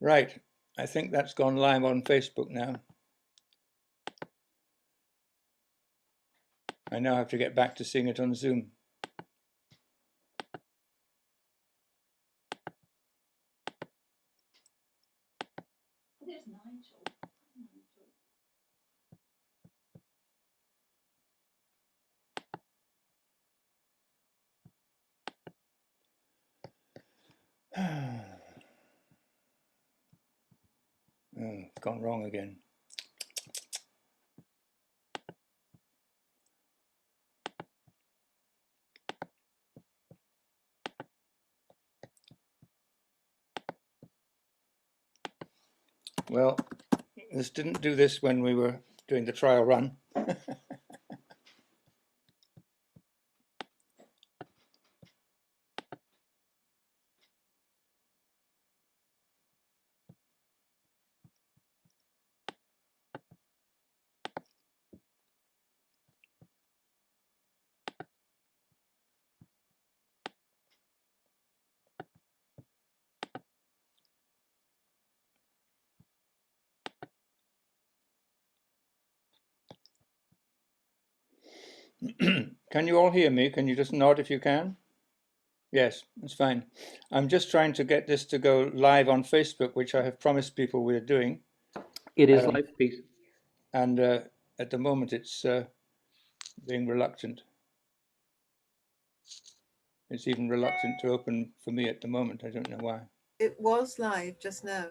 Right, I think that's gone live on Facebook now. I now have to get back to seeing it on Zoom. There's Nigel. Oh, it's gone wrong again. Well, this didn't do this when we were doing the trial run. Can you all hear me? Can you just nod if you can? Yes, that's fine. I'm just trying to get this to go live on Facebook, which I have promised people we're doing. It is live, Pete. And at the moment it's being reluctant. It's even reluctant to open for me at the moment. I don't know why. It was live just now.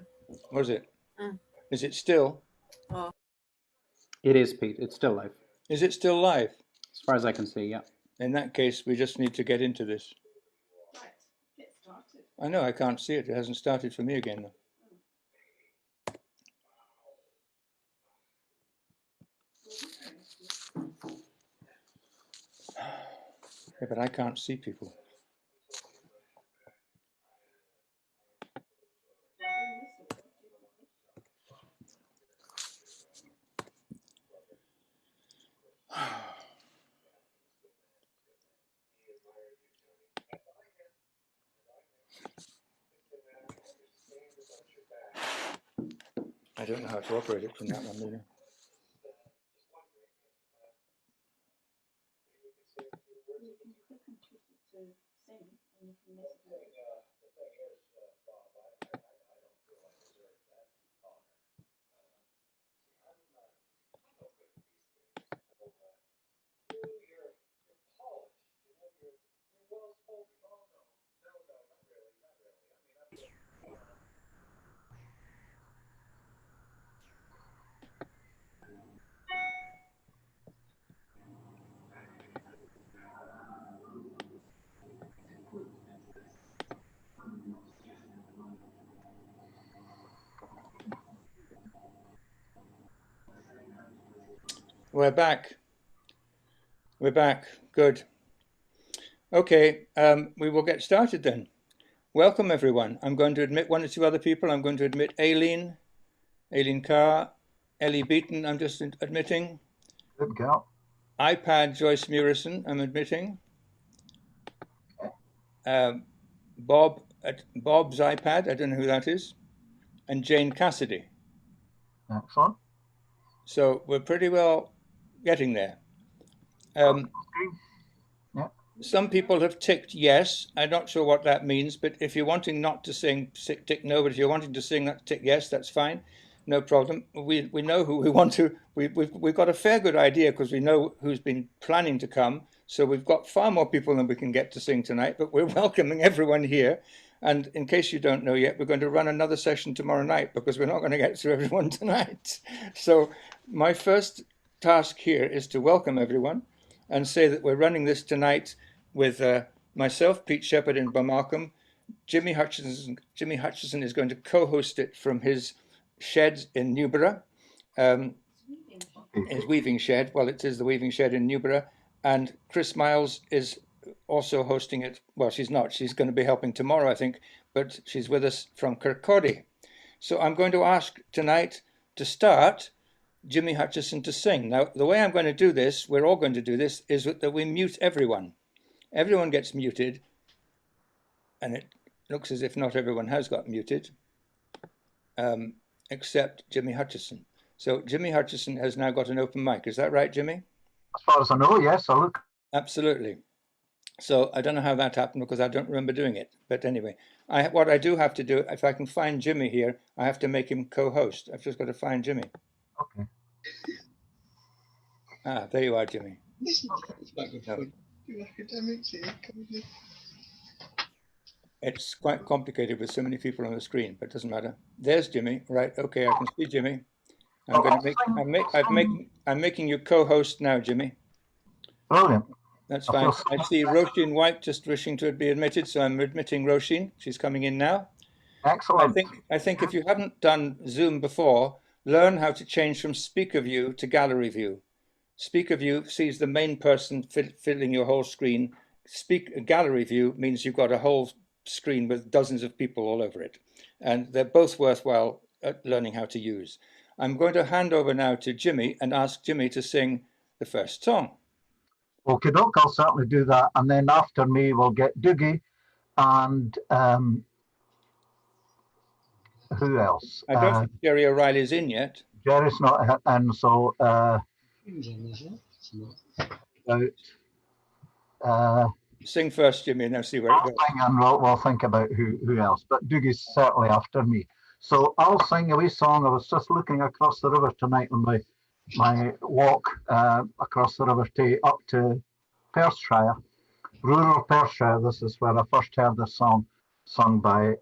Was it? Mm. Is it still? Oh. It is, Pete. It's still live. Is it still live? As far as I can see, yeah. In that case, we just need to get into this. Right, get started. I know, I can't see it. It hasn't started for me again, though. Yeah, but I can't see people. I don't know how to operate it from that one, either. We're back. We're back. Good. Okay, we will get started then. Welcome, everyone. I'm going to admit one or two other people. I'm going to admit Aileen Carr, Ellie Beaton, I'm just admitting. Good girl. iPad Joyce Murison, I'm admitting. Bob's iPad, I don't know who that is. And Jane Cassidy. Excellent. So we're pretty well getting there. Some people have ticked yes. I'm not sure what that means, but if you're wanting not to sing, tick no. But if you're wanting to sing, that tick yes. That's fine, no problem. We know who we want to. We've got a fair good idea because we know who's been planning to come. So we've got far more people than we can get to sing tonight. But we're welcoming everyone here. And in case you don't know yet, we're going to run another session tomorrow night because we're not going to get through everyone tonight. So my first task here is to welcome everyone and say that we're running this tonight with myself, Pete Shepheard in Balmalcolm. Jimmy Hutchison is going to co-host it from his shed in Newburgh. His weaving shed. Well, it is the weaving shed in Newburgh. And Chris Miles is also hosting it. Well, she's not. She's going to be helping tomorrow, I think. But she's with us from Kirkcaldy. So I'm going to ask tonight to start Jimmy Hutchison to sing. Now, the way I'm going to do this, we're all going to do this, is that we mute everyone. Everyone gets muted, and it looks as if not everyone has got muted. except Jimmy Hutchison. So Jimmy Hutchison has now got an open mic. Is that right, Jimmy? As far as I know, yes. I look. Absolutely. So I don't know how that happened because I don't remember doing it. But anyway, what I do have to do, if I can find Jimmy here, I have to make him co-host. I've just got to find Jimmy. Okay. Ah, there you are, Jimmy. No. It's quite complicated with so many people on the screen, but it doesn't matter. There's Jimmy. Right. Okay, I can see Jimmy. I'm going to I'm making you co-host now, Jimmy. Brilliant. That's fine. I see Roisin White just wishing to be admitted, so I'm admitting Roisin. She's coming in now. Excellent. I think if you haven't done Zoom before, learn how to change from speaker view to gallery view. Speaker view sees the main person filling your whole screen. Gallery view means you've got a whole screen with dozens of people all over it. And they're both worthwhile at learning how to use. I'm going to hand over now to Jimmy and ask Jimmy to sing the first song. Okay, doke, I'll certainly do that. And then after me, we'll get Dougie and who else? I don't think Jerry O'Reilly's in yet. Jerry's not in, so sing first, Jimmy, and then see where it goes. And we'll think about who else. But Dougie's certainly after me. So I'll sing a wee song. I was just looking across the river tonight on my walk across the river up to Perthshire, rural Perthshire. This is where I first heard this song sung by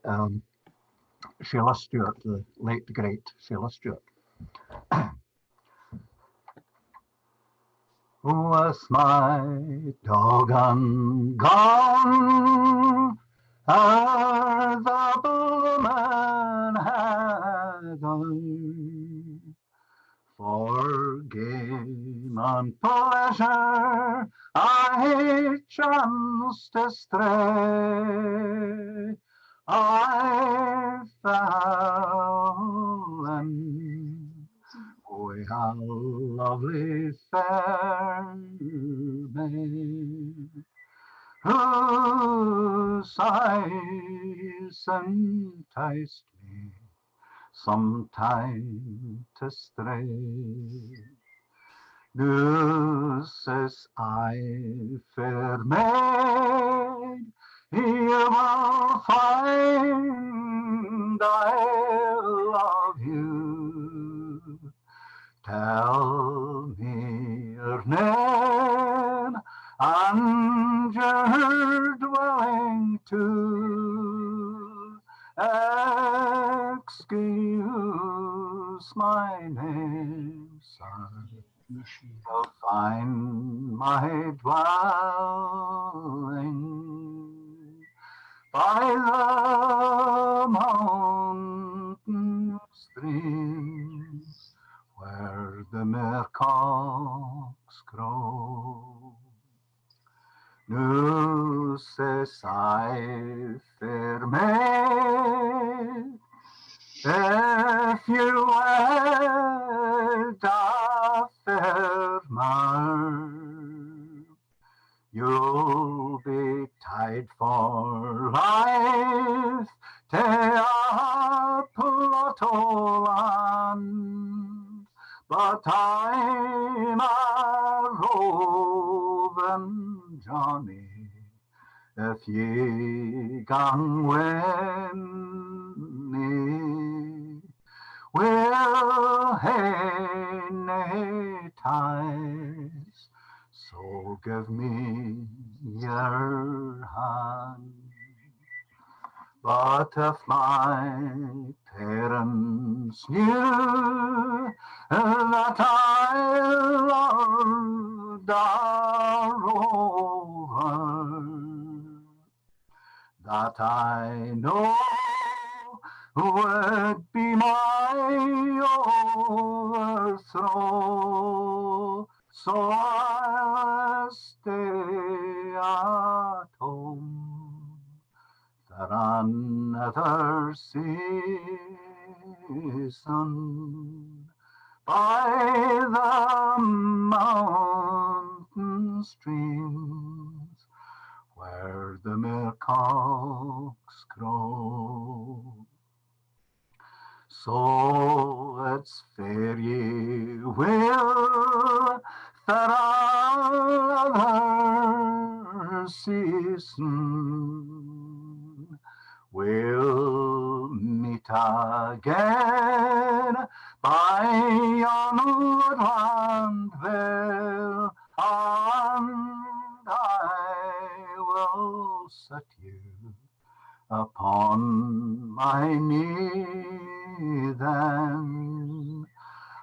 Sheila Stewart, the late great Sheila Stewart. Was my dog gone? Are the bowman had gone? For game and pleasure I chanced to stray. I fell we have lovely fair maid, whose eyes enticed me sometime to stray. Lucis, I, fair maid, you will find I love you. Tell me your name and your dwelling too. Excuse my name, sir. You'll find my dwelling by the mountain streams, where the meercocks crow. Lucis, I, fair maid, if you wed a fair man, you'll be tied for life to a plot o' land. But I'm a roving Johnny, if ye gang win me, we'll hae nae ties, so give me your hand. But if my parents knew that I loved a rover, that I know would be my overthrow, so I'll stay at home for another season by the mountain streams, where the meercocks crow. So let's fare ye well for another season. We'll meet again by yon woodland vale, and I will set you upon my knee then,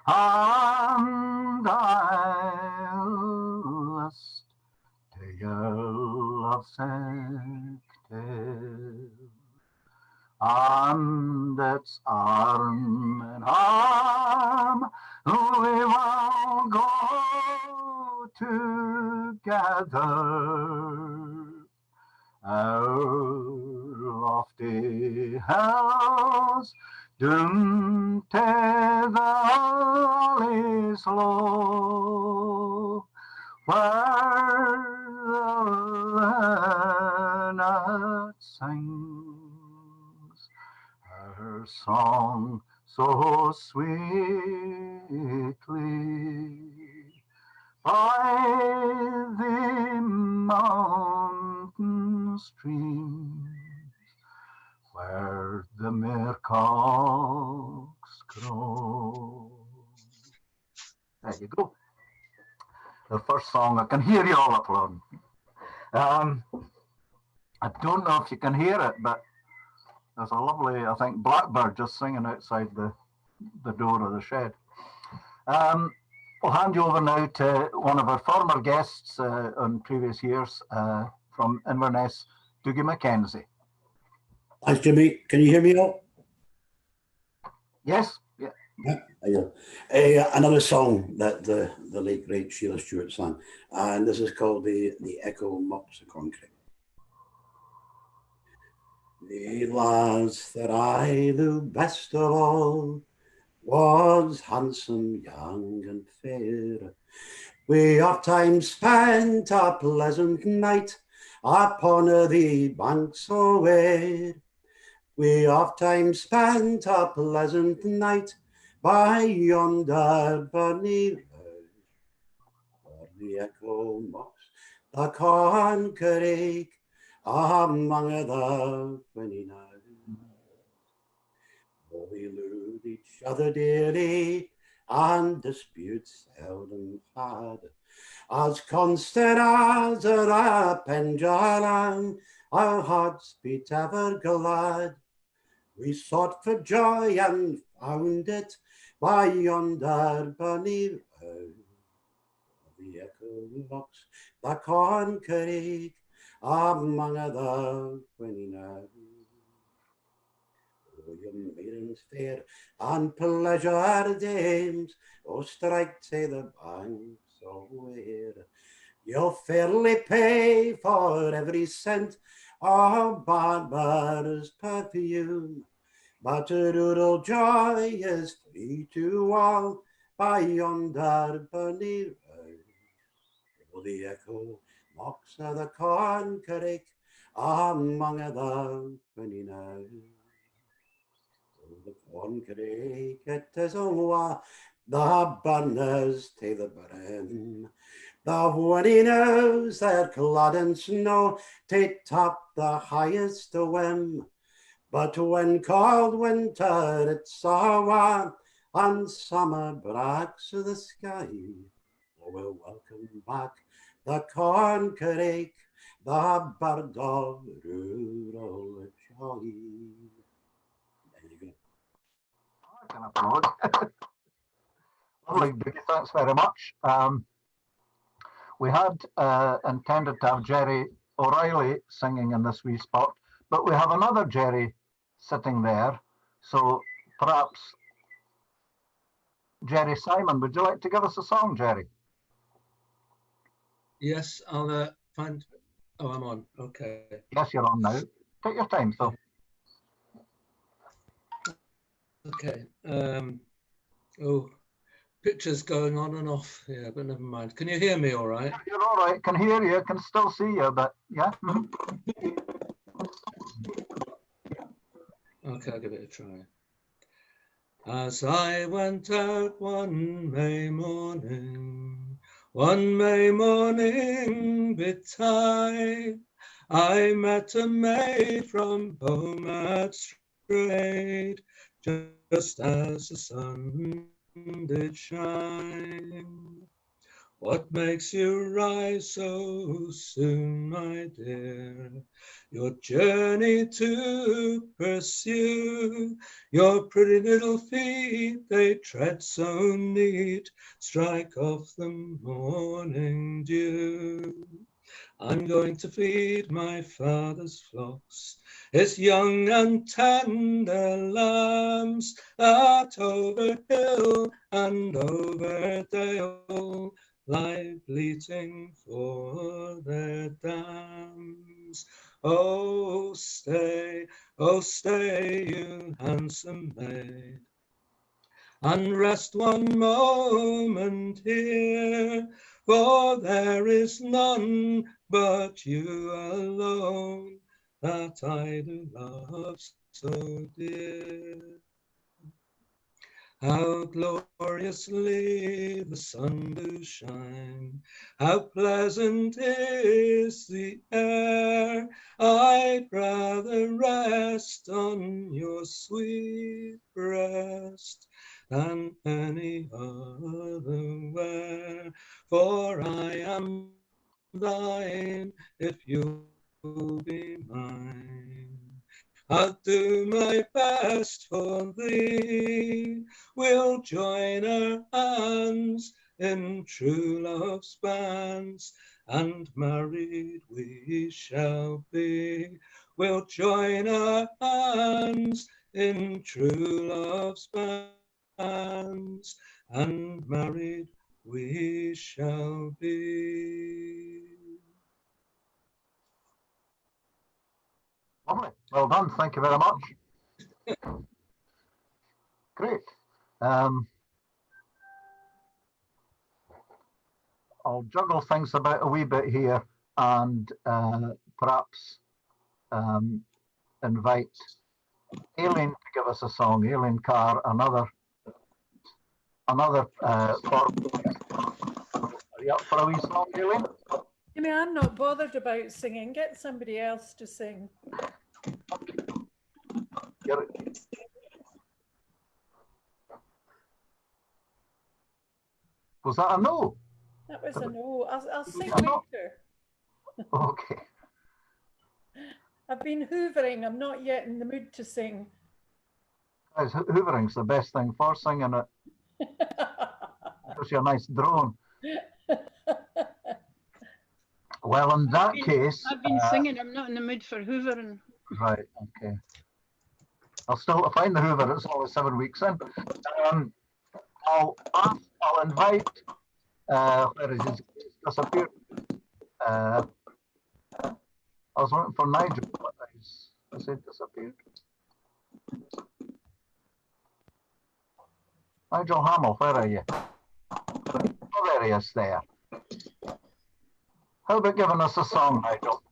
and I'll list to your lovesick tale, and it's arm in arm we will go together. Our lofty hills doomed to the valleys low, where the linnet sings her song so sweetly. By the mountain streams, where the meercocks crow. There you go. The first song. I can hear you all applauding. I don't know if you can hear it, but there's a lovely, I think, blackbird just singing outside the door of the shed. I'll hand you over now to one of our former guests on previous years from Inverness, Dougie Mackenzie. Thanks, Jimmy. Can you hear me now? Yes? Yeah. Another song that the late great Sheila Stewart sang, and this is called The Echo Mocks the Concrete. The lads that I knew best of all was handsome, young and fair. We oft times spent a pleasant night upon the banks o' Ware. We oft times spent a pleasant night by yonder bonny road, where the echo mocks the Concrete among the winning hours. Oh, we lured each other dearly, and disputes seldom had. As constant as a pendulum, our hearts beat ever glad. We sought for joy and found it by yonder bonny road. The echo mocks the Concrete among the winning hours. Oh, you maidens fair and pleasure dames, oh, strike to the banks o' Ware. You'll fairly pay for every cent of Barbara's perfume, but rural joy is free to all by yonder bonny road. Oh, the echo mocks of the Concrete among the winning hours. The Concrete, it is o'er, the burners to the brim. The winning hours they're clad in snow to top the highest whim. But when cold winter it's o'er and summer breaks the sky, oh, we'll welcome back the Concrete, the bird of rural joy. There you go. I can applaud. Lovely, Dougie, thanks very much. We had intended to have Jerry O'Reilly singing in this wee spot, but we have another Jerry sitting there. So perhaps, Jerry Simon, would you like to give us a song, Jerry? Yes, I'll find. Oh, I'm on. Okay. Yes, you're on now. Take your time, Phil. Okay. Oh, pictures going on and off. Yeah, but never mind. Can you hear me all right? You're all right. Can hear you. Can still see you, but yeah. Okay, I'll give it a try. As I went out one May morning betide, I met a maid from home had strayed, just as the sun did shine. What makes you rise so soon, my dear? Your journey to pursue. Your pretty little feet, they tread so neat, strike off the morning dew. I'm going to feed my father's flocks, his young and tender lambs, that over hill and over dale lie bleating for their dams. Oh stay, you handsome maid, and rest one moment here, for there is none but you alone that I do love so dear. How gloriously the sun do shine, how pleasant is the air. I'd rather rest on your sweet breast than any other where, for I am thine if you'll be mine. I'll do my best for thee. We'll join our hands in true love's bands, and married we shall be. We'll join our hands in true love's bands, and married we shall be. Lovely. Well done. Thank you very much. Great. I'll juggle things about a wee bit here and perhaps invite Aileen to give us a song. Aileen Carr, another form. Are you up for a wee song, Aileen? Jimmy, I'm not bothered about singing. Get somebody else to sing. Was that a no? That was a no. I'll sing a no? later. Okay. I've been hoovering. I'm not yet in the mood to sing. Guys, hoovering's the best thing for singing it. Gives you a nice drone. Well, in that case... I've been singing. I'm not in the mood for hoovering. Right, okay. I'll still find the hoover. It's only 7 weeks in. I'll invite... where is he? He's disappeared. I was waiting for Nigel. Has he disappeared? Nigel Hamill, where are you? Oh, there he is there. How about giving us a song, Nigel?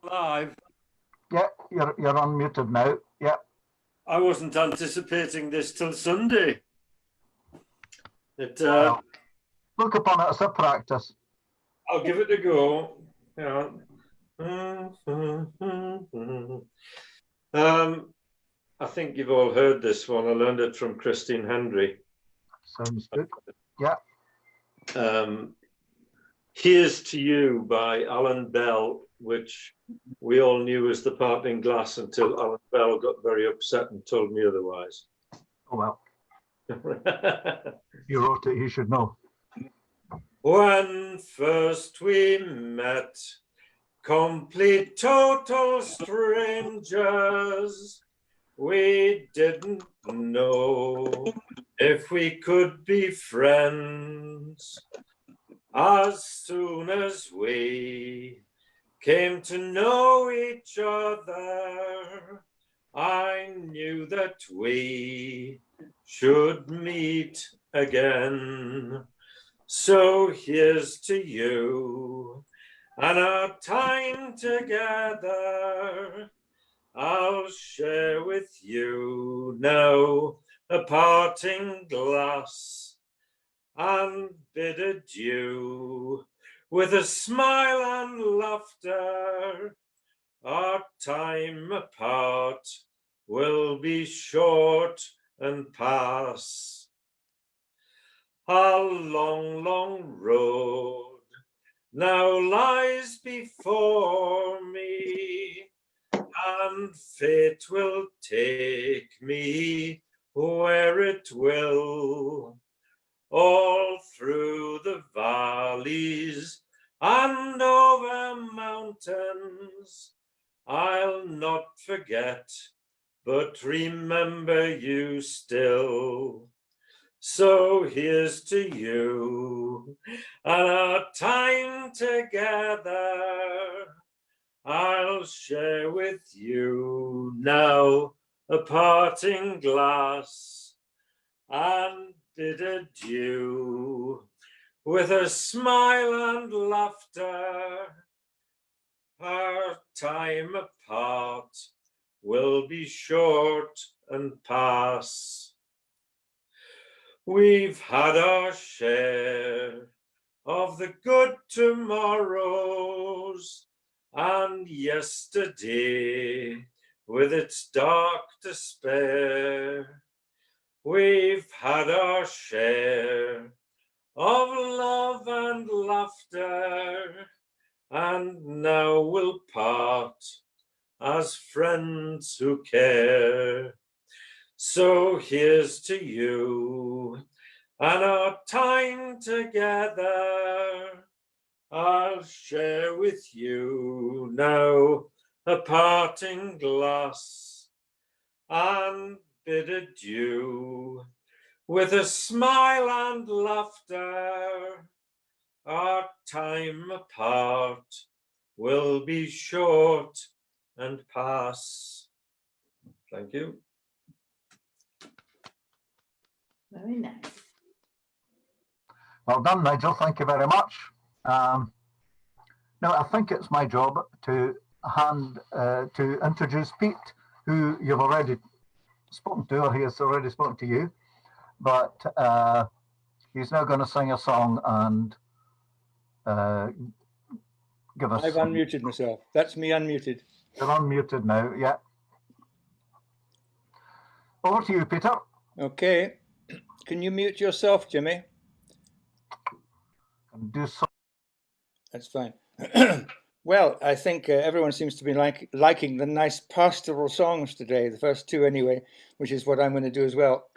Live. Yeah, you're unmuted now. Yeah. I wasn't anticipating this till Sunday. Look upon it as a practice. I'll give it a go. Yeah. I think you've all heard this one. I learned it from Christine Hendry. Sounds good. Yeah. Here's to You by Alan Bell, which we all knew was the parting glass until Alan Bell got very upset and told me otherwise. Oh, well. You wrote it, you should know. When first we met, complete total strangers, we didn't know if we could be friends. As soon as we came to know each other, I knew that we should meet again. So here's to you and our time together. I'll share with you now a parting glass and bid adieu with a smile and laughter. Our time apart will be short and pass. A long, long road now lies before me, and fate will take me where it will, all through the valleys and over mountains. I'll not forget, but remember you still. So here's to you and our time together. I'll share with you now a parting glass and bid adieu with a smile and laughter. Our time apart will be short and pass. We've had our share of the good tomorrows, and yesterday with its dark despair. We've had our share of love and laughter, and now we'll part as friends who care. So here's to you and our time together. I'll share with you now a parting glass and bid adieu with a smile and laughter. Our time apart will be short and pass. Thank you. Very nice. Well done, Nigel. Thank you very much. Now, I think it's my job to introduce Pete, who you've already spoken to, or he has already spoken to you, but he's now going to sing a song and give us. I've unmuted myself. That's me unmuted. You're unmuted now, yeah. Over to you, Peter. Okay. Can you mute yourself, Jimmy? And do so. That's fine. Well, I think everyone seems to be liking the nice pastoral songs today, the first two anyway, which is what I'm going to do as well.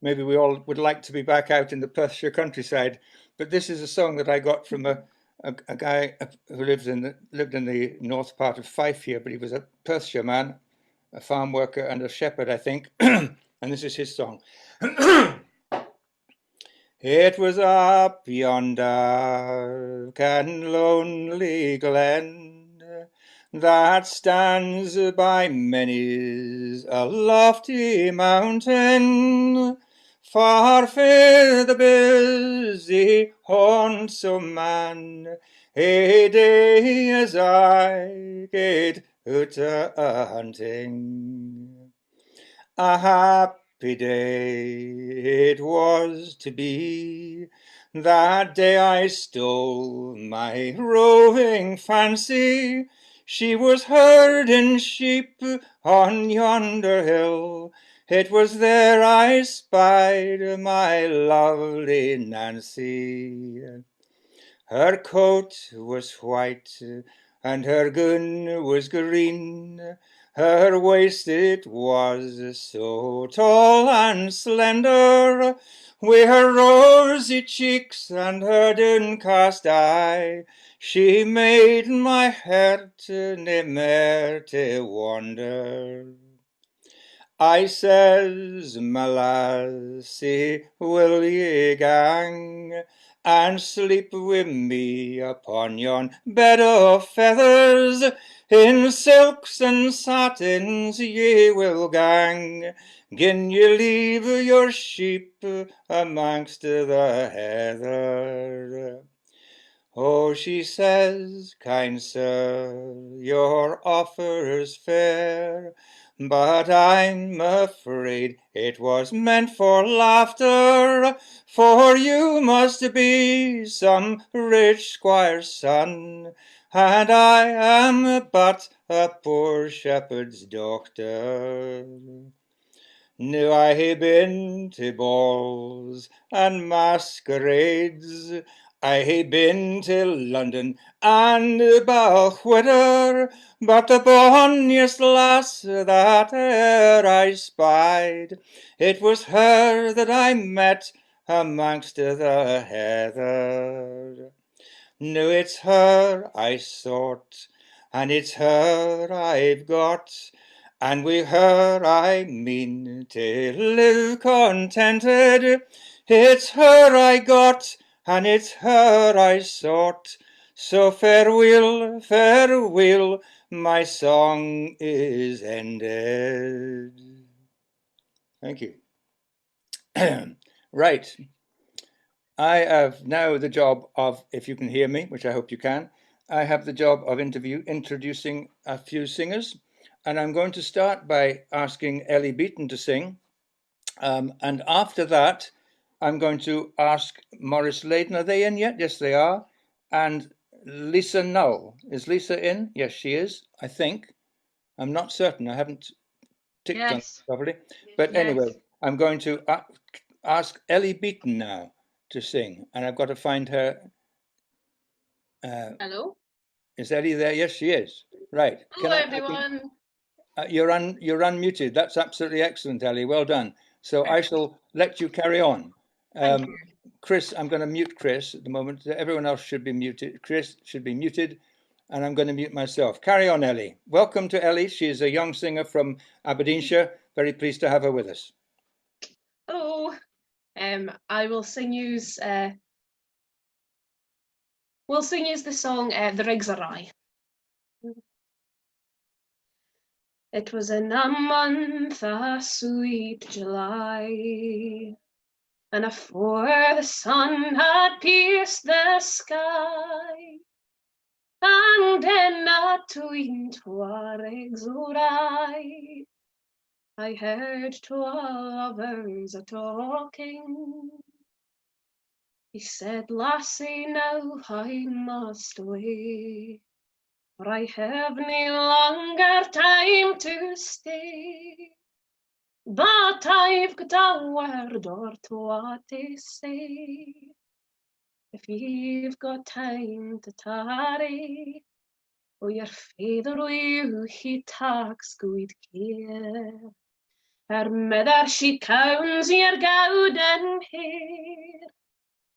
Maybe we all would like to be back out in the Perthshire countryside, but this is a song that I got from a guy who lived in the north part of Fife here, but he was a Perthshire man, a farm worker and a shepherd, I think, and this is his song. It was up yonder and lonely glen that stands by many's a lofty mountain, far frae the busy haunts o' man, a day as I gaed out a hunting. A happy day it was to be, that day I stole my roving fancy. She was herding sheep on yonder hill, it was there I spied my lovely Nancy. Her coat was white and her gown was green, her waist it was so tall and slender, wi' her rosy cheeks and her downcast eye, she made my heart nae mair to wonder. I says, my lassie, will ye gang and sleep with me upon yon bed of feathers? In silks and satins ye will gang, gin ye leave your sheep amongst the heather. Oh, she says, kind sir, your offer's fair, but I'm afraid it was meant for laughter, for you must be some rich squire's son, and I am but a poor shepherd's doctor. Now I hae been to balls and masquerades, I hae been to London and Balquhidder, but the bonniest lass that e'er I spied, it was her that I met amongst the heather. Now it's her I sought, and it's her I've got, and with her I mean to live contented. It's her I got, and it's her I sought. So farewell, farewell, my song is ended. Thank you. Right. I have now the job of, if you can hear me, which I hope you can, I have the job of introducing a few singers. And I'm going to start by asking Ellie Beaton to sing. And after that, I'm going to ask Maurice Layden. Are they in yet? Yes, they are. And Lisa Null. Is Lisa in? Yes, she is, I think. I'm not certain. I haven't ticked on it Yes. properly. But anyway, I'm going to ask Ellie Beaton now to sing, and I've got to find her. Hello. Is Ellie there? Yes, she is. Right. Hello, everyone. You're unmuted. That's absolutely excellent, Ellie. Well done. So I shall let you carry on. Thank you. Chris, I'm going to mute Chris at the moment. Everyone else should be muted. Chris should be muted, and I'm going to mute myself. Carry on, Ellie. Welcome to Ellie. She is a young singer from Aberdeenshire. Very pleased to have her with us. Hello. I will sing yous. We'll sing yous the song "The Rigs Awry." It was in a month of sweet July, and afore the sun had pierced the sky, and in a tween twa rigs awry, I heard twa lovers a talking. He said, "Lassie, now I must away, for I have no longer time to stay. But I've got a word or twa to say. If you've got time to tarry, oh, your father wi' you, he takes good care. Her mother, she counts your golden hair,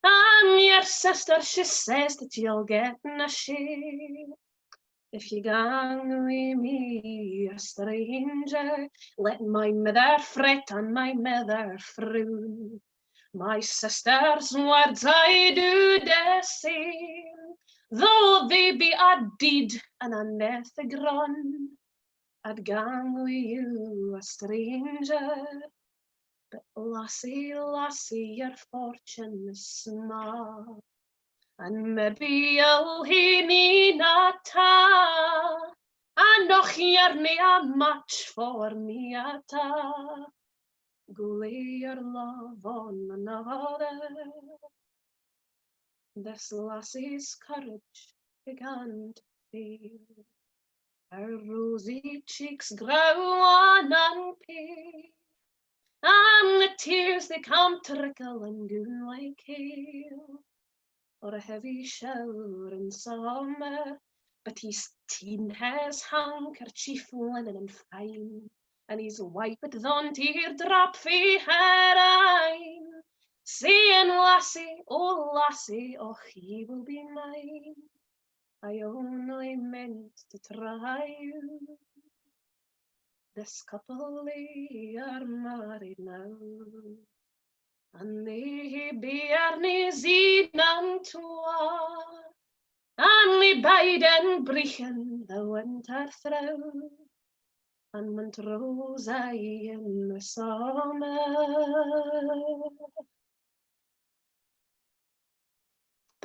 and your sister, she says that you'll get na share. If you gang wi' me, a stranger, let my mother fret and my mother frown. My sister's words I do the same, though they be a deed and a net a grun. I'd gang wi' you, a stranger, but lassie, lassie, your fortune is small, and maybe you'll hear me not ta, and noch you're nae a match for me at all. Go lay your love on another. This lassie's courage began to fail. Her rosy cheeks grow wan and pale, and the tears they come trickling down like hail, or a heavy shower in summer. But he's ta'en his handkerchief linen and fine, and he's wiped the teardrop fae her eyne, saying, "Lassie, oh, he will be mine. I only meant to try you. This couple, they are married now, and they bear nae zien and twa, and we biden brechen the winter through, and Montrose in the summer.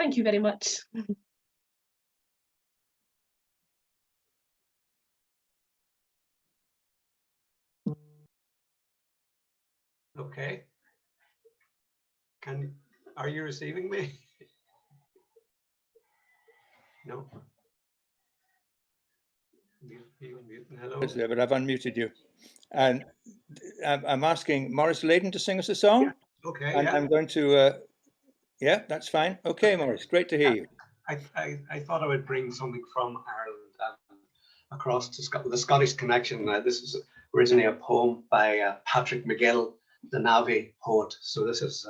Thank you very much. Okay. Are you receiving me? No. Hello. But I've unmuted you. And I'm asking Maurice Layden to sing us a song. Yeah. Okay. And yeah. I'm going to, yeah, that's fine. Okay, Maurice, great to hear you. I thought I would bring something from Ireland across to Scotland, the Scottish connection. This is originally a poem by Patrick McGill, the Navi poet. So this is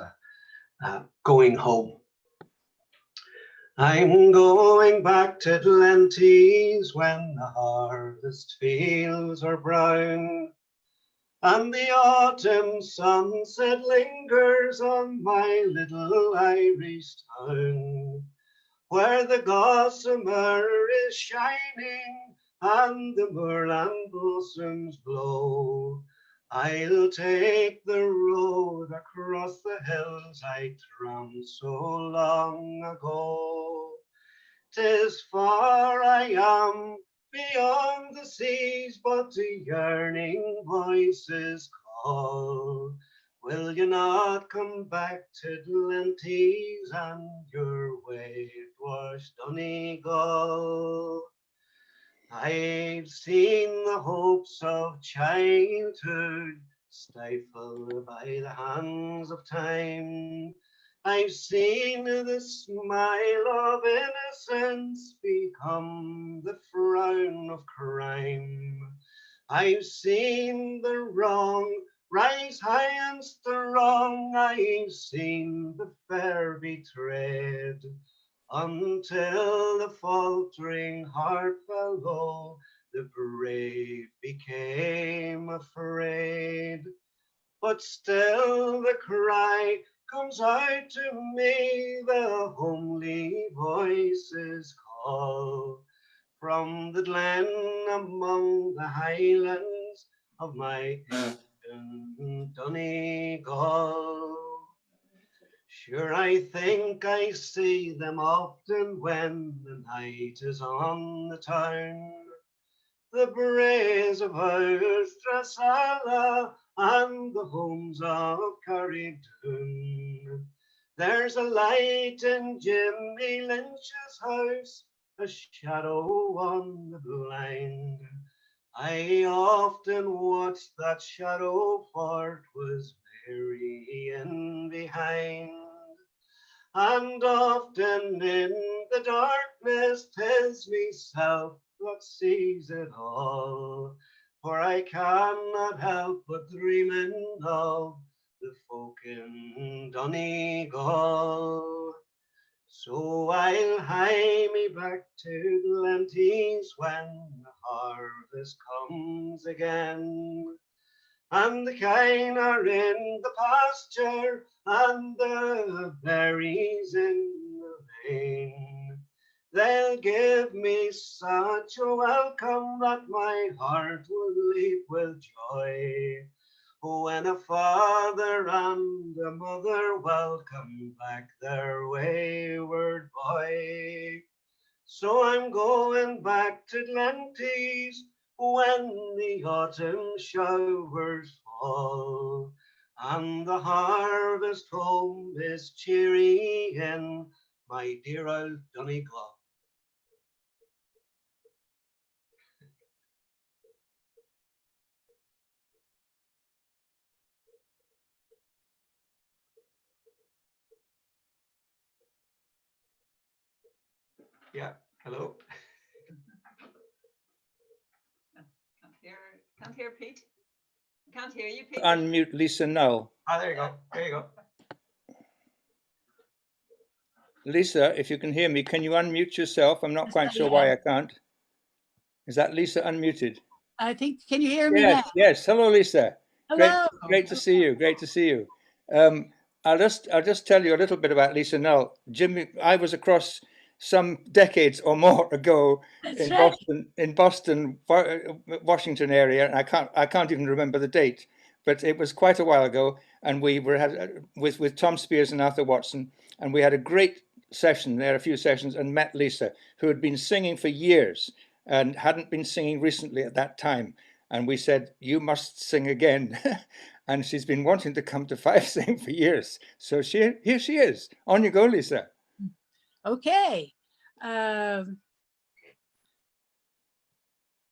Going Home. I'm going back to Glenties when the harvest fields are brown and the autumn sunset lingers on my little Irish town, where the gossamer is shining and the moorland blossoms blow. I'll take the road across the hills I tramped so long ago. 'Tis far I am beyond the seas, but the yearning voices call. Will you not come back to Glenties and your wave-washed Donegal? I've seen the hopes of childhood stifled by the hands of time. I've seen the smile of innocence become the frown of crime. I've seen the wrong rise high and strong. I've seen the fair betrayed, until the faltering heart fell low, the brave became afraid. But still the cry comes out to me, the homely voices call from the glen among the highlands of my Donegal. Sure, I think I see them often when the night is on the town. The braes of Austrasala and the homes of Carrickdown. There's a light in Jimmy Lynch's house, a shadow on the blind. I often watched that shadow, for 'twas burying behind. And often in the darkness 'tis meself that sees it all, for I cannot help but dreaming of the folk in Donegal. So I'll hie me back to Glenties when the harvest comes again, and the kine are in the pasture and the berries in the vane. They'll give me such a welcome that my heart will leap with joy, when a father and a mother welcome back their wayward boy. So I'm going back to Glenties when the autumn showers fall, and the harvest home is cheery in my dear old Donegal. Yeah, hello. Can't hear Pete. Can't hear you, Pete. Unmute Lisa Null. There you go. There you go. Lisa, if you can hear me, can you unmute yourself? I'm not quite sure why I can't. Is that Lisa unmuted? I think, can you hear me Yes, now? yes. Hello, Lisa. Hello. Great to see you. Great to see you. I'll just tell you a little bit about Lisa Null. Jimmy, I was across some decades or more ago in Boston, Washington area, and I can't even remember the date, but it was quite a while ago. And we were with Tom Spears and Arthur Watson, and we had a great session there, a few sessions, and met Lisa, who had been singing for years and hadn't been singing recently at that time. And we said, you must sing again. And she's been wanting to come to FifeSing for years. So here she is. On you go, Lisa. Okay. I'm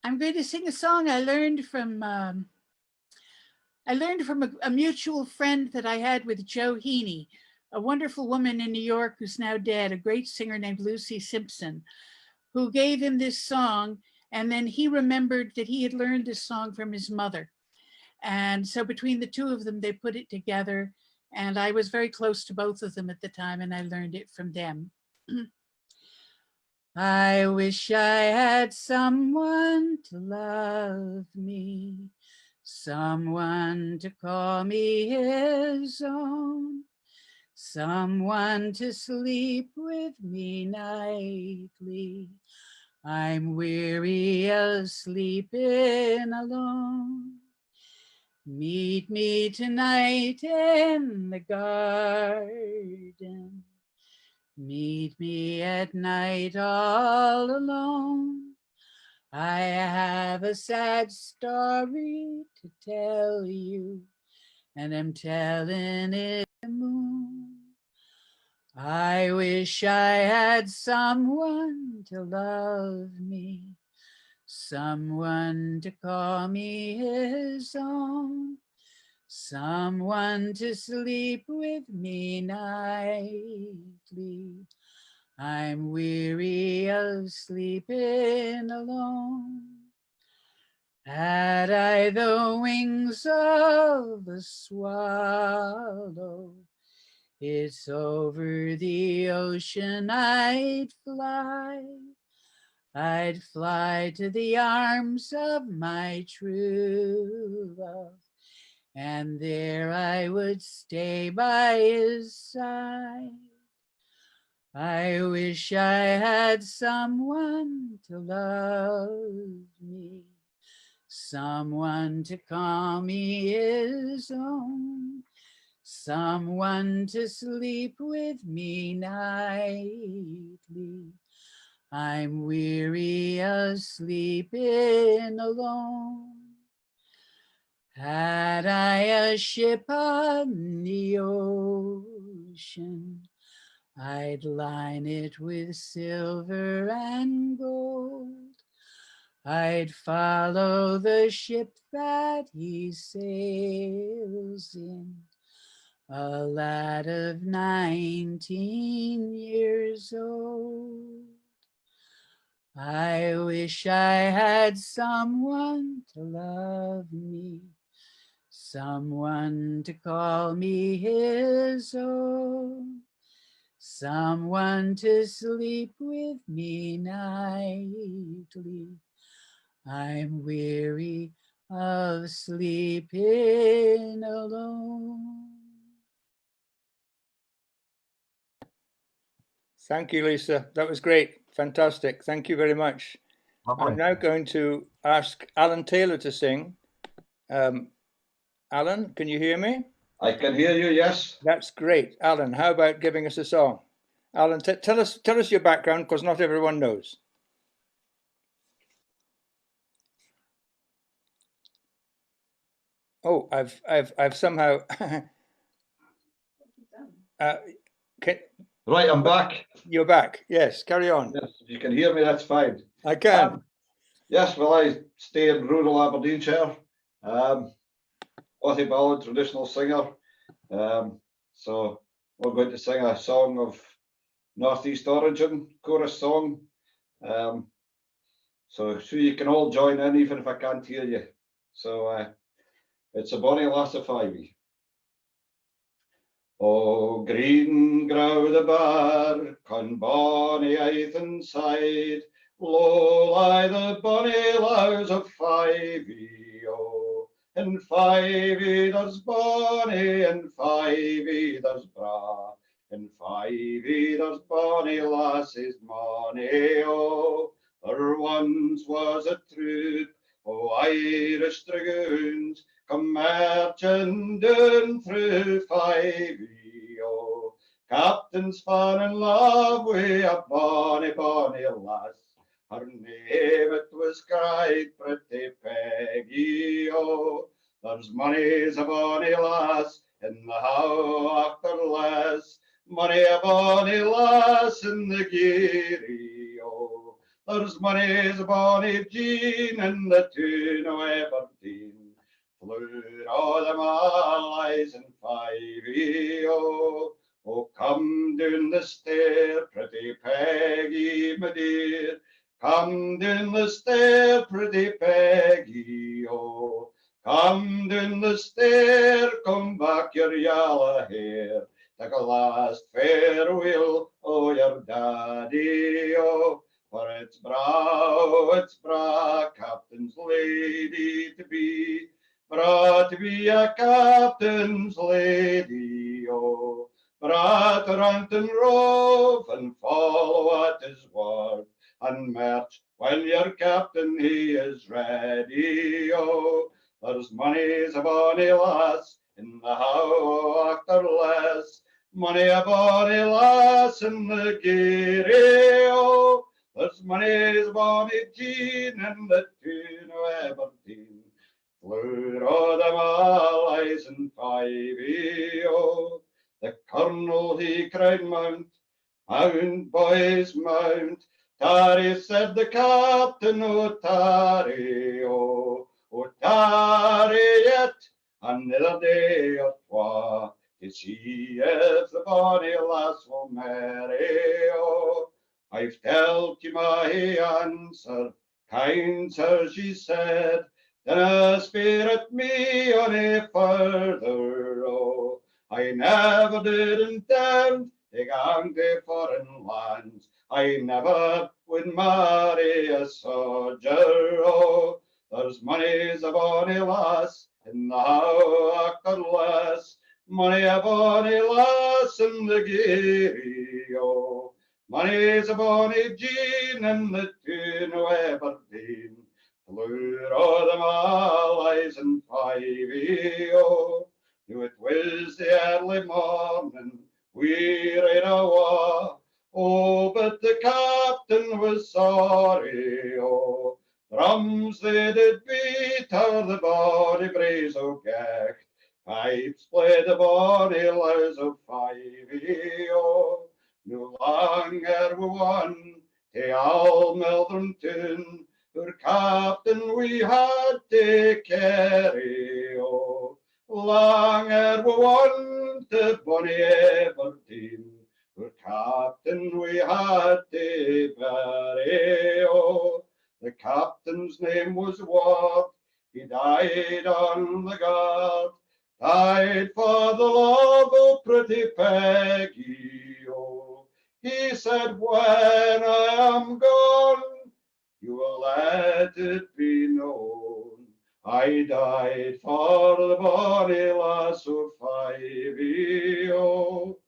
going to sing a song I learned from a mutual friend that I had with Joe Heaney, a wonderful woman in New York who's now dead, a great singer named Lucy Simpson, who gave him this song. And then he remembered that he had learned this song from his mother. And so between the two of them, they put it together. And I was very close to both of them at the time, and I learned it from them. I wish I had someone to love me, someone to call me his own, someone to sleep with me nightly. I'm weary of sleeping alone. Meet me tonight in the garden. Meet me at night all alone. I have a sad story to tell you, and I'm telling it to the moon. I wish I had someone to love me, someone to call me his own, someone to sleep with me nightly. I'm weary of sleeping alone. Had I the wings of a swallow, it's over the ocean I'd fly. I'd fly to the arms of my true love, and there I would stay by his side. I wish I had someone to love me, someone to call me his own, someone to sleep with me nightly. I'm weary of sleeping alone. Had I a ship on the ocean, I'd line it with silver and gold. I'd follow the ship that he sails in, a lad of 19 years old. I wish I had someone to love me, someone to call me his own, someone to sleep with me nightly. I'm weary of sleeping alone. Thank you, Lisa. That was great. Fantastic. Thank you very much. Lovely. I'm now going to ask Alan Taylor to sing. Alan, can you hear me? I can hear you, yes. That's great. Alan, how about giving us a song? Alan, tell us your background, because not everyone knows. Oh, I've somehow. Right, I'm back. You're back. Yes, carry on. Yes, if you can hear me, that's fine. I can. Yes, well, I stay in rural Aberdeenshire. Authie ballad, traditional singer. So we're going to sing a song of Northeast origin, chorus song. So you can all join in, even if I can't hear you. So it's a bonny lass of Fivey. O green grow the bar, con bonny earth inside, low lie the bonny lows of Fivey, oh. In Fivey there's bonny, in Fivey there's bra, in Fivey there's bonny lasses money, oh. There once was a troop o' Irish dragoons, come marching down through Fivey, oh. Captain's fan in love wi' a bonny, bonny lass. Her name it was cried Pretty Peggy, oh. There's money's a bonny lass in the how after less. Money a bonny lass in the Geary, oh. There's money's a bonny Jean in the tune o' Aberdeen. Flew all them allies in Five, oh. Oh, come down the stair, pretty Peggy, my dear. Come down the stair, pretty Peggy, oh. Come down the stair, come back your yellow hair. Take a last farewell, oh, your daddy, oh. For it's bra, captain's lady to be. Bra to be a captain's lady, oh. Bra to rant and rove and follow at his word, and march when your captain he is ready, oh. There's money's a bonny lass in the how after less, money a bonny lass in the Geary, oh. There's money's a bonny Jean in the tune o' Aberdeen. Flew o' them allies in Five, oh. The colonel he cried, mount, mount, boys, mount. Tarry, said the captain, oh, tarry, oh. Oh, tarry yet another day or twa, to see if the bonny lass will marry, oh. I've telled you my answer, kind sir, she said, dinna spirit me any further, oh. I never did intend to gang to foreign lands. I never would marry a soldier, oh. There's money's a bonny lass in the how after less, money a bonny lass in the Geary, oh. Money's a bonny Jean in the tune o' Aberdeen. Flew o' them allies in Five, oh. Now it was the early morning, we rade awa, oh, but the captain was sorry, oh. Drums they did beat o'er the bonny braes o' Gecht, pipes played the bonny laws of Five, oh. No longer we won to all Melbourne tune, our captain we had to carry, oh. Longer we won to bonny Aberdeen, our captain we had to bury, oh. The captain's name was Ward, he died on the guard, died for the love of pretty Peggy, oh. He said, when I am gone, you will let it be known, I died for the bonny lass of Five, oh.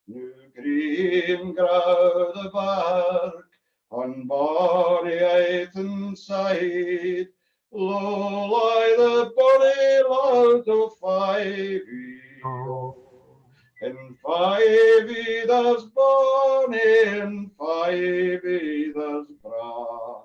New green grow the bark, on bonny Ayton side, low lie the bonny land of Five, oh. In Five there's bonny, in Five there's bra.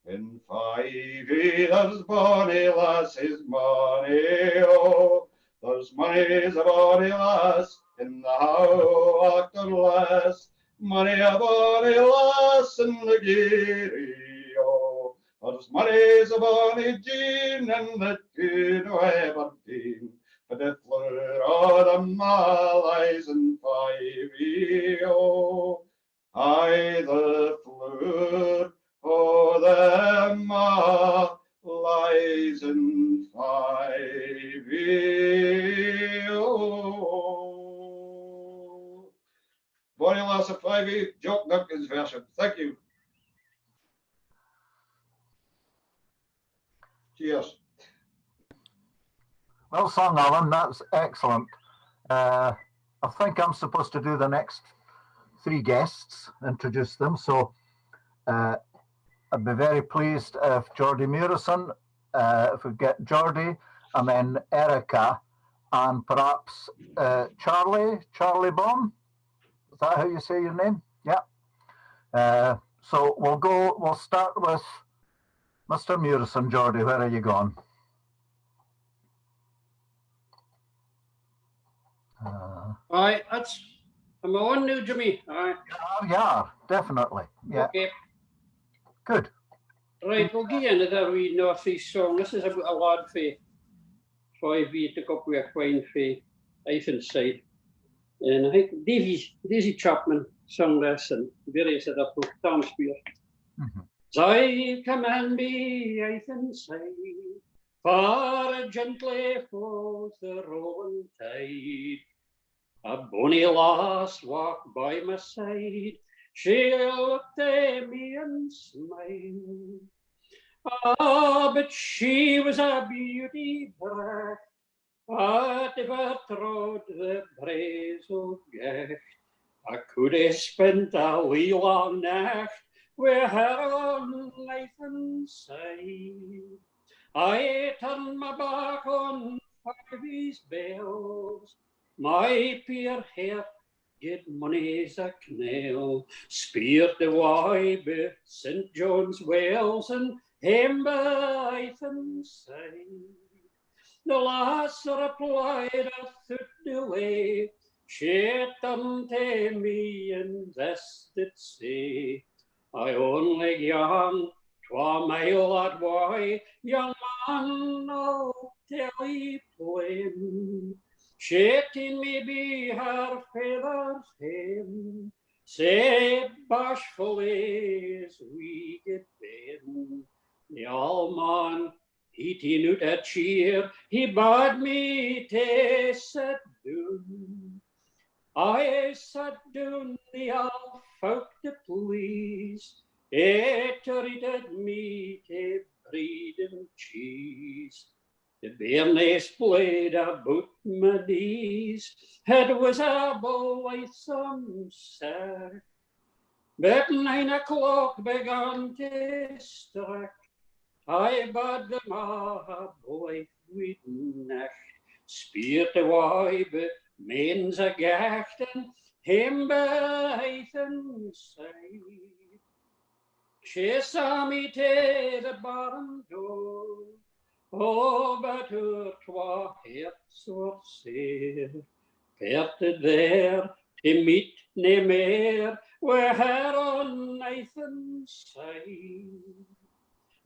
In Five there's bonny lasses, money, oh. There's money's a bonny lass in the how after less, money a bonny lass in the Geary, oh. There's money's a bonny Jean in the tune o' Aberdeen. But the fleur o' them allies in Five, oh. Aye, the fleur o' them allies in Five, oh. Bonny lass of Five, Jock Duncan's version. Thank you. Cheers. Well sung, Alan. That's excellent. I think I'm supposed to do the next three guests, introduce them. So I'd be very pleased if Geordie Murison, if we get Geordie, and then Erica, and perhaps Charlie Baum. Is that how you say your name? Yeah. So we'll start with Mr. Murison. Geordie, where are you going? Aye, I'm on now, Jimmy. Aye. Yeah, definitely. Yeah. Okay. Good. Right, we'll get another wee North East song. This is about a lad for 5 years took up with a quine for Fife and side. And I think Daisy Chapman sung this and various other folk, Tom Spear. I command me, Fife and side, far gently falls the rolling tide. A bonny lass walked by my side, she looked at me and smiled. Ah, but she was a beauty bright, I never trod the braes of Gecht. I could have spent a wee long night with her on life and side. I turned my back on Fivey's bells, my peer heart get money's a knell, speared the way by St. John's Wells and him by and side. The lass replied a third delay, she turned to me and this did say, I only gang 2 mile that way, young man, I'll tell ye plain. She ta'en me be her father's hame, said bashfully as we get ben. The old man, he ta'en out a cheer, he bade me to sit down. I sat down, the old folk to please, it treated me to bread and cheese. The bairnies played about my knees, it was a blithesome sight. But 9 o'clock began to strike, I bade them a blithe with nacht, speert away but men's a gacht and him by and side. She saw me to the barn door, oh, but her 2 hearts were sair, parted there to meet nae mair, with her on Nathan's side.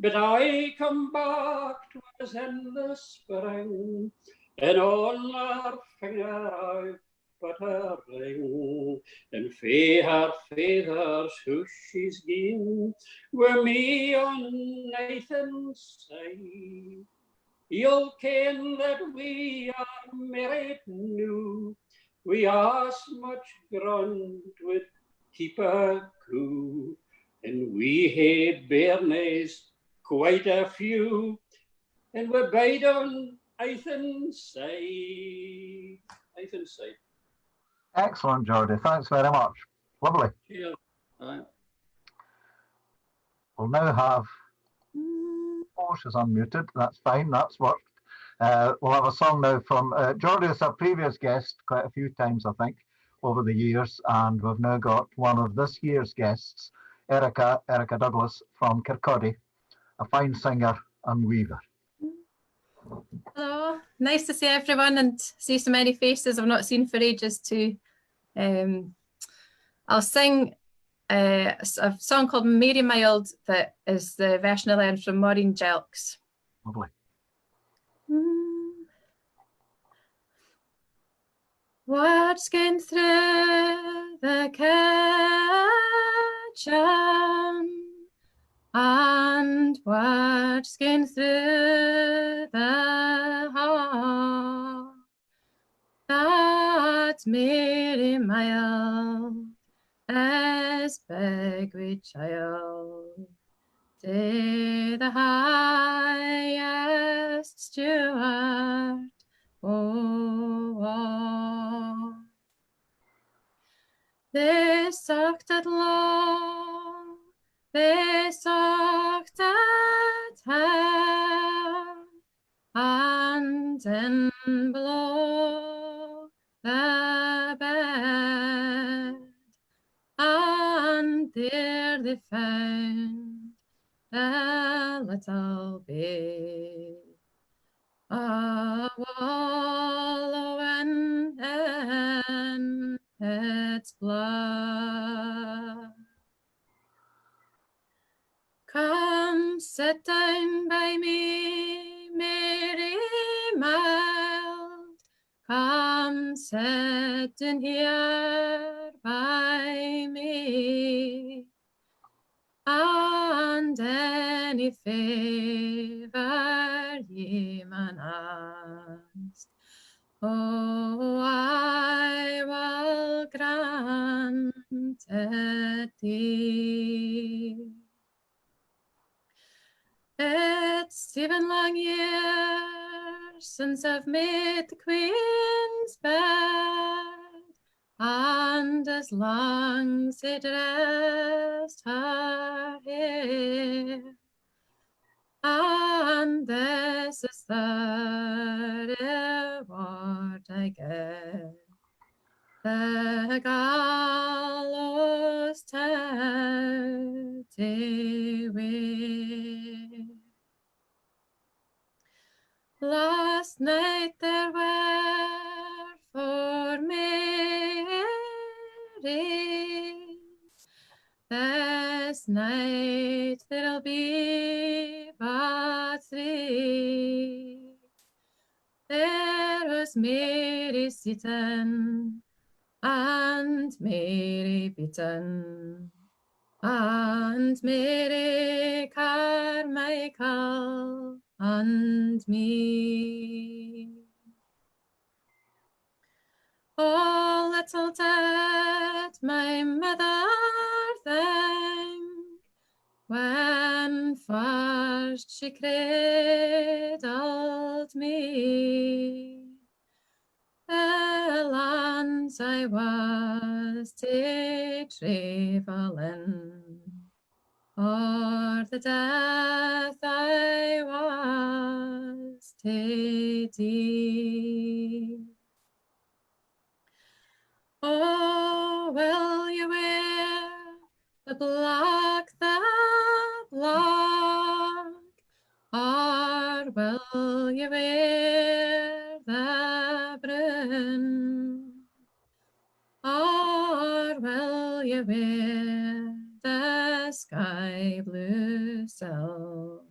But I come back, 'twas in the spring, and on her finger I put a ring, and fae her father's house she's gien, with me on Nathan's side. You'll ken that we are married noo, we as much grunt would keep a coo, and we hae bairnies quite a few, and we're bide on Nathan's side. Nathan's side. Excellent, Geordie. Thanks very much. Lovely. Cheers. Aye. We'll now have. Oh, she's unmuted. That's fine. That's worked. We'll have a song now from Geordie is a previous guest quite a few times, I think, over the years, and we've now got one of this year's guests, Erica Douglas from Kirkcaldy, a fine singer and weaver. Hello, nice to see everyone and see so many faces I've not seen for ages too. I'll sing a song called Mary Mild that is the version I learned from Maureen Jelks. Lovely. Words came through the kitchen and words came through the hall. That Mary Mild is big with child, to the highest steward. Oh, they sucked it long, they sucked it high, and in below the bed they found a little babe, a wallowing in its blood. Come sit down by me, Mary mild, come sit in here by me, and any favour ye man ask, oh, I will grant it thee. It's 7 long years since I've made the Queen's bed, and as long as it dressed her hair, and this is the reward I get, the gallows today way. Last night there were 4 Marys, this night there'll be but 3. There was Mary Seaton and Mary Beaton and Mary Carmichael and me. Oh, little did my mother think when first she cradled me, the lands I was to travel in, or the death I was to die. Oh, will you wear the black, or will you wear the brown? Or will you wear the sky blue silk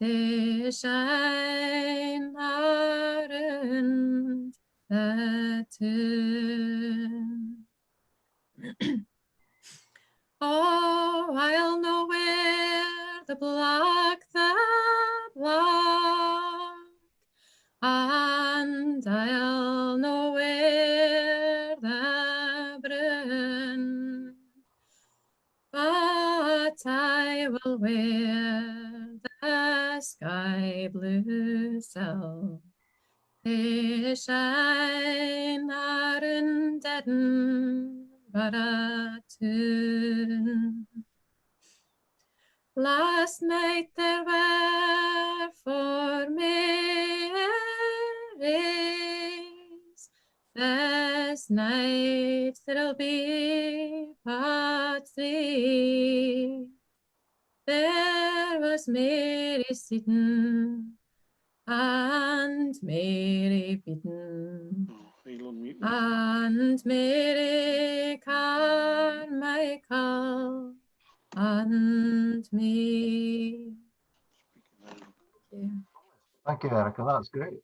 to shine around the tune? Oh, I'll no wear the black, and I'll no wear the brown, but I will wear the sky blue silk to shine around Edinburgh tune. Last night there were 4 Marys, this night there'll be but 3. There was Mary Seaton and Mary Beaton and Mary Carmichael and me. Thank you, Erica. That's great.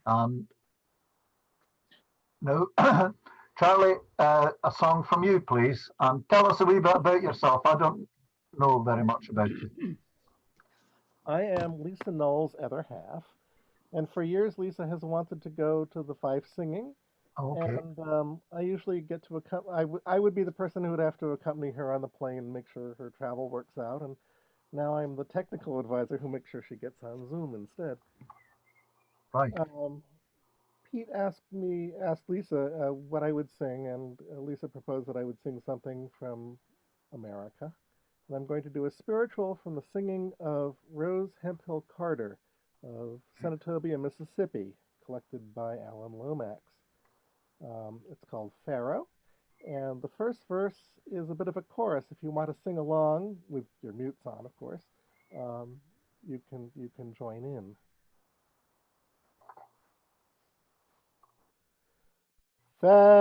Now, Charlie, a song from you, please. Tell us a wee bit about yourself. I don't know very much about you. I am Lisa Knoll's other half, and for years Lisa has wanted to go to the Fife singing. Okay. And I usually get to accompany. I would be the person who would have to accompany her on the plane and make sure her travel works out. And now I'm the technical advisor who makes sure she gets on Zoom instead. Right. Pete asked Lisa what I would sing, and Lisa proposed that I would sing something from America. And I'm going to do a spiritual from the singing of Rose Hemphill Carter of Senatobia, Mississippi, collected by Alan Lomax. It's called Pharaoh, And the first verse is a bit of a chorus. If you want to sing along with your mutes on, of course, you can join in. Pharaoh,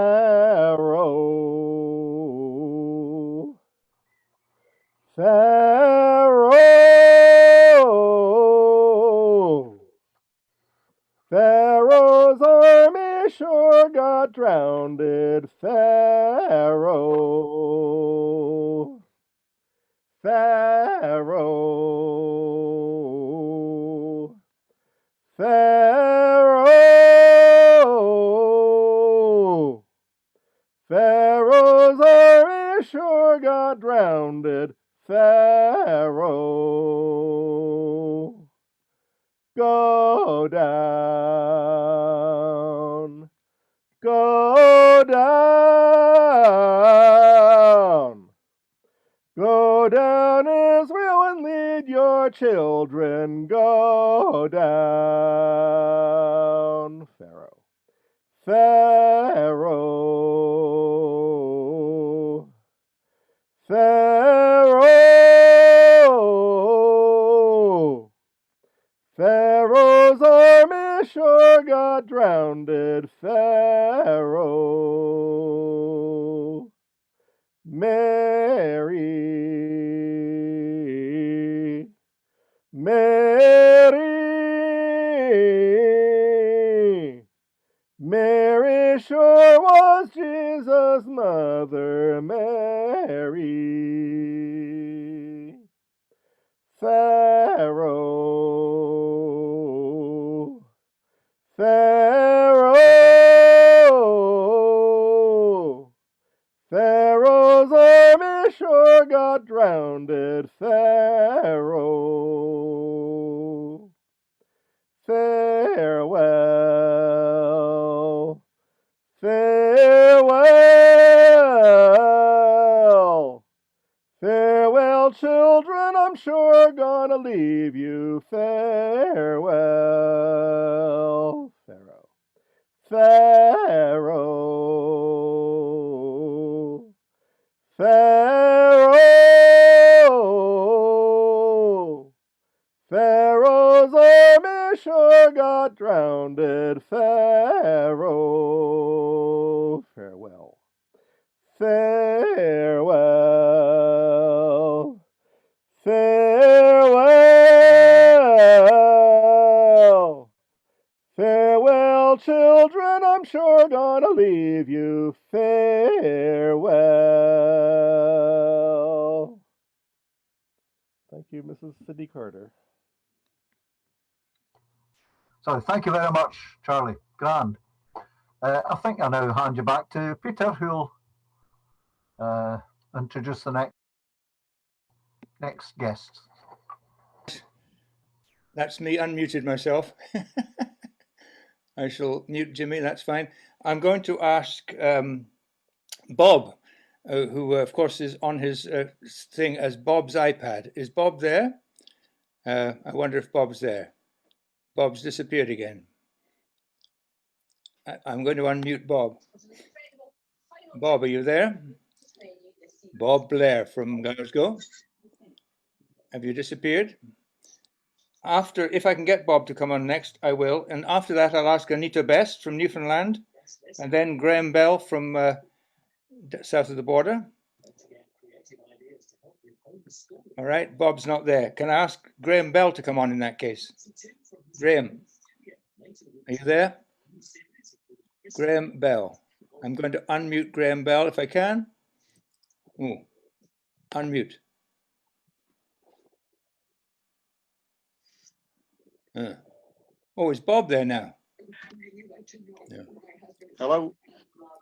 Pharaoh, Pharaoh's army sure got drowned. Pharaoh, Pharaoh, Pharaoh, Pharaoh's army sure got drowned. Pharaoh, go down, go down, go down, Israel, and lead your children. Go down, Pharaoh, Pharaoh, Pharaoh, Pharaoh's army sure got drowned. Pharaoh, Mary, Mary, Mary sure was Jesus' mother. Mary, Pharaoh, Pharaoh, Pharaoh's army sure got drowned. Pharaoh, farewell, farewell, farewell, children, I'm sure gonna leave you. Farewell, Pharaoh, Pharaoh, Pharaoh, Pharaoh's army sure got drowned. Pharaoh, farewell, farewell, farewell, farewell, children, I'm sure gonna leave you. Farewell. Thank you, Mrs. Sidney Carter. So thank you very much, Charlie. Grand. I think I now hand you back to Peter, who'll introduce the next guest. That's me, unmuted myself. I shall mute Jimmy, that's fine. I'm going to ask Bob, who of course is on his thing as Bob's iPad. Is Bob there? I wonder if Bob's there. Bob's disappeared again. I'm going to unmute Bob. Bob, are you there? Bob Blair from Glasgow. Have you disappeared? After, if I can get Bob to come on next, I will. And after that, I'll ask Anita Best from Newfoundland, and then Graham Bell from south of the border. All right, Bob's not there. Can I ask Graham Bell to come on in that case? Graham, are you there? Graham Bell. I'm going to unmute Graham Bell if I can. Ooh, unmute. Oh, is Bob there now? Yeah. Hello.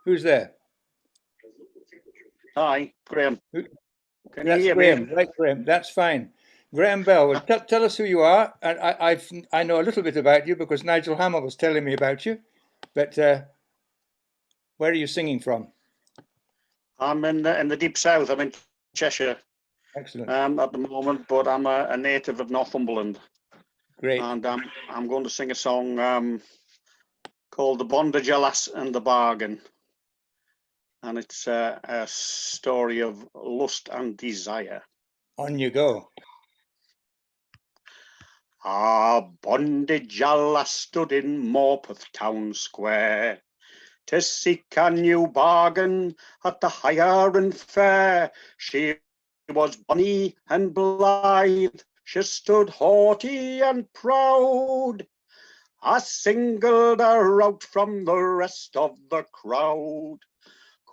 Who's there? Hi, Graham. Can That's you hear Graham, me? right, Graham? That's fine. Graham Bell, well, tell us who you are. I know a little bit about you because Nigel Hamill was telling me about you. But where are you singing from? I'm in the deep south. I'm in Cheshire. Excellent. At the moment, but I'm a native of Northumberland. Great. And I'm going to sing a song called "The Bondage, Alas, and the Bargain." and it's a story of lust and desire. On you go. Bondage Alla stood in Morpeth Town Square to seek a new bargain at the higher and fair. She was bonny and blithe, she stood haughty and proud. I singled her out from the rest of the crowd.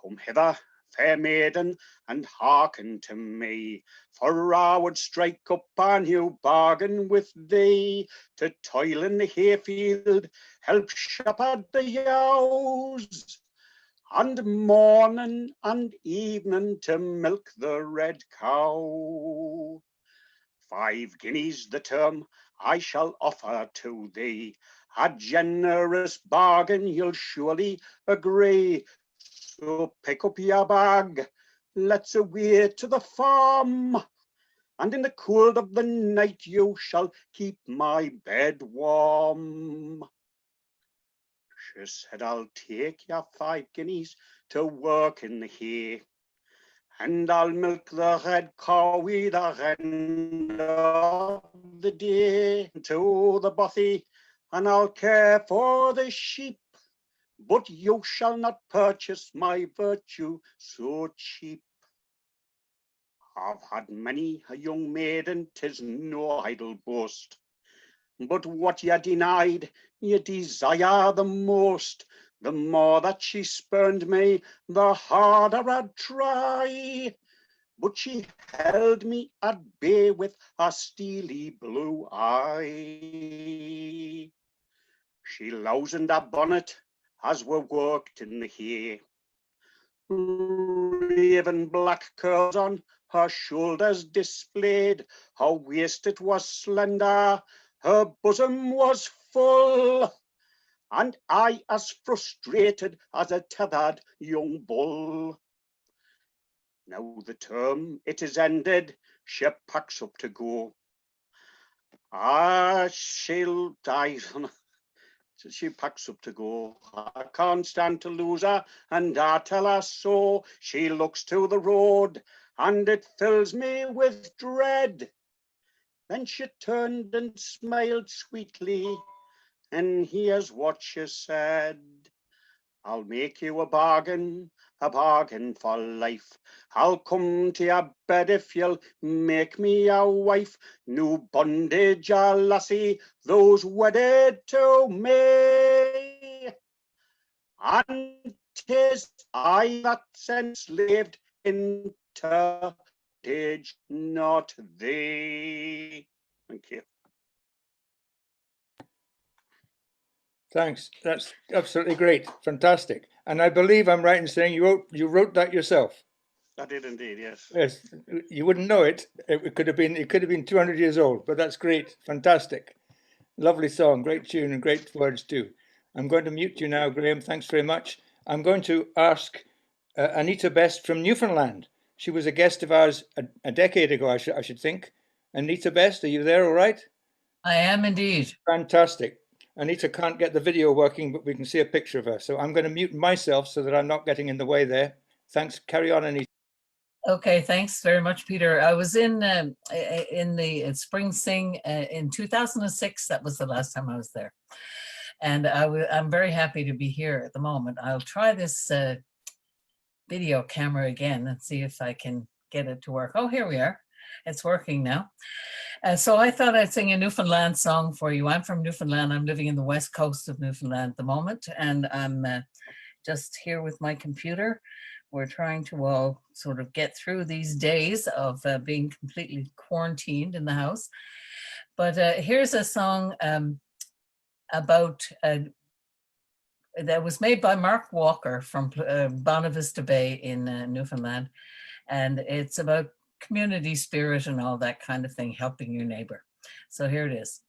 Come hither, fair maiden, and hearken to me, for I would strike up a new bargain with thee, to toil in the hayfield, help shepherd the ewes, and morning and evening to milk the red cow. 5 guineas the term I shall offer to thee, a generous bargain you'll surely agree. So pick up your bag, let's away to the farm, and in the cold of the night you shall keep my bed warm. She said, I'll take your 5 guineas to work in the hay, and I'll milk the red cow with the end of the day to the bothy, and I'll care for the sheep. But you shall not purchase my virtue so cheap. I've had many a young maiden, 'tis no idle boast, but what you denied, you desire the most. The more that she spurned me, the harder I'd try. But she held me at bay with a steely blue eye. She loosened her bonnet as we worked in the hay. Raven black curls on her shoulders displayed, her waist it was slender, her bosom was full, and I as frustrated as a tethered young bull. Now the term it is ended, she packs up to go. She'll die. She packs up to go. I can't stand to lose her, and I tell her so. She looks to the road, and it fills me with dread. Then she turned and smiled sweetly, and here's what she said. I'll make you a bargain for life. I'll come to your bed if you'll make me a wife. New bondage, a lassie, those wedded to me. And 'tis I that's enslaved into bondage, not thee. Thank you. Thanks. That's absolutely great. Fantastic. And I believe I'm right in saying you wrote that yourself. I did indeed, yes. Yes. You wouldn't know it. It could have been 200 years old, but that's great. Fantastic. Lovely song, great tune and great words too. I'm going to mute you now, Graham. Thanks very much. I'm going to ask Anita Best from Newfoundland. She was a guest of ours a decade ago, I should think. Anita Best, are you there all right? I am indeed. Fantastic. Anita can't get the video working, but we can see a picture of her. So I'm going to mute myself so that I'm not getting in the way there. Thanks. Carry on, Anita. Okay, thanks very much, Peter. I was in the Spring Sing in 2006. That was the last time I was there. And I'm very happy to be here at the moment. I'll try this video camera again and see if I can get it to work. Oh, here we are. It's working now. So I thought I'd sing a Newfoundland song for you. I'm from Newfoundland. I'm living in the west coast of Newfoundland at the moment, and I'm just here with my computer. We're trying to all sort of get through these days of being completely quarantined in the house. But here's a song about that was made by Mark Walker from Bonavista Bay in Newfoundland, and it's about community spirit and all that kind of thing, helping your neighbor. So here it is.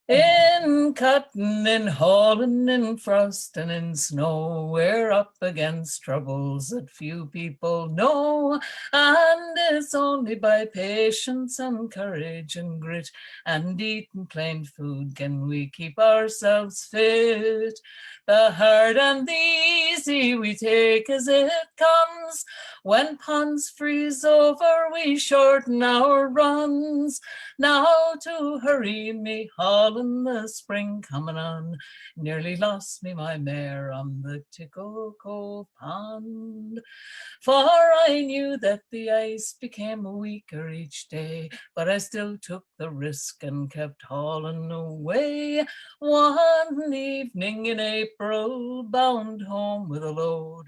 In in cutting, in hauling, in frosting, in snow, we're up against troubles that few people know. And it's only by patience and courage and grit and eating plain food can we keep ourselves fit. The hard and the easy we take as it comes. When ponds freeze over, we shorten our runs. Now to hurry me hauling, the spring coming on. Nearly lost me my mare on the Tickle Cove Pond. For I knew that the ice became weaker each day, but I still took the risk and kept hauling away. One evening in April, bound home with a load,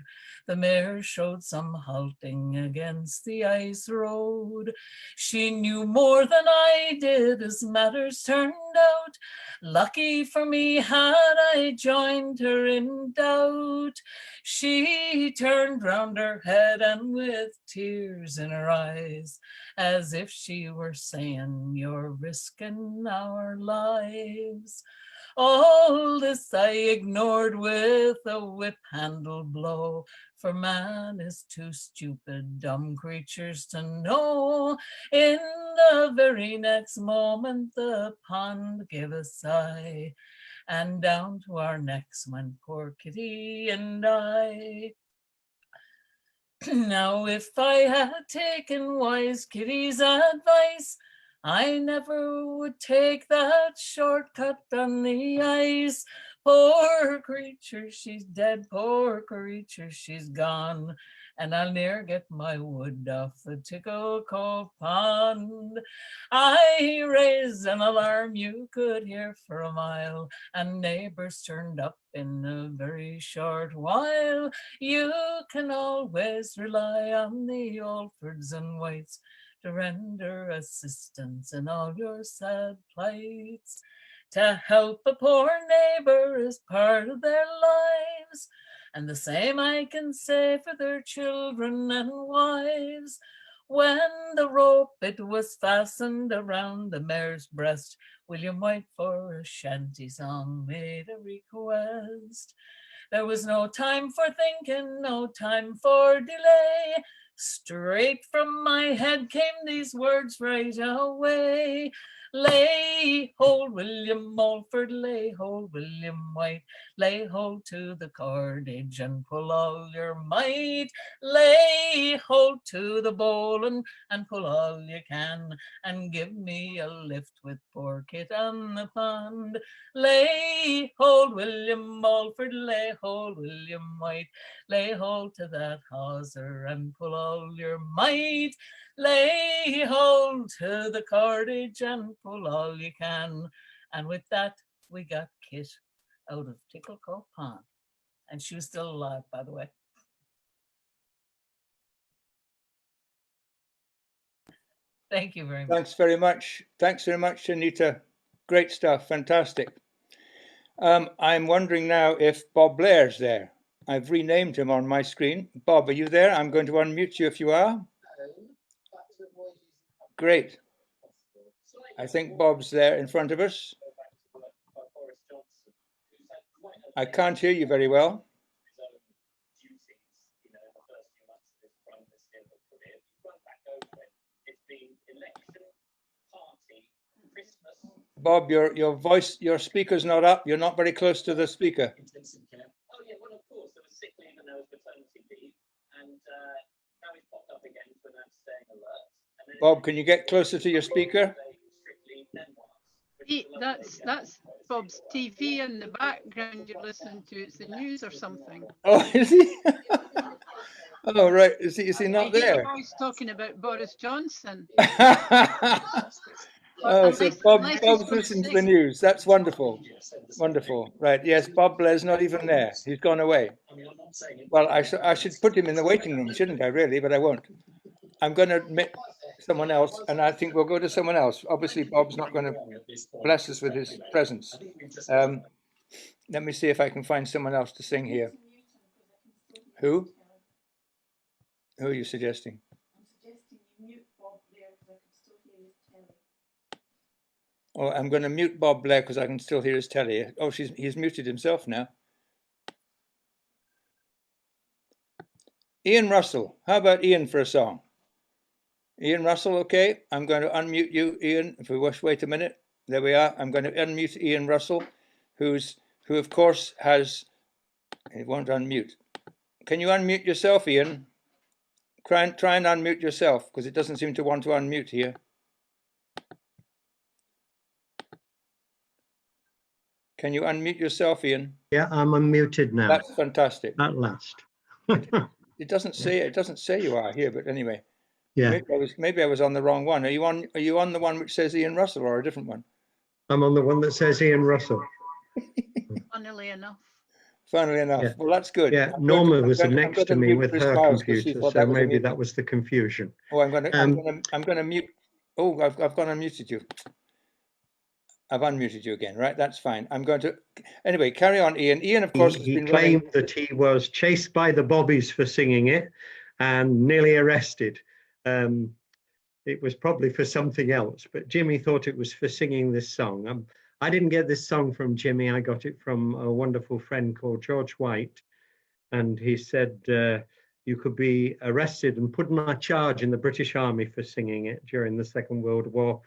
the mare showed some halting against the ice road. She knew more than I did as matters turned out. Lucky for me had I joined her in doubt. She turned round her head and with tears in her eyes, as if she were saying, "You're risking our lives." All this I ignored with a whip handle blow, for man is too stupid, dumb creatures to know. In the very next moment, the pond gave a sigh, and down to our necks went poor Kitty and I. Now, if I had taken wise Kitty's advice, I never would take that shortcut on the ice. Poor creature, she's dead, poor creature, she's gone, and I'll ne'er get my wood off the Tickle Cove Pond. I raised an alarm you could hear for a mile, and neighbors turned up in a very short while. You can always rely on the Alfords and Whites to render assistance in all your sad plights. To help a poor neighbor is part of their lives, and the same I can say for their children and wives. When the rope it was fastened around the mare's breast, William White for a shanty song made a request. There was no time for thinking, no time for delay. Straight from my head came these words right away. Lay hold, William Mulford, lay hold, William White, lay hold to the cordage and pull all your might. Lay hold to the bowline and pull all you can, and give me a lift with poor Kit on the pond. Lay hold, William Mulford, lay hold, William White, lay hold to that hawser and pull all your might. Lay hold to the cordage and pull all you can. And with that, we got Kit out of Tickle Cove Pond. And she was still alive, by the way. Thank you very much. Thanks very much. Thanks very much, Anita. Great stuff. Fantastic. I'm wondering now if Bob Blair's there. I've renamed him on my screen. Bob, are you there? I'm going to unmute you if you are. Great. I think Bob's there in front of us. I can't hear you very well. Bob, your voice, your speaker's not up. You're not very close to the speaker. Oh yeah, well of course there was sick leave and there was paternity leave, and now he's popped up again to announce staying alert. Bob, can you get closer to your speaker? That's Bob's TV in the background you're listening to. It's the news or something. Oh, is he? Oh, right. Is he not there? I was talking about Boris Johnson. Oh, so Bob's listening to the news. That's wonderful. Wonderful. Right. Yes, Bob Blair's not even there. He's gone away. Well, I should put him in the waiting room, shouldn't I, really? But I won't. I'm going to admit someone else, and I think we'll go to someone else. Obviously, Bob's not going to bless us with his presence. Let me see if I can find someone else to sing here. Who? Who are you suggesting? I'm suggesting you mute Bob Blair because I can still hear his telly. Oh, I'm going to mute Bob Blair because I can still hear his telly. Oh, he's muted himself now. Ian Russell. How about Ian for a song? Ian Russell, okay. I'm going to unmute you, Ian. If we wait a minute. There we are. I'm going to unmute Ian Russell, who of course has. He won't unmute. Can you unmute yourself, Ian? Try and unmute yourself because it doesn't seem to want to unmute here. Can you unmute yourself, Ian? Yeah, I'm unmuted now. That's fantastic. At last. It doesn't say you are here, but anyway. Yeah. Maybe I was on the wrong one. Are you on the one which says Ian Russell or a different one? I'm on the one that says Ian Russell. Funnily enough. Funnily enough. Yeah. Well, that's good. Yeah, Norma was next to me with her computer, so maybe that was the confusion. Oh, I'm going to mute. Oh, I've gone and muted you. I've unmuted you again, right? That's fine. I'm going to anyway carry on, Ian. Ian, of course, he claimed that he was chased by the bobbies for singing it and nearly arrested. It was probably for something else, but Jimmy thought it was for singing this song. I didn't get this song from Jimmy. I got it from a wonderful friend called George White, and he said you could be arrested and put on charge in the British Army for singing it during the Second World War.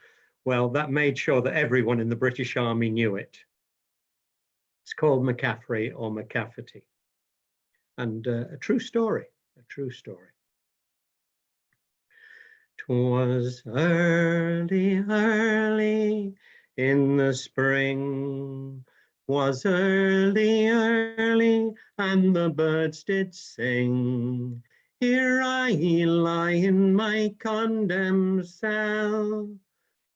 Well, that made sure that everyone in the British Army knew it. It's called McCaffrey or McCafferty, and a true story, a true story. 'Twas early, early in the spring, 'was early, early, and the birds did sing. Here I lie in my condemned cell,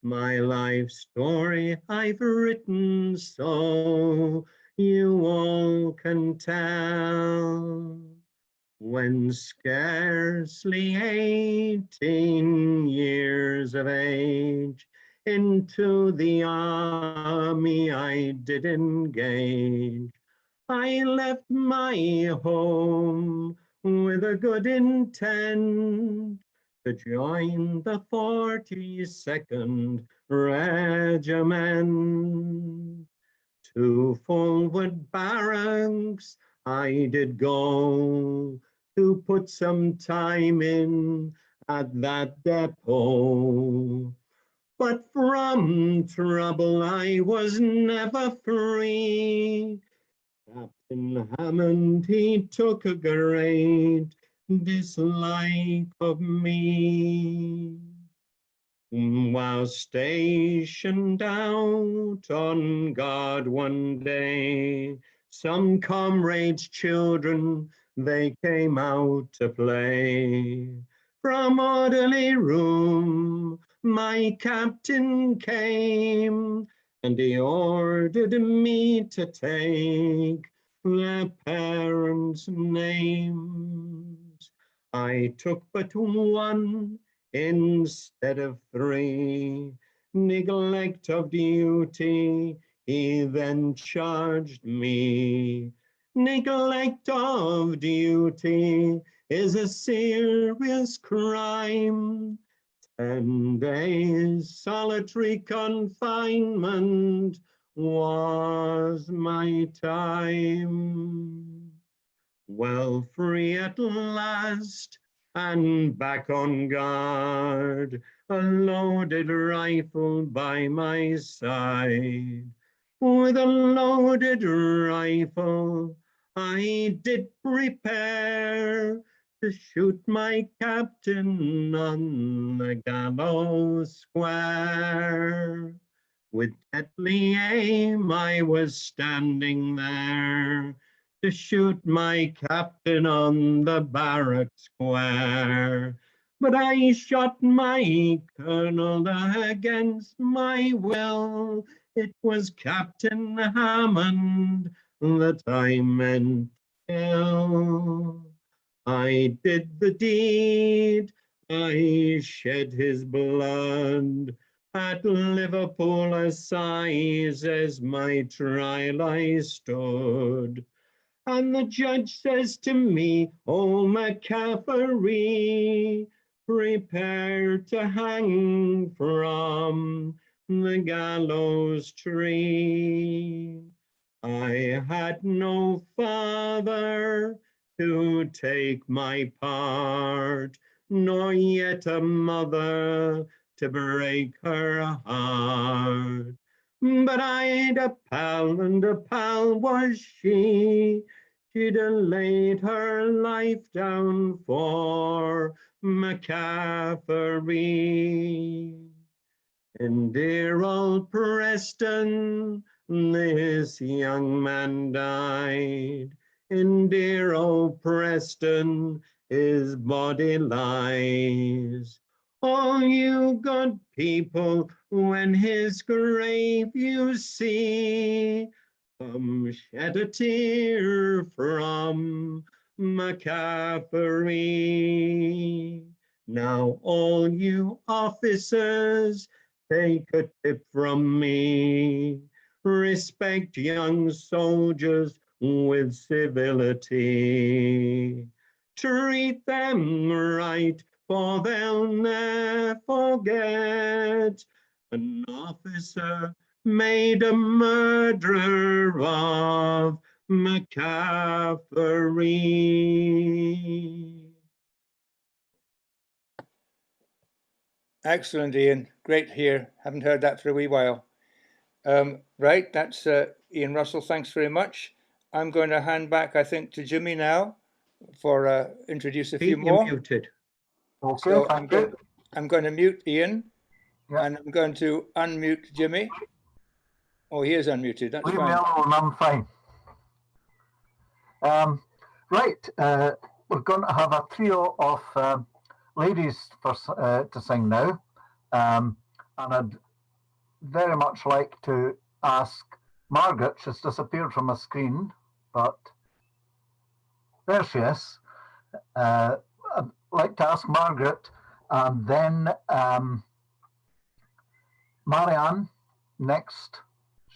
my life story I've written so you all can tell. When scarcely 18 years of age, into the army I did engage. I left my home with a good intent to join the 42nd Regiment. To forward barracks I did go to put some time in at that depot. But from trouble I was never free. Captain Hammond, he took a great dislike of me. While stationed out on guard one day, some comrades' children, they came out to play. From orderly room, my captain came, and he ordered me to take their parents' names. I took but one instead of 3. Neglect of duty, he then charged me. Neglect of duty is a serious crime. 10 days solitary confinement was my time. Well, free at last and back on guard, a loaded rifle by my side. With a loaded rifle I did prepare to shoot my captain on the gallows square. With deadly aim I was standing there to shoot my captain on the barrack square. But I shot my colonel against my will. It was Captain Hammond that I meant to kill. I did the deed, I shed his blood. At Liverpool assizes my trial I stood. And the judge says to me, "Oh, McCaffrey, prepare to hang from the gallows tree. I had no father to take my part, nor yet a mother to break her heart. But I'd a pal, and a pal was she. She'd a laid her life down for McCaffrey. In dear old Preston, this young man died. In dear old Preston, his body lies. All you good people, when his grave you see, come shed a tear from McCaffrey. Now all you officers, take a tip from me. Respect young soldiers with civility. Treat them right, for they'll never forget an officer made a murderer of McCaffrey. Excellent, Ian. Great to hear. Haven't heard that for a wee while. Right, that's Ian Russell. Thanks very much. I'm going to hand back, I think, to Jimmy now for introduce a few more. Muted. Okay, So thank you. I'm going to mute Ian, Yeah. and I'm going to unmute Jimmy. Oh, he is unmuted. That's Leave fine. me alone, I'm fine. Right, we're going to have a trio of ladies to sing now, and I'd very much like to ask Margaret. She's disappeared from my screen, but there she is. I'd like to ask Margaret, and then Marianne next.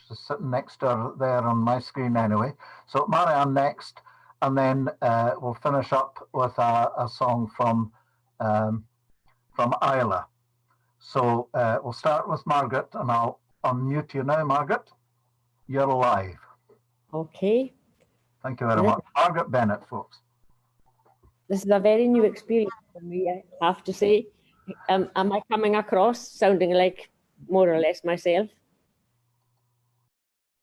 She's sitting next to her there on my screen anyway. So Marianne next, and then we'll finish up with a song from Isla. So we'll start with Margaret, and I'll unmute you now, Margaret. You're live. Okay. Thank you very much. Margaret Bennett, folks. This is a very new experience for me, I have to say. Am I coming across sounding like more or less myself?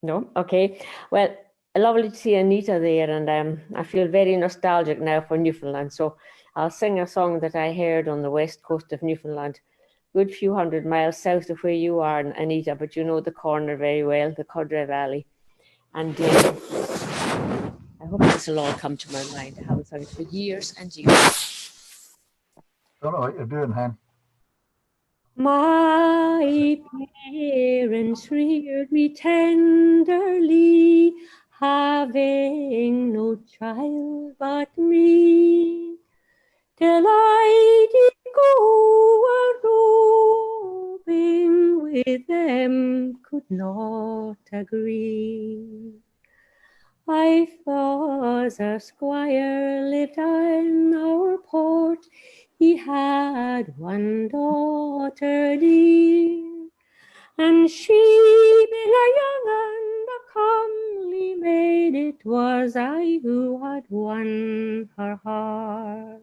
No? Okay. Well, lovely to see Anita there, and I feel very nostalgic now for Newfoundland. So I'll sing a song that I heard on the west coast of Newfoundland, good few hundred miles south of where you are, Anita, but you know the corner very well, the Codra Valley. And I hope this will all come to my mind. I haven't sung it for years and years. Don't know what you're doing, Hen. My parents reared me tenderly, having no child but me, till I did go a-roving with them, could not agree. I was a squire, lived on our port. He had one daughter dear, and she being a young and a comely maid, it was I who had won her heart.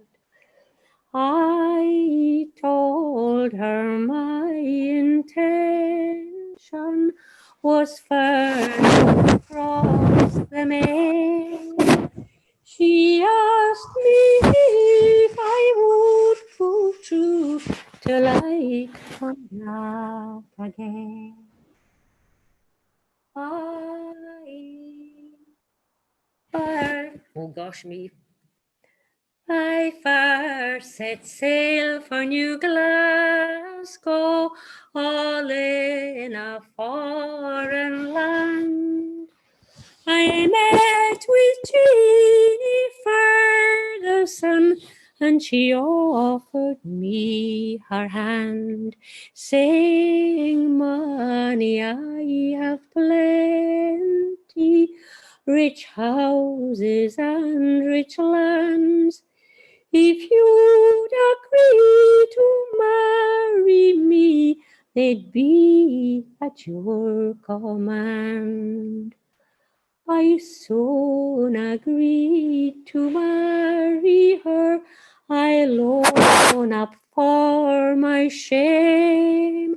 I told her my intention was first to cross the main. She asked me if I would go through till I come up again. I first set sail for New Glasgow, all in a foreign land. I met with Jeanie Ferguson, and she offered me her hand, saying, money I have plenty, rich houses and rich lands. If you'd agree to marry me, they'd be at your command. I soon agreed to marry her. I'll own up for my shame.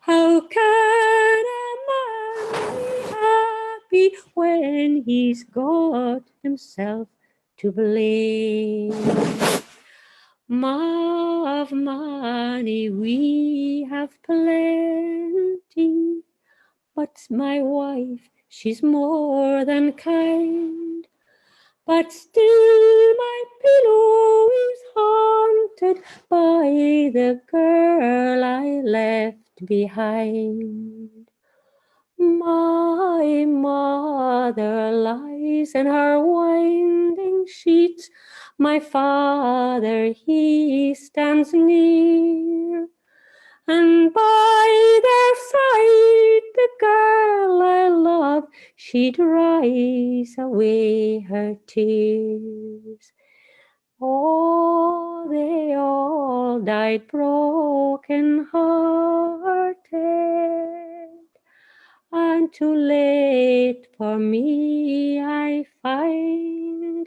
How can a man be happy when he's got himself to blame? Of money we have plenty, but my wife, she's more than kind. But still my pillow is haunted by the girl I left behind. My mother lies in her winding sheets. My father, he stands near. And by their side, the girl I love, she dries away her tears. Oh, they all died broken hearted, and too late for me I find.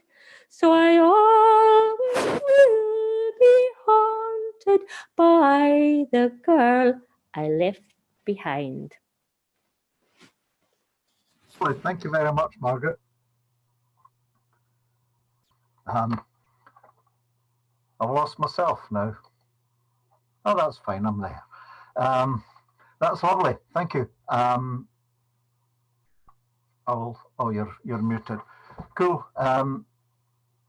So I always will be haunted by the girl I left behind. Well, thank you very much, Margaret. I've lost myself now. Oh, that's fine, I'm there. That's lovely, thank you. Oh, you're muted. Cool.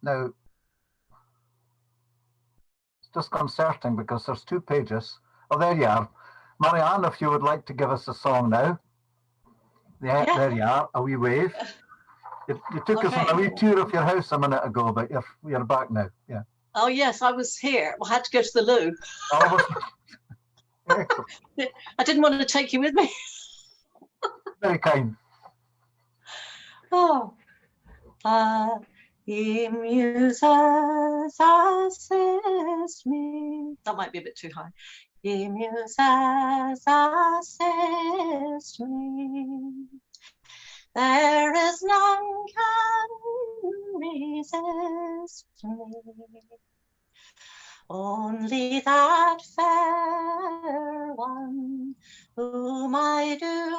Now, it's disconcerting because there's 2 pages. Oh, there you are. Marianne, if you would like to give us a song now. Yeah, there you are, a wee wave. You took us on a wee tour of your house a minute ago, but you're back now. Yeah. Oh yes, I was here. I had to go to the loo. I didn't want to take you with me. Very kind. Oh. Ye muses assist me. That might be a bit too high. Ye muses assist me. There is none can resist me. Only that fair one whom I do adore.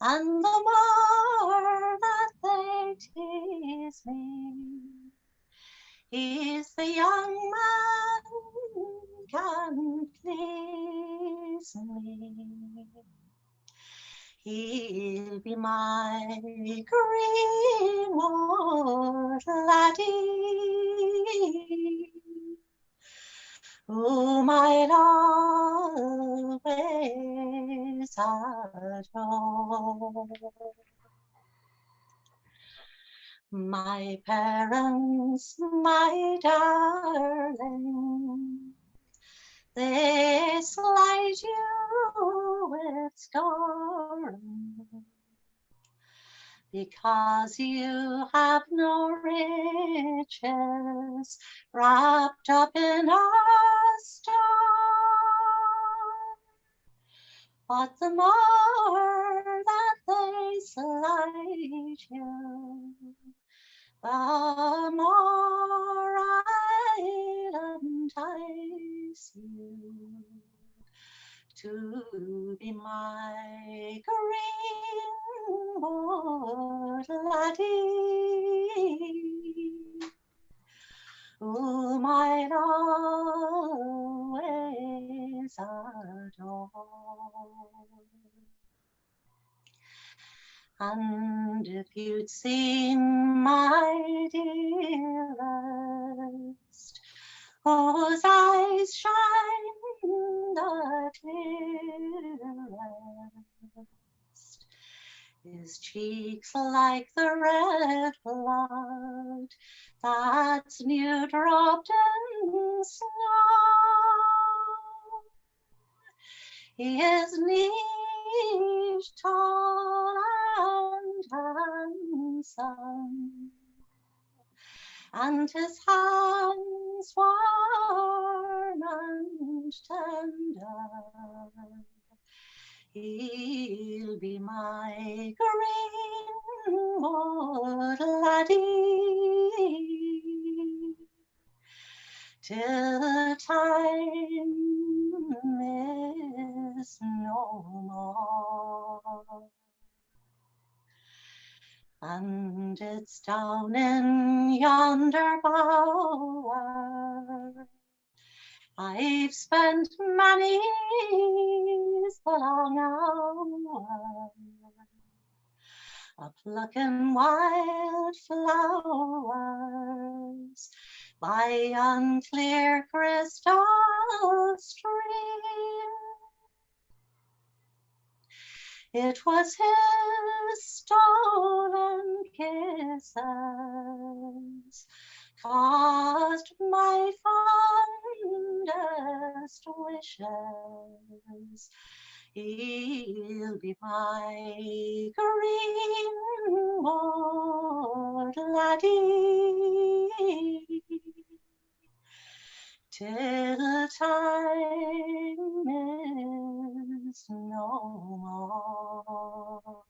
And the more that they tease me, he's the young man can please me. He'll be my greenwood laddie, whom I'll always adore. My parents, my darling, they slight you with scorn, because you have no riches wrapped up in a storm. But the more that they slight you, the more I'll entice you to be my greenwood laddie, whom I'll always adore. And if you'd seen my dearest, whose eyes shine the clearest, his cheeks like the red blood that's new dropped in snow, he is neat, tall and handsome, and his hands warm and tender. He'll be my greenwood laddie till time is no more. And it's down in yonder bower I've spent many's the long hour a-plucking wild flowers by unclear crystal stream. It was his stolen kisses caused my fondest wishes. He'll be my greenwood laddie till time is no more.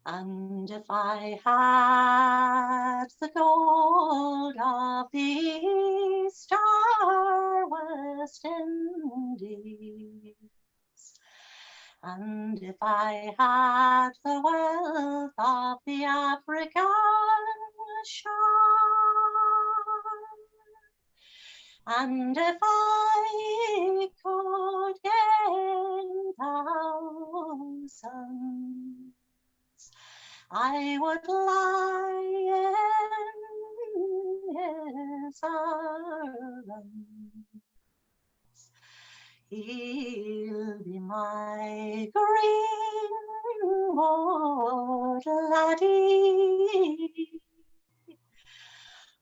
And if I had the gold of the Star West Indies, and if I had the wealth of the African shore, and if I could gain thousands, I would lie in his arms. He'll be my greenwood laddie,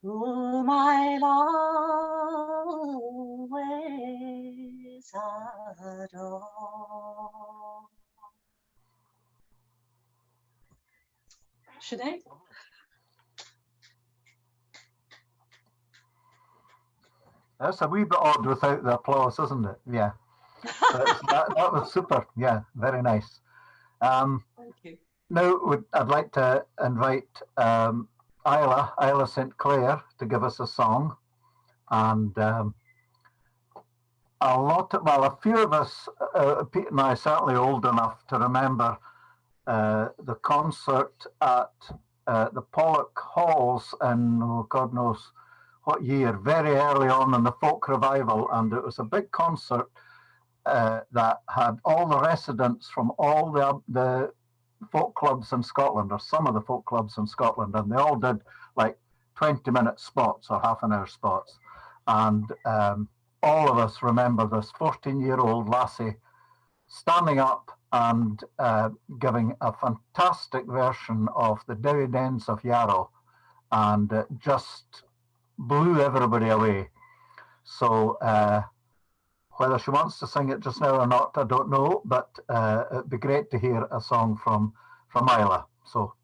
whom I'll always adore. Should I? That's a wee bit odd without the applause, isn't it? Yeah. That was super. Yeah, very nice. Thank you. Now, I'd like to invite Isla St. Clair to give us a song. And a few of us, Pete and I, are certainly old enough to remember the concert at the Pollock Halls in, oh, God knows what year, very early on in the folk revival. And it was a big concert that had all the residents from all the folk clubs in Scotland, or some of the folk clubs in Scotland, and they all did like 20-minute spots or half-an-hour spots. And all of us remember this 14-year-old lassie standing up and giving a fantastic version of the Dowie Dens of Yarrow, and it just blew everybody away. So whether she wants to sing it just now or not, I don't know, but it'd be great to hear a song from Isla. So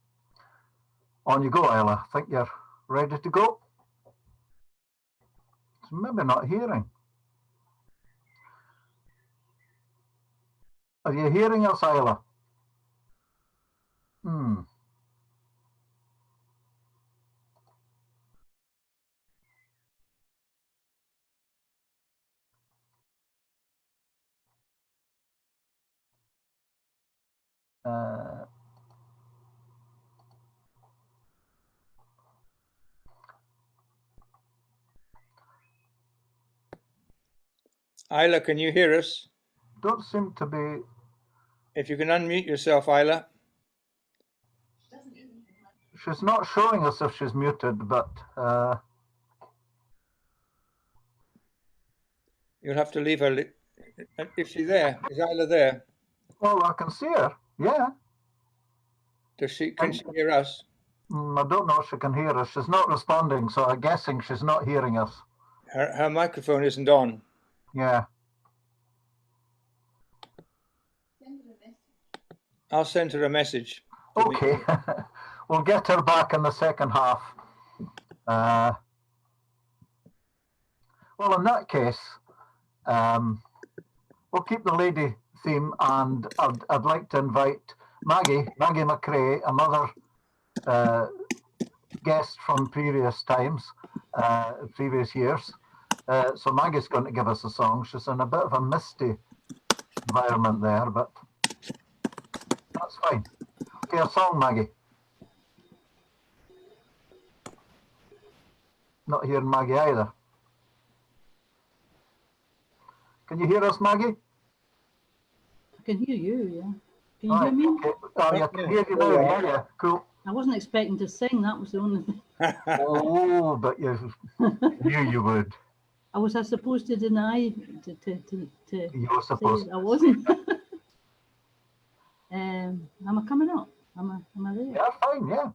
on you go, Isla. I think you're ready to go. Maybe not hearing. Are you hearing us, Isla? Isla, can you hear us? Don't seem to be. If you can unmute yourself, Isla. She's not showing us if she's muted, but you'll have to leave her. Is she there? Is Isla there? Well, I can see her. Yeah. Does she? Can she hear us? I don't know if she can hear us. She's not responding, so I'm guessing she's not hearing us. Her microphone isn't on. Yeah. I'll send her a message. Okay. We'll get her back in the second half. Well, in that case, we'll keep the lady theme, and I'd like to invite Maggie McRae, another guest from previous times, previous years. So Maggie's going to give us a song. She's in a bit of a misty environment there, but that's fine. Okay, a song, Maggie. Not hearing Maggie either. Can you hear us, Maggie? I can hear you, yeah. Can you hear me? Okay. Oh, yeah, I can hear you now. Yeah, cool. I wasn't expecting to sing, that was the only thing. Oh, but you knew you would. Was I supposed to deny You were supposed say I wasn't? Am I coming up? Am I there? Yeah, fine, yeah.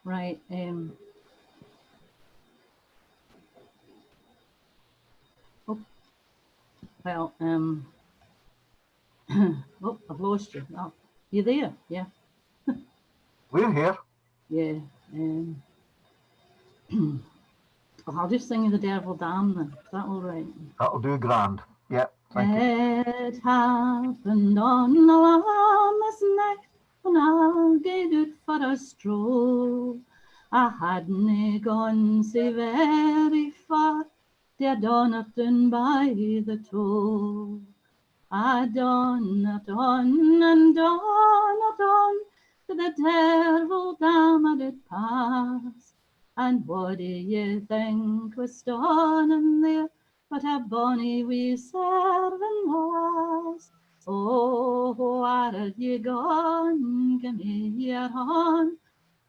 Right. Well, oh, I've lost you. Oh, you there? Yeah. We're here. Yeah. I'll just sing you the Devil Damn then. Is that all right? That'll do grand. Yeah, thank you. It happened on the Lammas night when I gaed out for a stroll. I hadna gone so very far, dear Donnerton by the toll. I donnert on and donnert on, to the Devil Dam did pass. And what do you think was stoned there but a bonny wee serving lass? Oh, where are you gone? Give me your hand.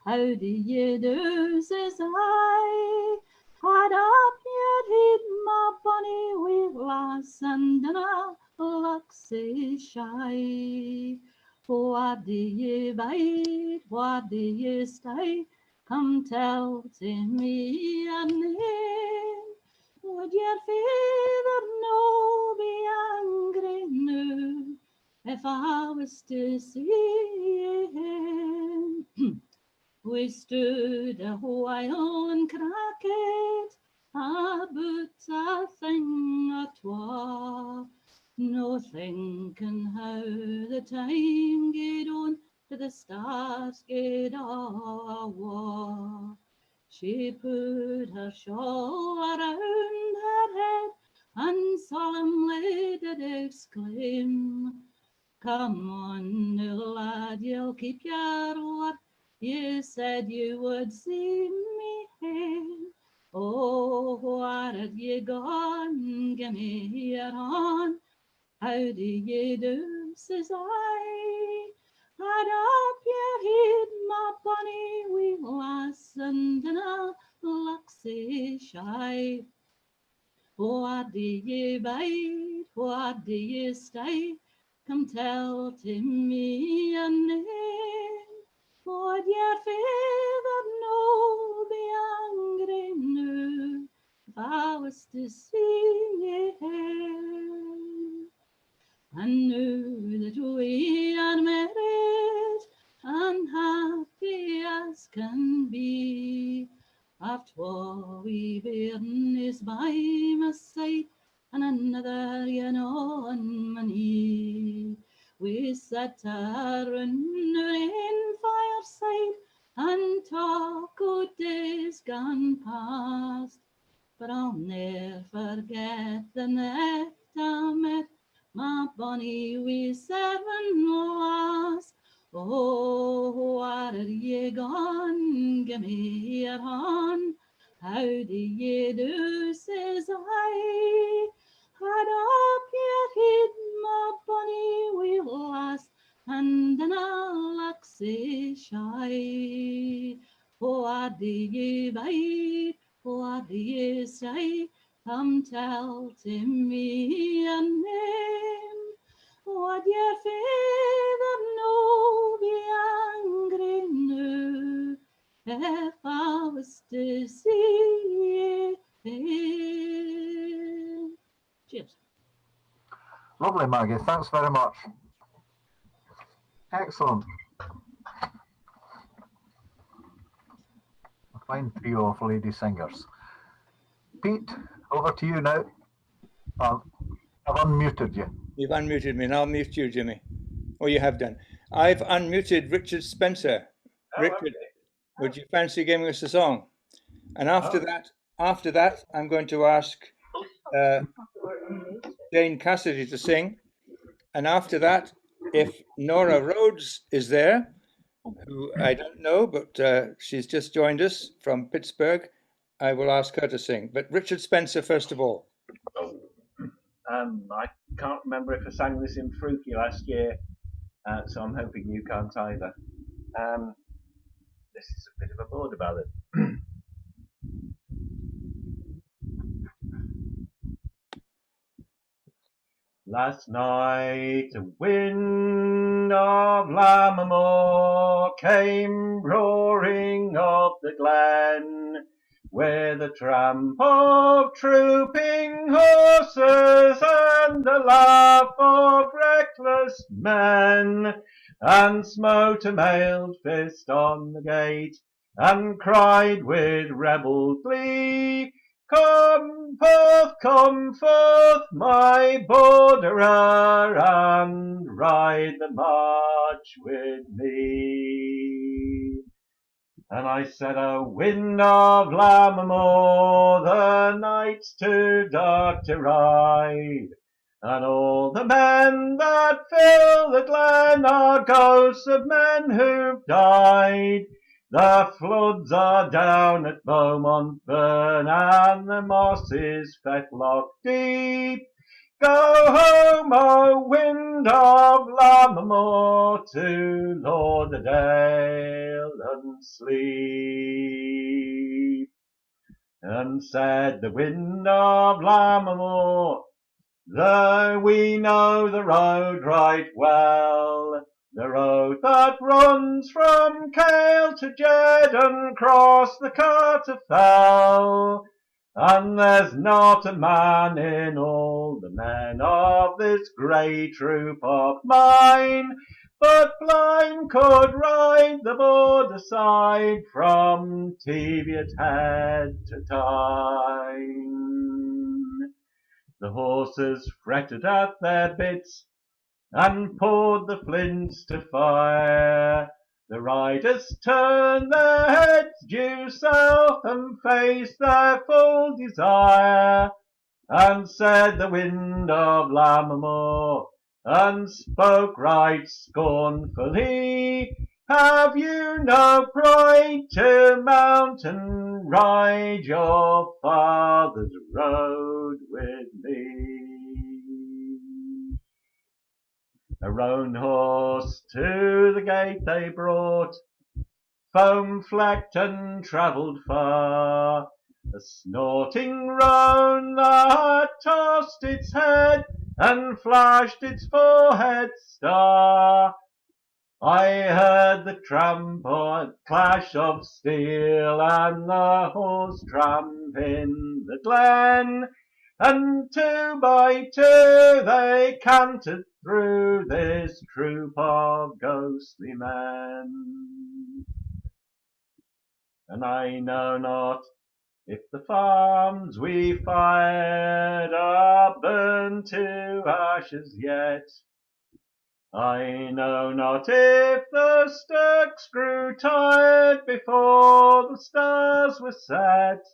How do you do, says I? Had up your head, my bonny wee lass, and in a look sae shy. Where do you bide? Where do you stay? Come tell to me your name. Would your father no be angry now if I was to see him? We stood a while and cracked about a thing or twa, no thinking how the time gaed on, to the stars gaed awa. She put her shawl around her head and solemnly did exclaim, come on, now, lad, you'll keep your word. You said you would see me hame. Oh, where have you gone? Give me your hand. How do you do, says I? Had up your head, my bonny wee lass, and in a look sae shy. Where do you bide? Where do you stay? Come tell to me your name. Would your father no be angry now if I was to see him? And now that we are married and happy as can be, after we bairn is by my side and another on my knee, we sat around the fireside and talk o' days gone past. But I'll ne'er forget the night I met my bonny wee serving lass. Oh, where are ye gone? Give me your hand. How do ye do, says I? Had up your head, my bonny wee lass, and then I'll look sae shy. Oh, where do ye bide? What do you say? Come tell to me your name. Would your father no be angry now if I was to see him? Cheers. Lovely, Maggie. Thanks very much. Excellent. I Fine trio of lady singers. Pete, over to you now. I've unmuted you. You've unmuted me, and I'll mute you, Jimmy. Or you have done. I've unmuted Richard Spencer. Richard, would you fancy giving us a song? And after that, I'm going to ask Jane Cassidy to sing. And after that, if Nora Rhodes is there, who I don't know, but she's just joined us from Pittsburgh, I will ask her to sing. But Richard Spencer, first of all. I can't remember if I sang this in Freuchie last year, so I'm hoping you can't either. This is a bit of a border ballad. Last night a wind of Lammermoor came roaring up the glen, with a tramp of trooping horses and the laugh of reckless men, and smote a mailed fist on the gate, and cried with rebel glee, come forth, my borderer, and ride the march with me. And I said, O wind of Lammermoor, the night's too dark to ride, and all the men that fill the glen are ghosts of men who've died. The floods are down at Beaumont Burn, and the moss is fetlock deep. Go home, O wind of Lammermoor, to Lauderdale and sleep. And said the wind of Lammermoor, we know the road right well, the road that runs from Cale to Jed and across the Carter Fell. And there's not a man in all the men of this grey troop of mine, but blind could ride the border side from Teviot Head to Tyne. The horses fretted at their bits and poured the flints to fire. The riders turned their heads due south and faced their full desire, and said the wind of Lammermoor, and spoke right scornfully, have you no pride to mount and ride your father's road with me? A roan horse to the gate they brought, foam flecked and travelled far, a snorting roan that tossed its head and flashed its forehead star. I heard the tramp or clash of steel and the horse tramp in the glen, and two by two they cantered through this troop of ghostly men. And I know not if the farms we fired are burned to ashes yet. I know not if the stirks grew tired before the stars were set.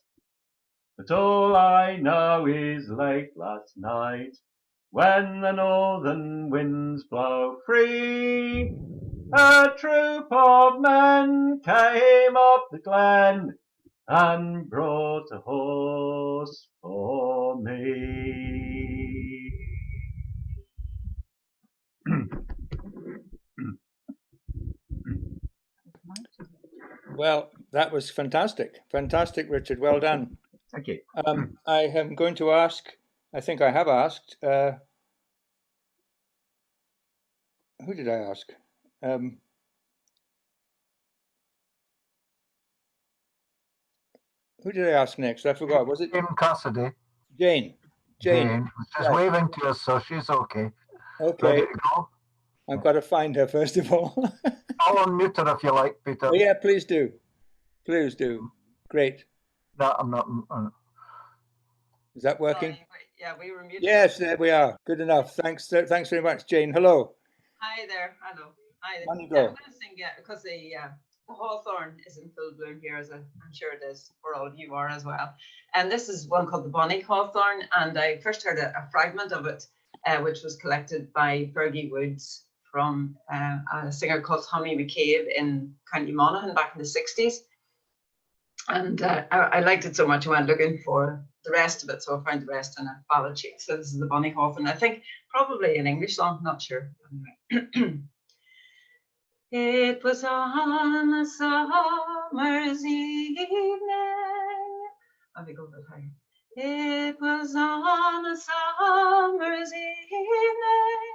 But all I know is late last night, when the northern winds blow free, a troop of men came up the glen and brought a horse for me. Well, that was fantastic. Fantastic, Richard. Well done. Thank you. I am going to ask, I think I have asked, who did I ask? Who did I ask next? I forgot. Was it Jane Cassidy? Jane. Jane. She's right. waving to us, so she's okay. Okay. Ready to go? I've got to find her first of all. I'll unmute her if you like, Peter. Oh, yeah, please do. Please do. Great. No, I'm not. Is that working? Sorry, yeah, we were muted. Yes, there we are. Good enough. Thanks very much, Jane. Hello. Hi there. Hello. Hi there. On you Yeah, go. I'm going to sing, yeah, because the hawthorn is in full bloom here, as I'm sure it is for all of you are as well. And this is one called the Bonnie Hawthorn, and I first heard a fragment of it, which was collected by Fergie Woods from a singer called Honey McCabe in County Monaghan back in the 60s. And I liked it so much I went looking for the rest of it, so I found the rest in a ballad sheet. So this is the Bonnie Hawthorn. I think probably an English song, not sure. Anyway. It was on a summer's evening. Let me go a bit higher. It was on a summer's evening.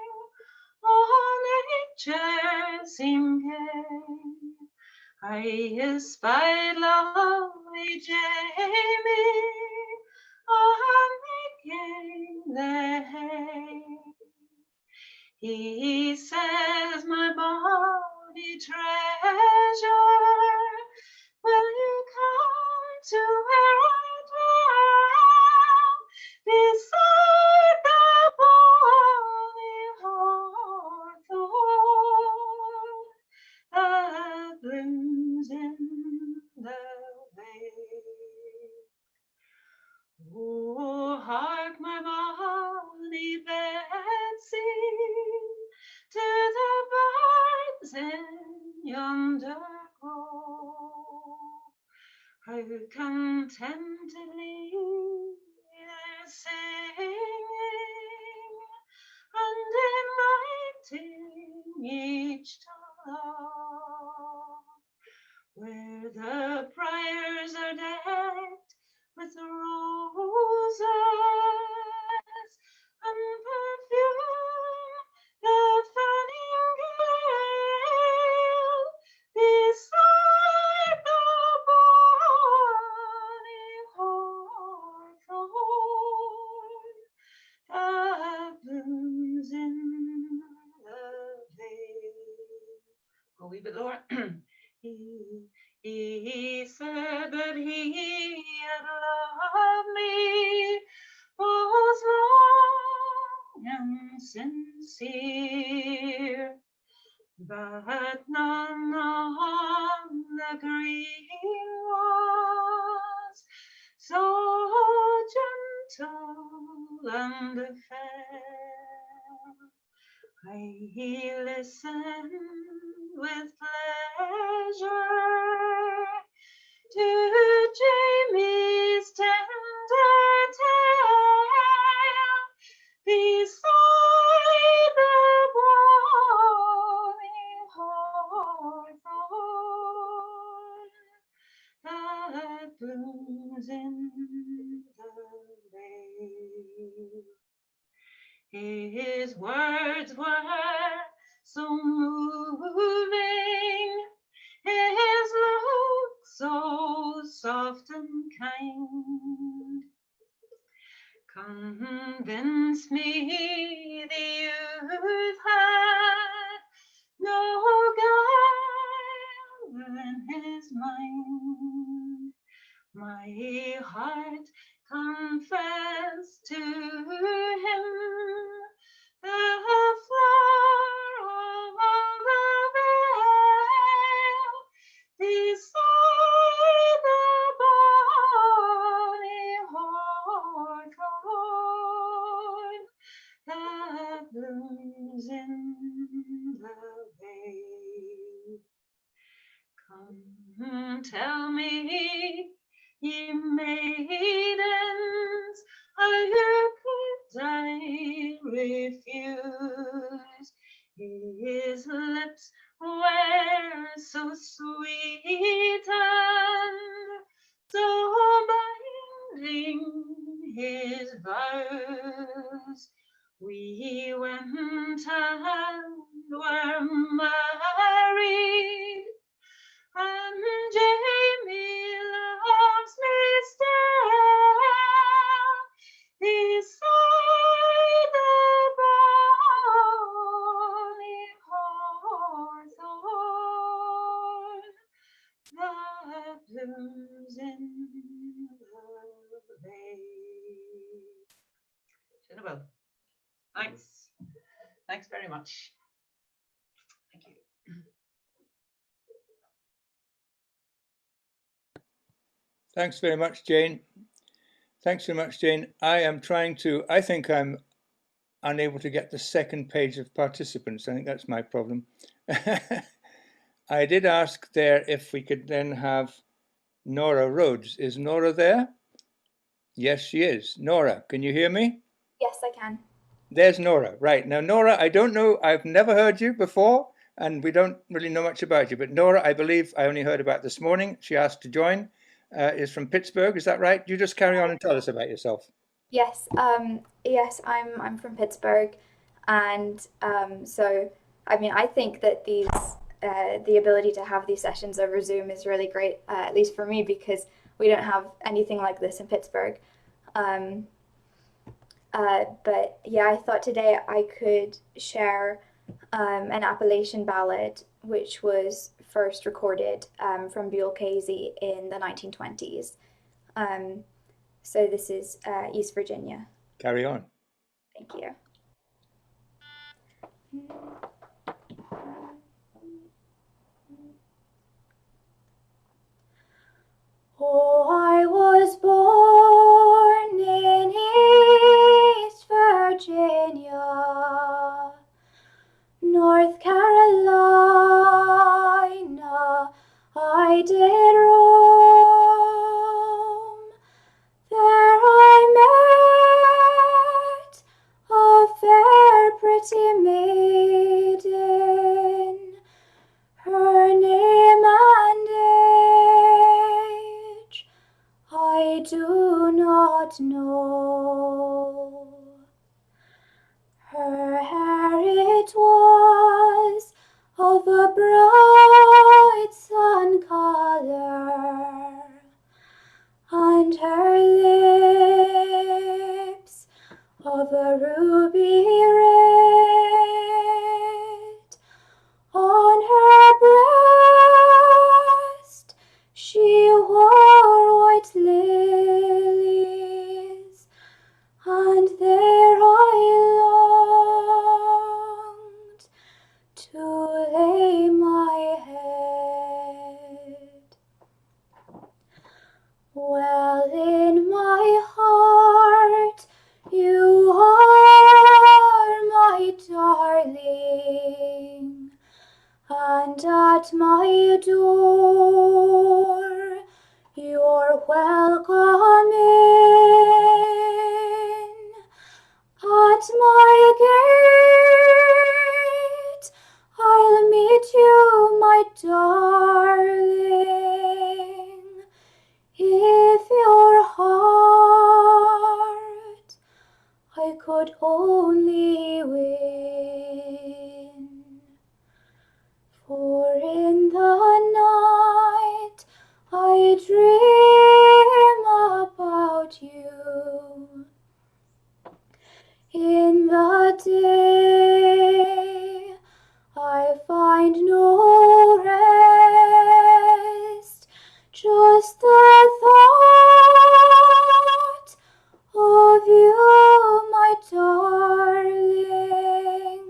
All nature seemed gay. I espied lovely Jamie on making the hay. He says, my body treasure, will you come to where I dwell, beside the bonny hawthorn that blooms in the vale? Oh, hark, my bonny Betsy, to the birds in yonder grove, how contentedly they're singing and inviting each to love, where the briars are decked with roses and perfume the fanning gale, beside the bonny hawthorn that blooms in the vale. Go a wee bit lower. He said that he had loved me was long and sincere, but none on the green was so gentle and fair. I listened with pleasure to Jamie's tender tale, beside the bonny hawthorn that blooms in the vale. His words were so moving, his look so soft and kind, convinced me the youth had no guile in his mind. My heart confessed to him the flower of all the vale, beside the bonny hawthorn that blooms in the vale. Come, tell me, ye maidens, how could I refuse? His lips were so sweet and so binding his vows. We went and were married, and Jamie loves me still, beside the bonny hawthorn that blooms in Dinna will. Thanks. Thanks very much. Thank you. Thanks very much, Jane. Thanks very much, Jane. I think I'm unable to get the second page of participants. I think that's my problem. I did ask there if we could then have Nora Rhodes. Is Nora there? Yes, she is. Nora, can you hear me? Yes, I can. There's Nora. Right. Now, Nora, I don't know. I've never heard you before, and we don't really know much about you. But Nora, I believe I only heard about this morning. She asked to join. Is from Pittsburgh. Is that right? You just carry on and tell us about yourself. Yes, yes, I'm from Pittsburgh, and so I mean I think that these the ability to have these sessions over Zoom is really great, at least for me, because we don't have anything like this in Pittsburgh. But yeah, I thought today I could share an Appalachian ballad which was first recorded from Buell Casey in the 1920s. So this is East Virginia. Carry on. Thank you. Oh, I was born in East Virginia, North Carolina, I did roam. There I met a fair pretty maiden, her name and age I do not know. Her hair it was of a bright sun color, and her lips of a ruby red. On her breast she wore white lilies, and there I longed to lay my head. Well, in my heart you are my darling, and at my door you're welcome in. At my gate I'll meet you, my darling, if your heart I could only win. For in the night I dream about you. In the day I find no rest, just the thought of you, my darling,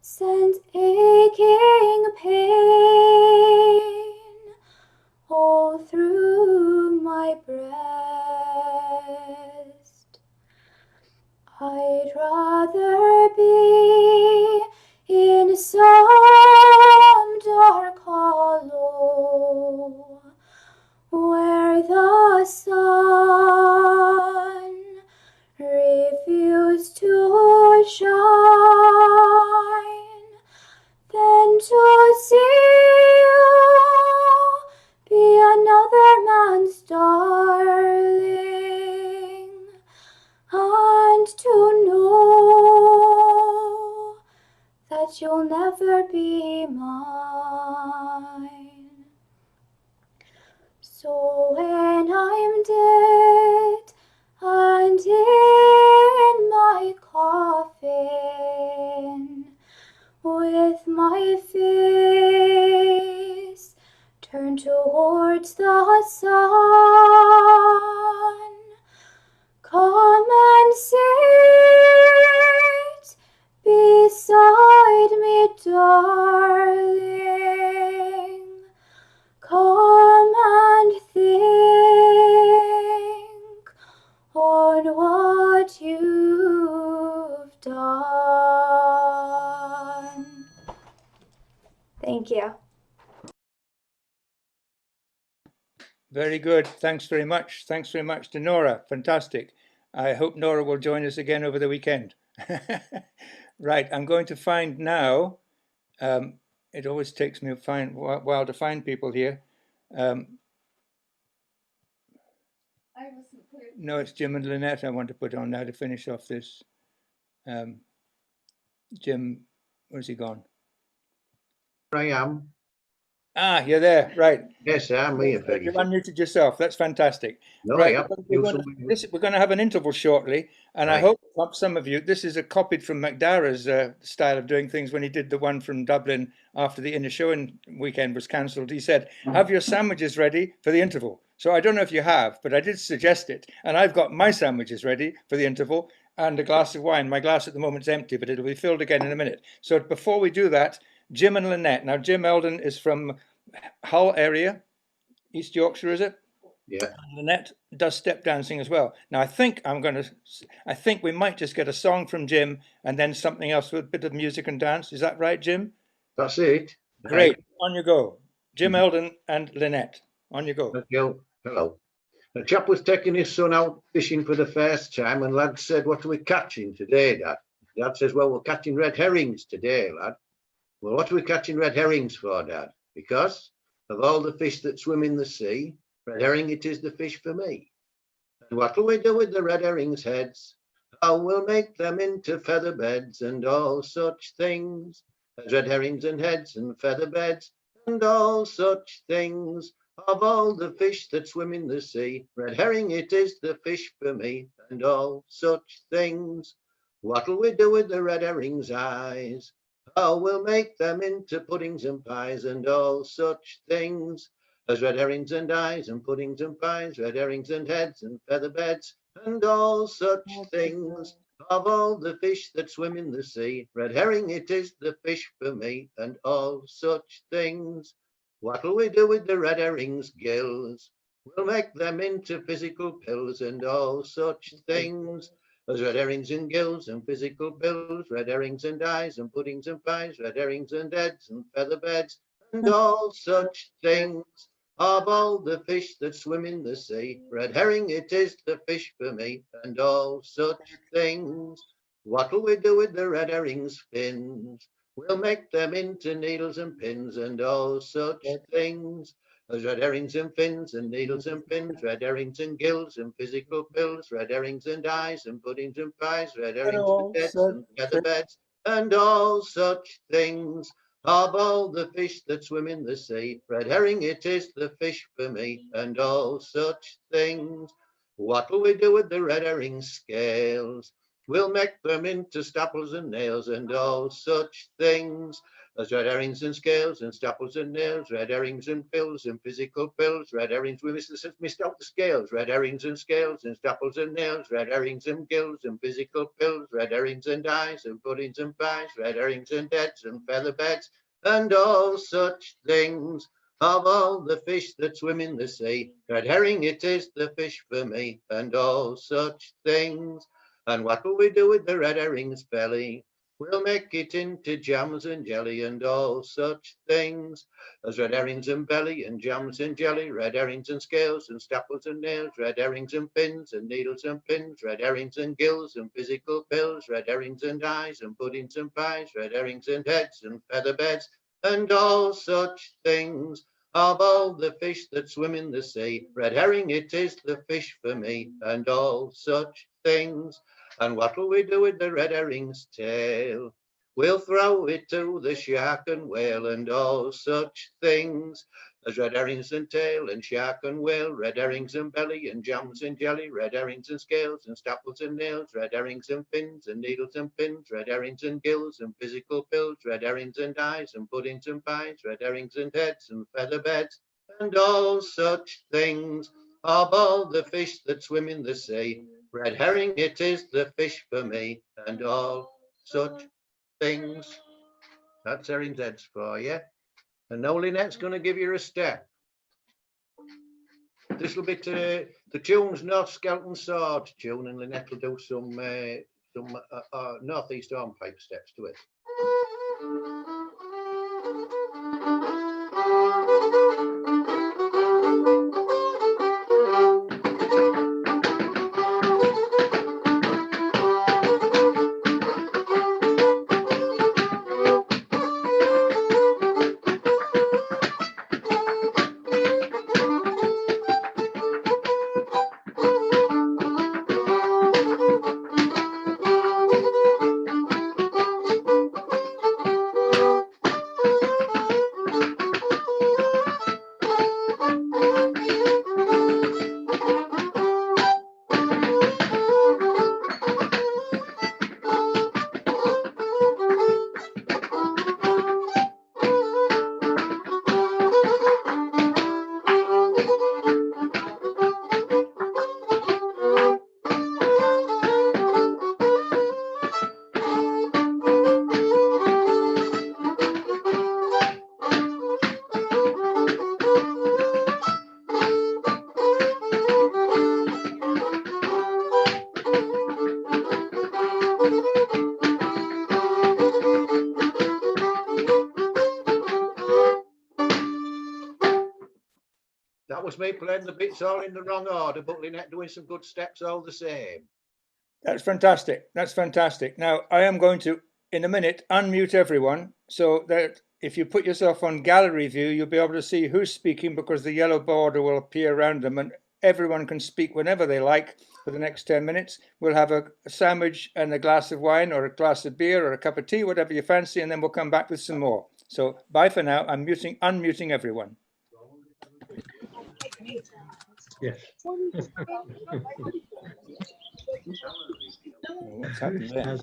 sends aching pain all through my breast. I'd rather be in some dark hollow where the sun refused to shine than to see you be another man's darling, and to know that you'll never be mine. So when I'm dead and in my coffin, with my face turned towards the sun, come and say Thank you. Very good. Thanks very much. Thanks very much to Nora. Fantastic. I hope Nora will join us again over the weekend. Right, I'm going to find now, it always takes me a while to find people here. No, it's Jim and Lynette I want to put on now to finish off this. Jim, where's he gone? I am. Ah, you're there, right. Yes, I'm here, Peggy. You've unmuted yourself. That's fantastic. No, Right, I have. we're going to have an interval shortly, and I hope some of you. This is copied from McDara's style of doing things when he did the one from Dublin after the Inner Showing weekend was cancelled. He said, "Have your sandwiches ready for the interval." So I don't know if you have, but I did suggest it, and I've got my sandwiches ready for the interval and a glass of wine. My glass at the moment is empty, but it'll be filled again in a minute. So before we do that, Jim and Lynette. Now, Jim Eldon is from Hull area, East Yorkshire, is it? Yeah. Lynette does step dancing as well. Now, I think we might just get a song from Jim and then something else with a bit of music and dance. Is that right, Jim? That's it. Great. On you go. Jim Eldon and Lynette. On you go. Thank you. Hello. A chap was taking his son out fishing for the first time, and lad said, "What are we catching today, Dad?" Dad says, "Well, we're catching red herrings today, lad." "Well, what are we catching red herrings for, Dad?" "Because of all the fish that swim in the sea, red herring it is the fish for me. And what'll we do with the red herrings' heads? Oh, we'll make them into feather beds and all such things. As red herrings and heads and feather beds and all such things. Of all the fish that swim in the sea, red herring it is the fish for me and all such things. What'll we do with the red herring's eyes? Oh, we'll make them into puddings and pies and all such things. As red herrings and eyes and puddings and pies, red herrings and heads and feather beds and all such things. Of all the fish that swim in the sea, red herring it is the fish for me and all such things. What'll we do with the red herring's gills? We'll make them into physical pills and all such things. As red herrings and gills and physical pills, red herrings and eyes and puddings and pies, red herrings and heads and feather beds and all such things. Of all the fish that swim in the sea, red herring it is the fish for me and all such things. What'll we do with the red herring's fins? We'll make them into needles and pins and all such things. As red herrings and fins and needles and pins, red herrings and gills and physical pills, red herrings and eyes and puddings and pies, red herrings and heads and feather beds and all such things. Of all the fish that swim in the sea, red herring it is the fish for me and all such things. What'll we do with the red herring scales? We'll make them into staples and nails and all such things. As red herrings and scales and staples and nails, red herrings and pills and physical pills, red herrings, we missed out the scales, red herrings and scales and staples and nails, red herrings and gills and physical pills, red herrings and eyes and puddings and pies, red herrings and heads and feather beds and all such things. Of all the fish that swim in the sea, red herring it is the fish for me and all such things. And what will we do with the red herring's belly? We'll make it into jams and jelly and all such things. As red herrings and belly and jams and jelly, red herrings and scales and staples and nails, red herrings and pins and needles and pins, red herrings and gills and physical pills, red herrings and eyes and puddings and pies, red herrings and heads and feather beds and all such things. Of all the fish that swim in the sea, red herring it is the fish for me and all such things. And what will we do with the red herring's tail? We'll throw it to the shark and whale and all such things. As red herrings and tail and shark and whale, red herrings and belly and jams and jelly, red herrings and scales and staples and nails, red herrings and fins and needles and pins, red herrings and gills and physical pills, red herrings and eyes and puddings and pies, red herrings and heads and feather beds and all such things. Of all the fish that swim in the sea, red herring it is the fish for me and all such things. That's herring's heads for you. And now Lynette's going to give you a step. This will be to the tune's North Skelton Sword tune, and Lynette will do some Northeast hornpipe steps to it. was me playing the bits all in the wrong order, but Lynette doing some good steps all the same. That's fantastic. That's fantastic. Now, I am going to, in a minute, unmute everyone so that if you put yourself on gallery view, you'll be able to see who's speaking because the yellow border will appear around them and everyone can speak whenever they like for the next 10 minutes. We'll have a sandwich and a glass of wine or a glass of beer or a cup of tea, whatever you fancy, and then we'll come back with some more. So bye for now. I'm unmuting everyone. Yes. What's happening there?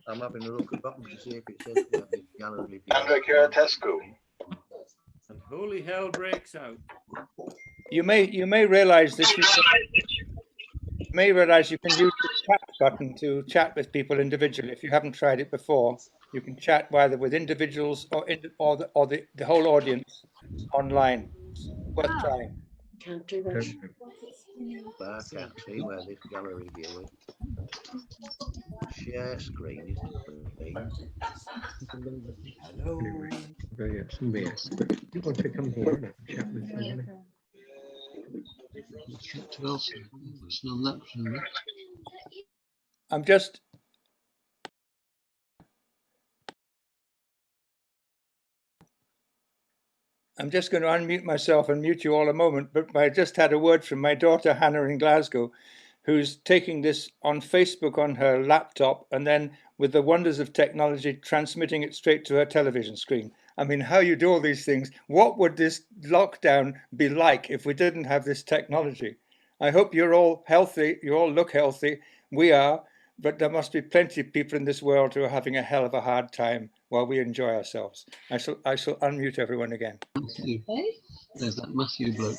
I'm having a look at bottom to see if it says gallery view. And holy hell breaks out. You may realize that you can use the chat button to chat with people individually. If you haven't tried it before, you can chat either with individuals or the whole audience online. Worth trying. Can't do that. I can't see where this gallery view is. Share screen, is it? Hello. Somebody else. You want to come here and chat with somebody? I'm just going to unmute myself and mute you all a moment, but I just had a word from my daughter Hannah in Glasgow, who's taking this on Facebook on her laptop and then with the wonders of technology transmitting it straight to her television screen. I mean, how you do all these things. What would this lockdown be like if we didn't have this technology? I hope you're all healthy, you all look healthy. We are, but there must be plenty of people in this world who are having a hell of a hard time while we enjoy ourselves. I shall unmute everyone again. Matthew. There's that Matthew bloke.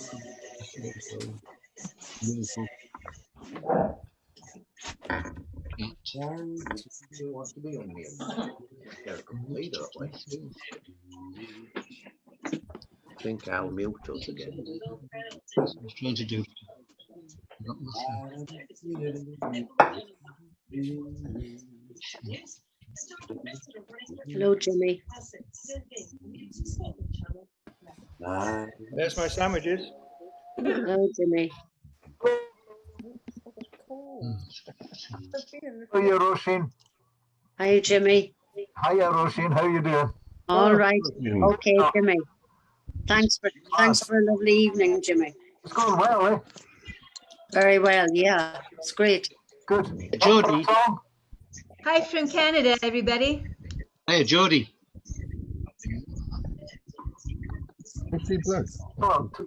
Wants to be on me. I think I'll mute us again. I was trying to do. Hello, Jimmy. There's my sandwiches. Hello, Jimmy. Hiya, Roisin. Hi, Jimmy. Hiya, Roisin. How you doing? All right. Okay, Jimmy. Thanks for a lovely evening, Jimmy. It's going well, eh? Very well, yeah. It's great. Good. Jody. Hi from Canada, everybody. Hey, Jody.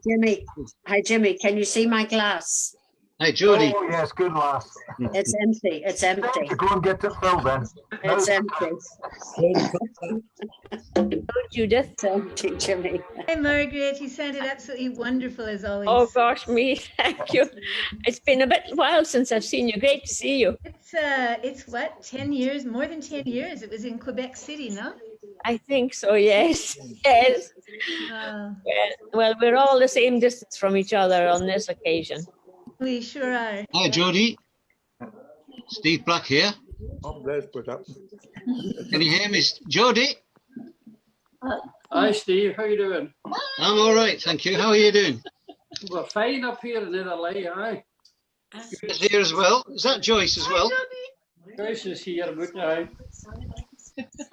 Jimmy. Hi, Jimmy. Can you see my glass? Hey, Jody. Oh, yes, good lass. It's empty. It's empty. Go and get it filled then. It's empty. Judith. It's empty, Jimmy. Hi, Margaret. You sounded absolutely wonderful as always. Oh, gosh, me. Thank you. It's been a bit while since I've seen you. Great to see you. It's what, 10 years, more than 10 years. It was in Quebec City, no? I think so, yes. Yes. Well, we're all the same distance from each other on this occasion. We sure are. Hi, Jody. Steve Black here. Oh, there's put up. Can you hear me, Jody? Hi, Steve. How you doing? I'm all right, thank you. How are you doing? We're fine up here in Italy, aye. Good here as well. Is that Joyce as well? Joyce is here, but aye.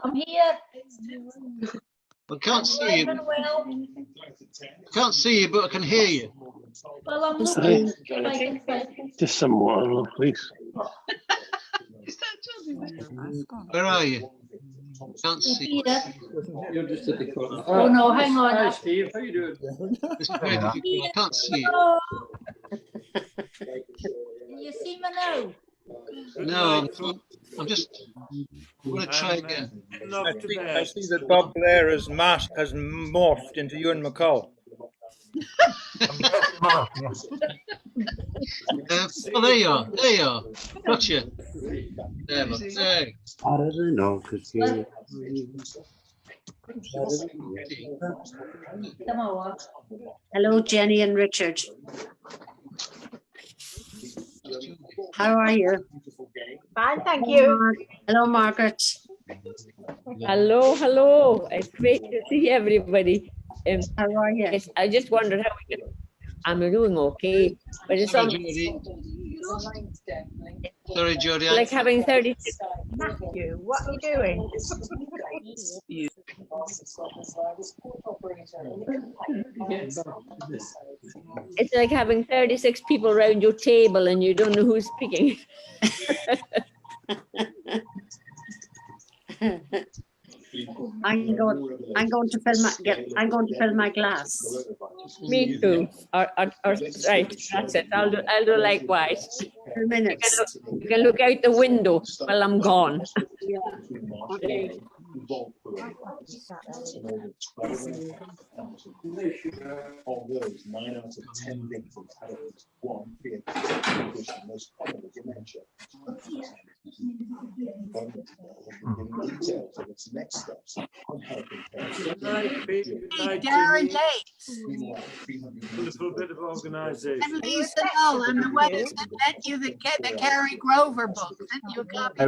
I'm here. I can't see you. Can't see you, but I can hear you. Well, I'm looking. Just some water, please. Where are you? Can't see. You're just at the corner. Oh, no, hang on. Hi, Steve. How you doing? It's very difficult. I can't see you. Can you see me now? No, I'm just going to try again. I see that Bob Blair has morphed into Ewan McCall. Oh, there you are. There you are. Gotcha. There, look. There. I don't know, because Hello, Jenny and Richard. How are you? Fine, thank you. Hello, Margaret. Hello, hello. It's great to see everybody. How are you? Yes, I just wondered how we could. I'm doing okay, but it's Sorry, on, Jodie. Sorry, Jodie. like having 36. Matthew, what are you doing? It's like having 36 people around your table and you don't know who's speaking. I'm going to fill my glass. Me too. Or right, that's it. I'll do likewise. 2 minutes. You can look out the window while I'm gone. Yeah. Okay. Of those, 9 out of 10 victims had at least one pre-existing condition, most commonly dementia. Giving details of its next steps on helping Darren Yates. Wonderful bit of organisation. I'm Lisa Null. I'm the one who sent you the Carrie Grover book. Sent you a copy.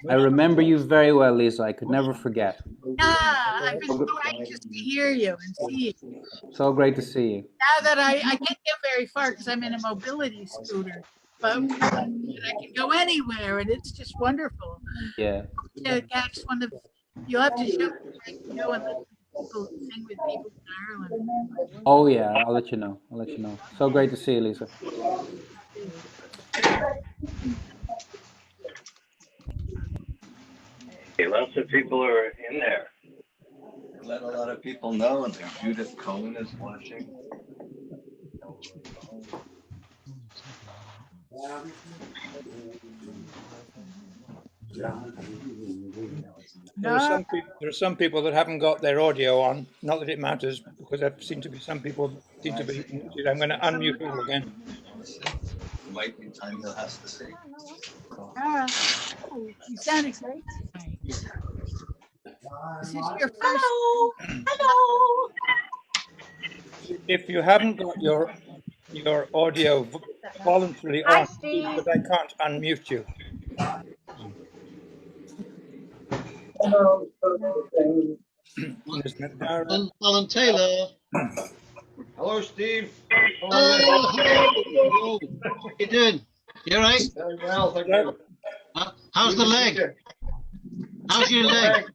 I remember you very well, Lisa. I could never forget. I've been so anxious to hear you and see you. So great to see you. Now that I can't get very far because I'm in a mobility scooter, but I can go anywhere, and it's just wonderful. Yeah. To catch one of, you'll have to show me where I can go and let people sing with people in Ireland. Oh yeah, I'll let you know. I'll let you know. So great to see you, Lisa. Lots of people are in there. Let a lot of people know that Judith Cohen is watching. There are some people that haven't got their audio on. Not that it matters, because there seem to be some people seem to be muted. I'm going to unmute them again. It might be time he'll have to sing. You sounded great tonight. This is your first. Hello. Hello. If you haven't got your audio voluntarily on, because I can't unmute you. Hello. Alan Taylor. Hello, Steve. Hello. How you doing? You all right? Very well, thank you. How's the leg? How's your leg?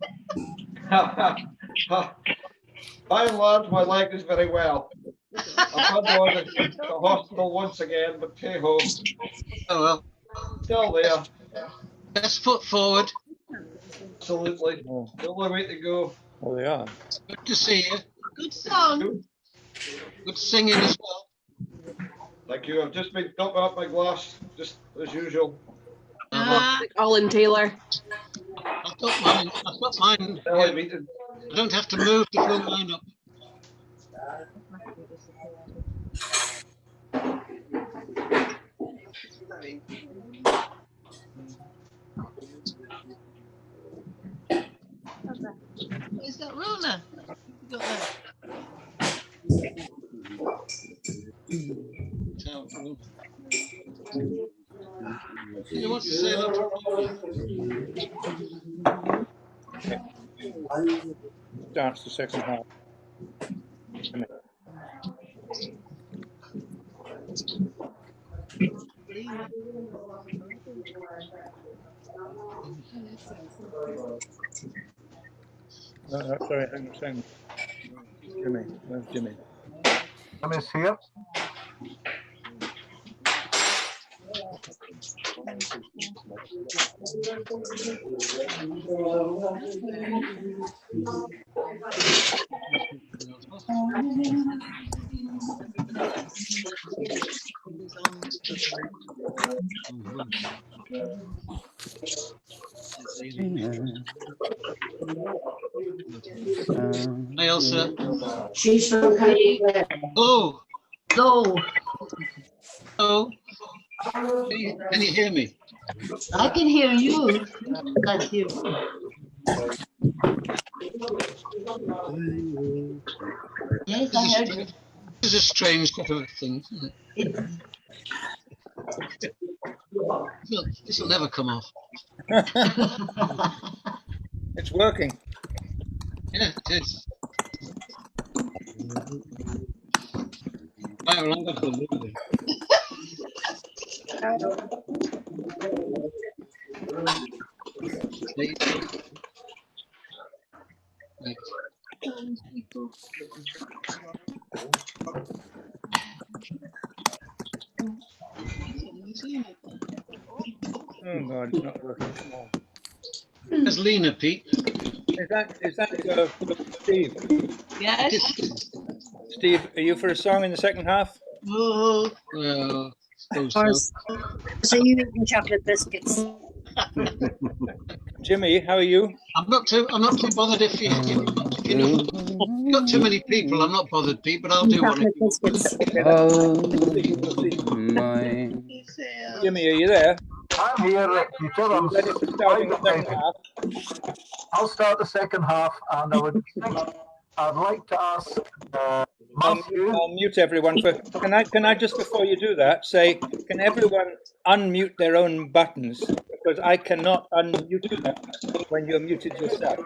By and large, my leg is very well. I've had to go to the hospital once again, but hey ho. Oh well. Still there. Best foot forward. Absolutely. Still a way to go. Oh, they are. Good to see you. Good song. Good singing as well. Thank you. I've just been topping up my glass, just as usual. Colin Taylor. I've got mine. I don't have to move to fill mine up. Where's that Rona? You got that? You want to say that? Starts the second half. Sorry, hang on. Jimmy, where's Jimmy? Jimmy's here. Hi, Elsa. She's okay. Oh. No. Oh. Can you hear me? I can hear you. Thank you. Yes, I heard you. This is a strange sort of thing, isn't it? This will never come off. It's working. Yeah, it is. Right, well, I'm going to leave it. Right. Oh God, it's not working. There's Lena, Pete. Is that Steve? Yes. Steve, are you for a song in the second half? Oh, well, suppose So you eating chocolate biscuits? Jimmy, how are you? I'm not too bothered if you know, got too many people. I'm not bothered, Pete, but I'll do one. Chocolate biscuits. My. Jimmy, are you there? I'm here, Peter. I'm Ready to start in the second half? I'll start the second half, and I'd like to ask Matthew. I'll mute everyone for. Can I just before you do that say, can everyone unmute their own buttons, because I cannot unmute them when you're muted yourself.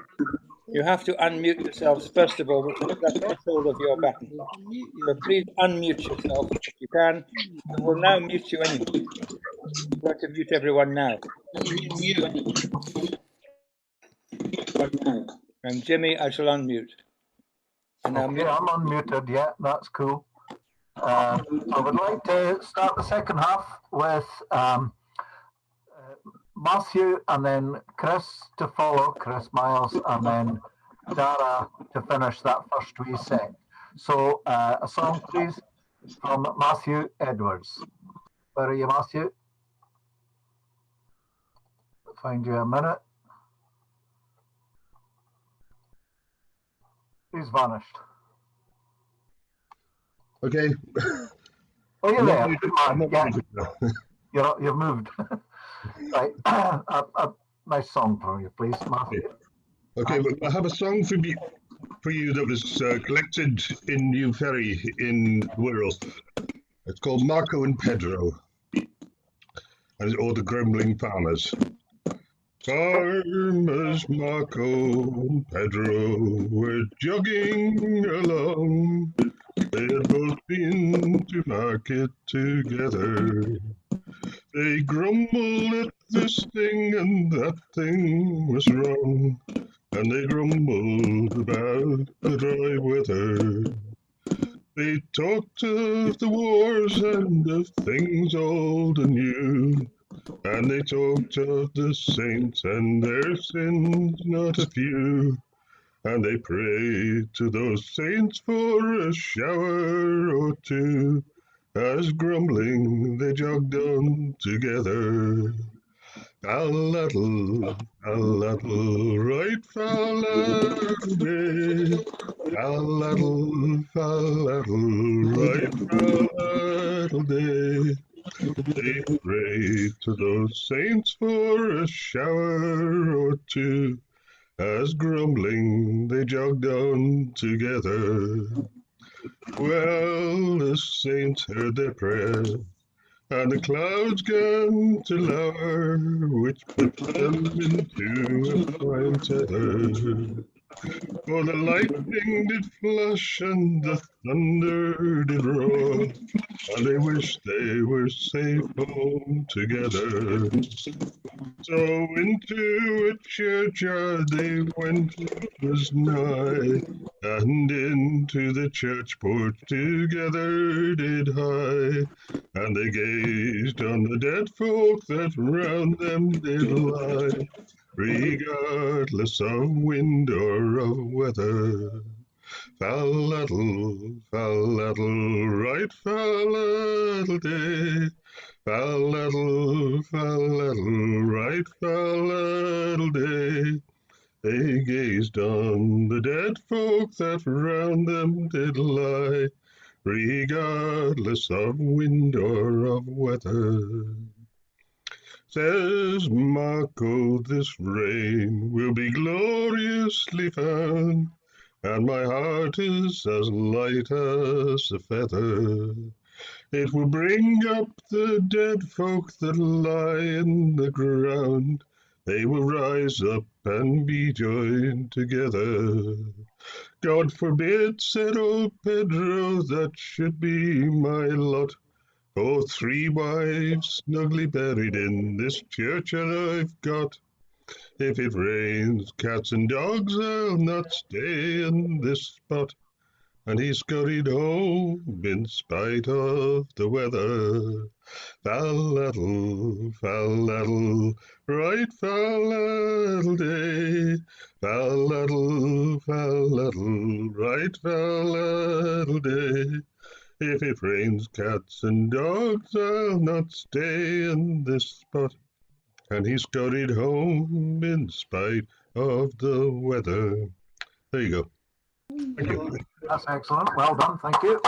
You have to unmute yourselves first of all, which is the threshold of your button. So please unmute yourself if you can. I will now mute you anyway. I'm going to mute everyone now. And Jimmy, I shall unmute. And Okay, I'm unmuted. Yeah, that's cool. I would like to start the second half with Matthew, and then Chris to follow, Chris Miles, and then Dara to finish that first wee set. So a song, please, from Matthew Edwards. Where are you, Matthew? Find you a minute. He's vanished. Okay. Oh, you're there. Yeah. You've moved. Right. A nice song for you, please, Matthew. Okay, well, I have a song for you that was collected in New Ferry in Wirral. It's called Marco and Pedro, or the Grumbling Farmers. Farmers Marco and Pedro were jogging along. They had both been to market together. They grumbled at this thing and that thing was wrong, and they grumbled about the dry weather. They talked of the wars and of things old and new, and they talked of the saints and their sins not a few, and they prayed to those saints for a shower or two. As grumbling they jogged on together. Fal-laddle, fal-laddle, right fal-laddle day. Fal-laddle, fal-laddle, right fal-laddle day. They prayed to those saints for a shower or two. As grumbling they jogged on together. Well, the saints heard their prayer, and the clouds began to lower, which put them into a fine tether. For the lightning did flash and the thunder did roar, and they wished they were safe home together. So into a churchyard they went, it was nigh, and into the church porch together did hie, and they gazed on the dead folk that round them did lie, regardless of wind or of weather. Fal-laddle, fal-laddle, right fal-laddle day. Fal-laddle, fal-laddle, right fal-laddle day. They gazed on the dead folk that round them did lie, regardless of wind or of weather. Says Marco, this rain will be gloriously found, and my heart is as light as a feather. It will bring up the dead folk that lie in the ground. They will rise up and be joined together. God forbid, said old Pedro, that should be my lot. Oh, 3 wives snugly buried in this churchyard I've got. If it rains cats and dogs, I'll not stay in this spot. And he scurried home in spite of the weather. Fal-laddle, fal-laddle, right fal-laddle day. Fal-laddle, fal-laddle, right fal-laddle day. If it rains cats and dogs, I'll not stay in this spot. And he scurried home in spite of the weather. There you go. Thank you. That's excellent. Well done. Thank you.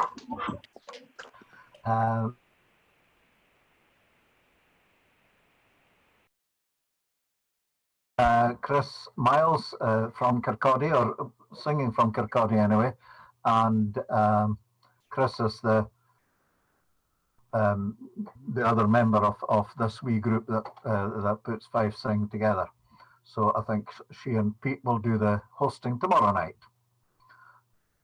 Chris Miles from Kirkcaldy, or singing from Kirkcaldy anyway, and Chris is the other member of this wee group that puts FifeSing together. So I think she and Pete will do the hosting tomorrow night.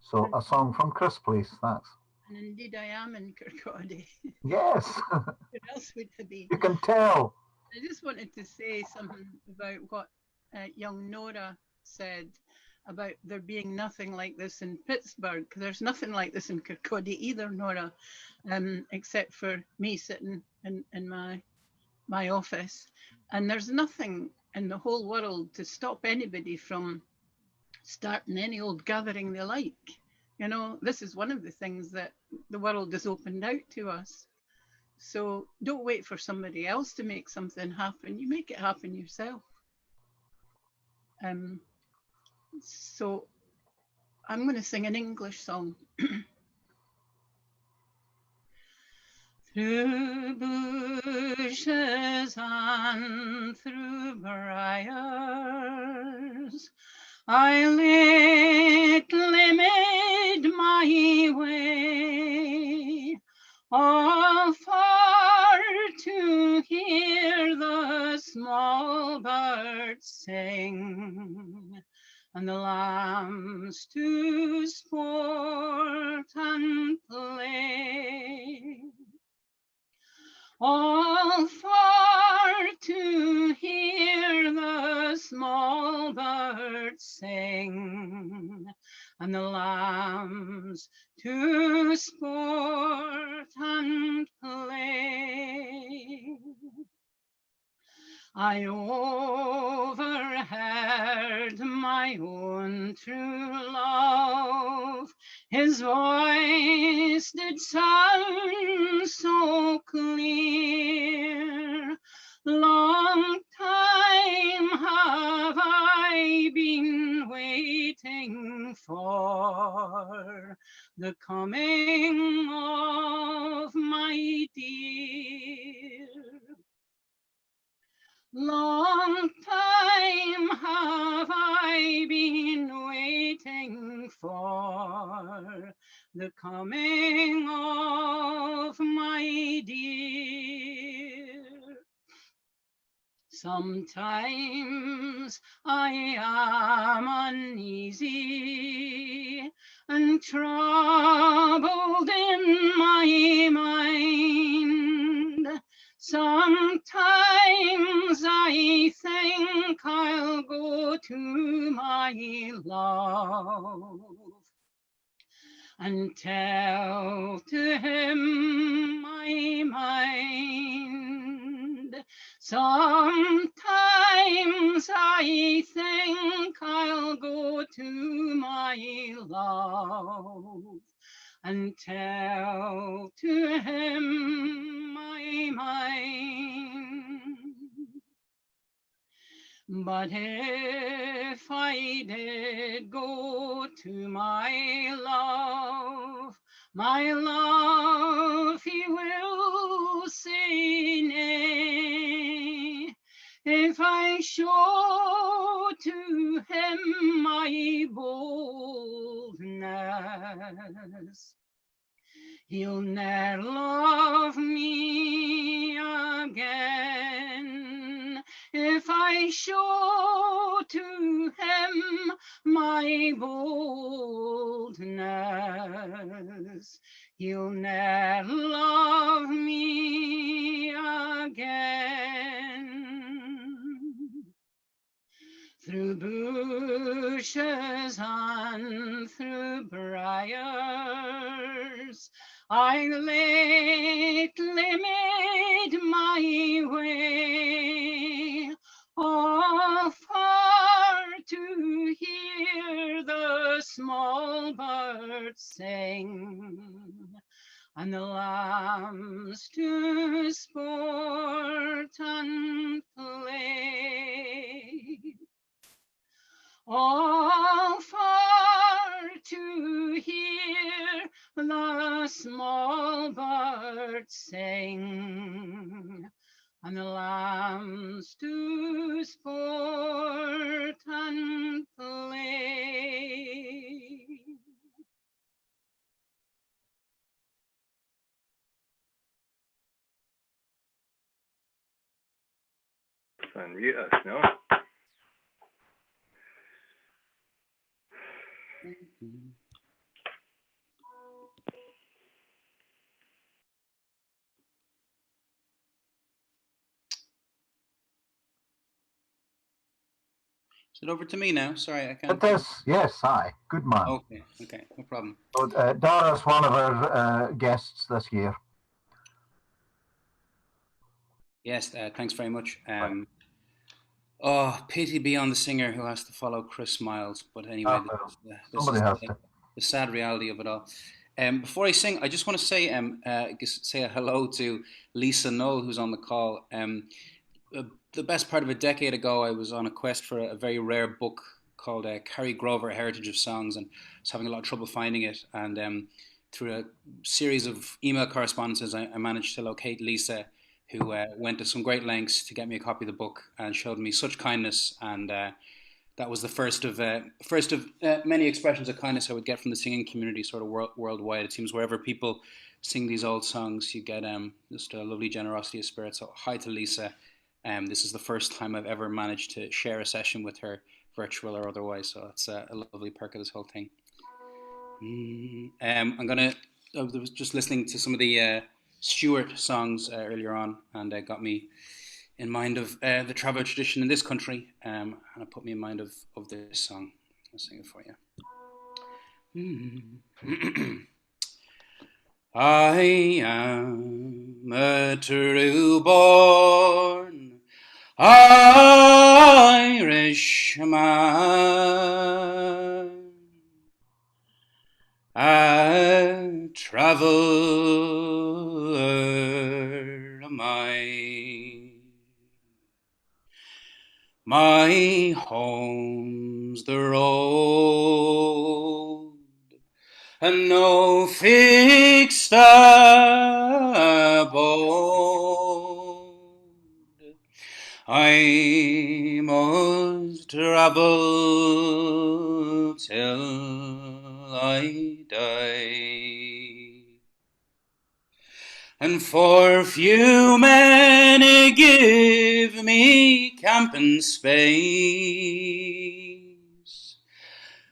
So a song from Chris, please. Thanks. And indeed, I am in Kirkcaldy. Yes. Where else would I be? You can tell. I just wanted to say something about what young Nora said about there being nothing like this in Pittsburgh. There's nothing like this in Kirkcaldy either, Nora, except for me sitting in my office. And there's nothing in the whole world to stop anybody from starting any old gathering they like. You know, this is one of the things that the world has opened out to us. So don't wait for somebody else to make something happen. You make it happen yourself. So I'm going to sing an English song. Through bushes and through briars, I lately made my way, all far to hear the small birds sing, and the lambs to sport and play. All far to hear the small birds sing, and the lambs to sport and play. I overheard my own true love, his voice did sound so clear. Long time have I been waiting for the coming of my dear. Long time have I been waiting for the coming of my dear. Sometimes I am uneasy and troubled in my mind. Sometimes I think I'll go to my love and tell to him my mind. Sometimes I think I'll go to my love and tell to him my mind. But if I did go to my love, he will say nay. If I show to him my boldness, he'll ne'er love me again. If I show to him my boldness. He'll ne'er love me again. Through bushes and through briars, I lately made my way, all far to hear the small birds sing, and the lambs to sport and play. All far to hear the small birds sing, and the lambs to sport and play. Unmute us, no? Is it over to me now? Sorry, I can't. It is, yes, aye. Good man. Okay, okay, no problem. So, Dara's one of our guests this year. Yes, thanks very much. Oh, pity be on the singer who has to follow Chris Miles. But anyway, this is the sad reality of it all. Before I sing, I just want to say say a hello to Lisa Knoll, who's on the call. The best part of a decade ago, I was on a quest for a very rare book called Carrie Grover, Heritage of Songs, and I was having a lot of trouble finding it. And through a series of email correspondences, I managed to locate Lisa, who went to some great lengths to get me a copy of the book and showed me such kindness. And that was the first of many expressions of kindness I would get from the singing community, sort of worldwide. It seems wherever people sing these old songs, you get just a lovely generosity of spirit. So hi to Lisa. This is the first time I've ever managed to share a session with her, virtual or otherwise. So it's a lovely perk of this whole thing. I was just listening to some of the Stuart songs earlier on, and got me in mind of the travel tradition in this country, and it put me in mind of this song. I'll sing it for you. I am a true born Irishman, a traveller of mine. My home's the road, and no fixed abode. I must travel till I die. And for few men give me camping space,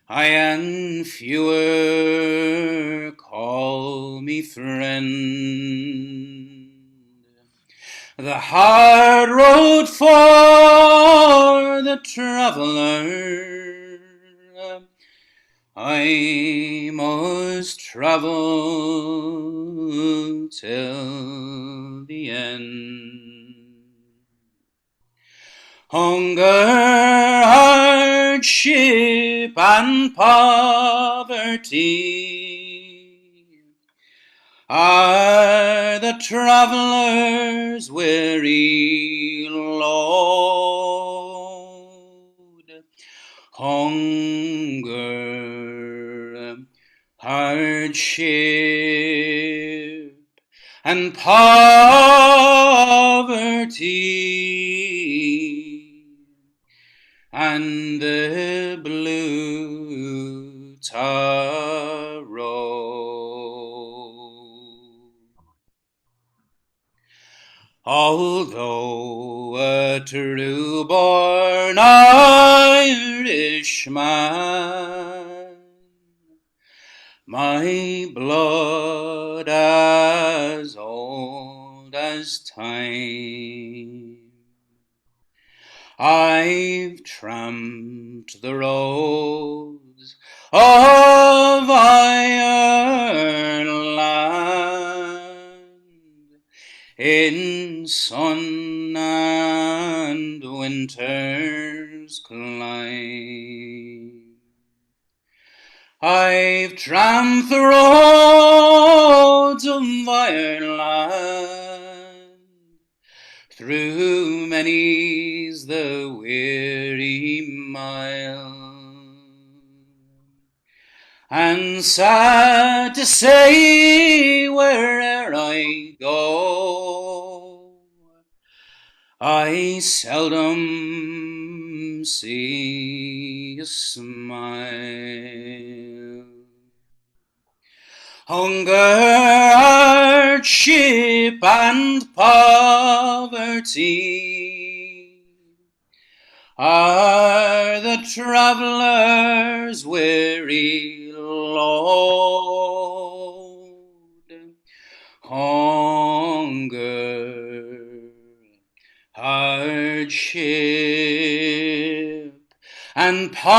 and fewer call me friend. The hard road for the traveller I must travel till the end. Hunger, hardship, and poverty are the traveller's weary load. Hunger, hardship, and poverty, and the blue tar road. Although a true-born Irishman, my blood as old as time, I've tramped the roads of Ireland in sun and winter's clime. I've tramped the roads of Ireland, through many's the weary mile, and sad to say where'er I go, I seldom see a smile. Hunger, hardship, and poverty are the traveller's weary load. Hunger, hardship, and poverty,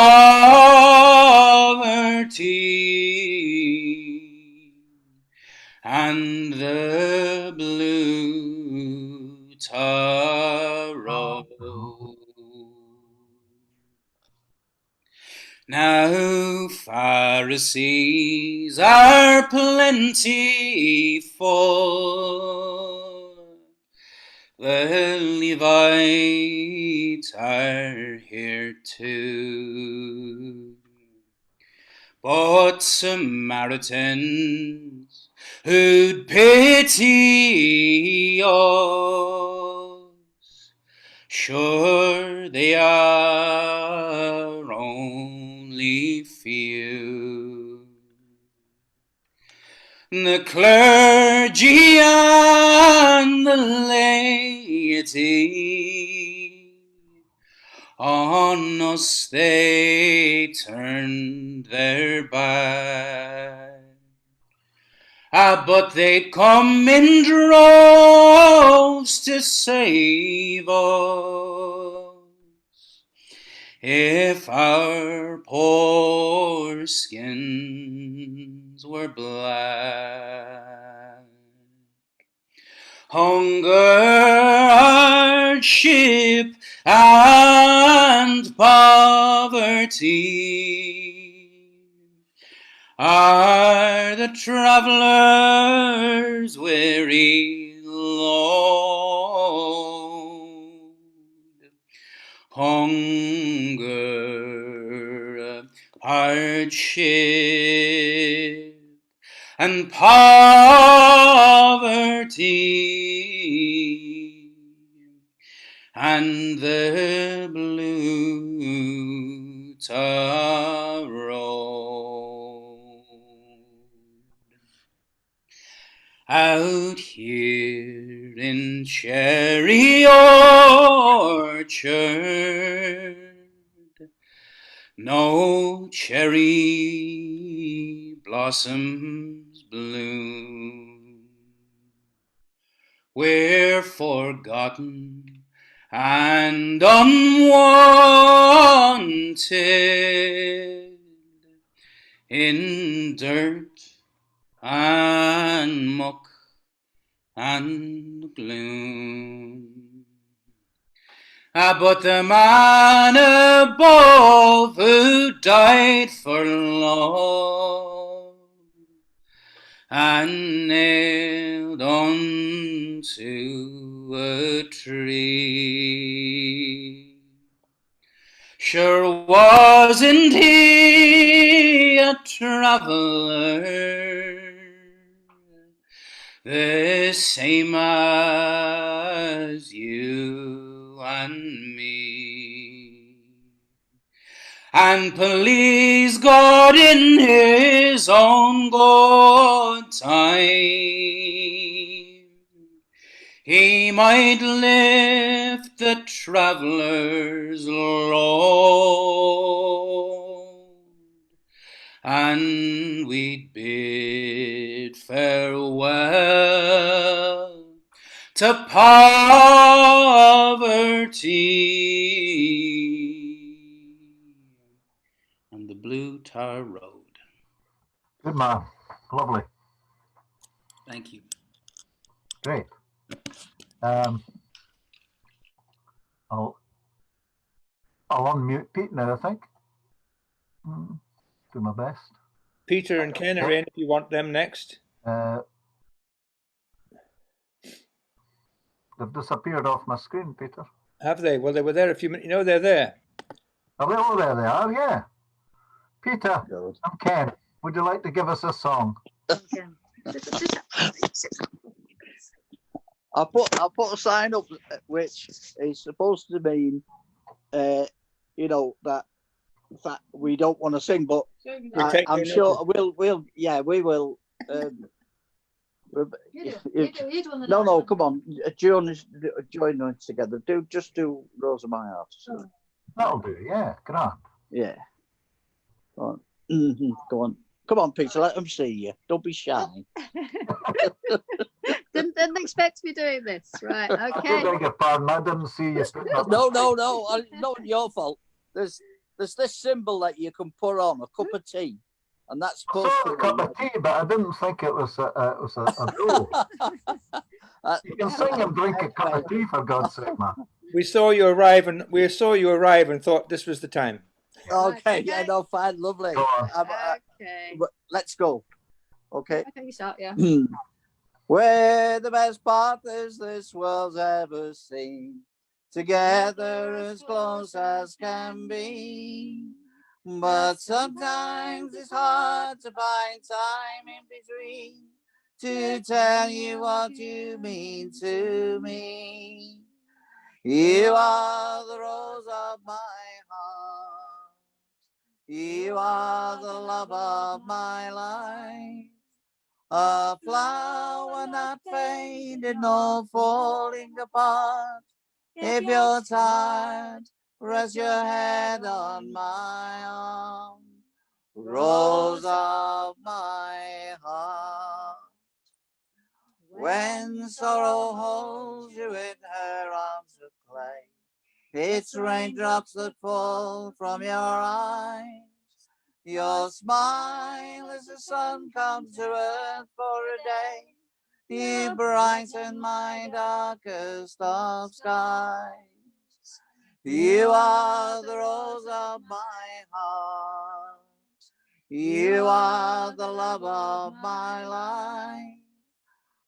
and the blue tar road. Now Pharisees are plentiful, the Levites are here too, but Samaritans who'd pity us, sure they are only few. The clergy and the laity, on us they turned their back. But they'd come in droves to save us if our poor skins were black. Hunger, hardship, and poverty are the traveller's weary load. Hunger, hardship, and poverty, and the blue tar road. Out here in Cherry Orchard, no cherry blossoms bloom. We're forgotten and unwanted in dirt and muck and gloom. But the man above who died for love and nailed onto a tree, sure wasn't he a traveller, the same as you and me? And please God, in his own good time, he might lift the traveller's load, and we'd bid farewell to poverty on the blue tar road. Good man. Lovely. Thank you. Great. I'll unmute Pete now, I think. Do my best. Peter and Ken are in if you want them next. They've disappeared off my screen, Peter. Have they? Well, they were there a few minutes. You know, they're there. Are they? Oh, there they are, yeah. Peter and Ken, would you like to give us a song? I put a sign up which is supposed to mean, you know, that we don't want to sing, but I'm sure we will. No, come on, join us together. Just do Rose of My Heart. That'll do, yeah, grand. Yeah. Go on. Go on. Come on, Peter, let them see you. Don't be shy. Didn't expect to be doing this. Right, okay. I beg your pardon, I didn't see you. No, not your fault. There's this symbol that you can put on, a cup of tea. And that's supposed to be a cup of tea, but I didn't think it was a rule. You can sing and drink a cup of tea, for God's sake, man. We saw you arrive and thought this was the time. Okay, yeah, no, fine, lovely. Okay. Let's go. Okay. Okay, you start, yeah. We're the best partners this world's ever seen, together as close as can be. But sometimes it's hard to find time in between to tell you what you mean to me. You are the rose of my heart. You are the love of my life. A flower not fading nor falling apart. If you're tired, rest your head on my arm. Rose of my heart. When sorrow holds you in her arms of clay, it's raindrops that fall from your eyes. Your smile as the sun comes to earth for a day. You brighten my darkest of skies. You are the rose of my heart. You are the love of my life.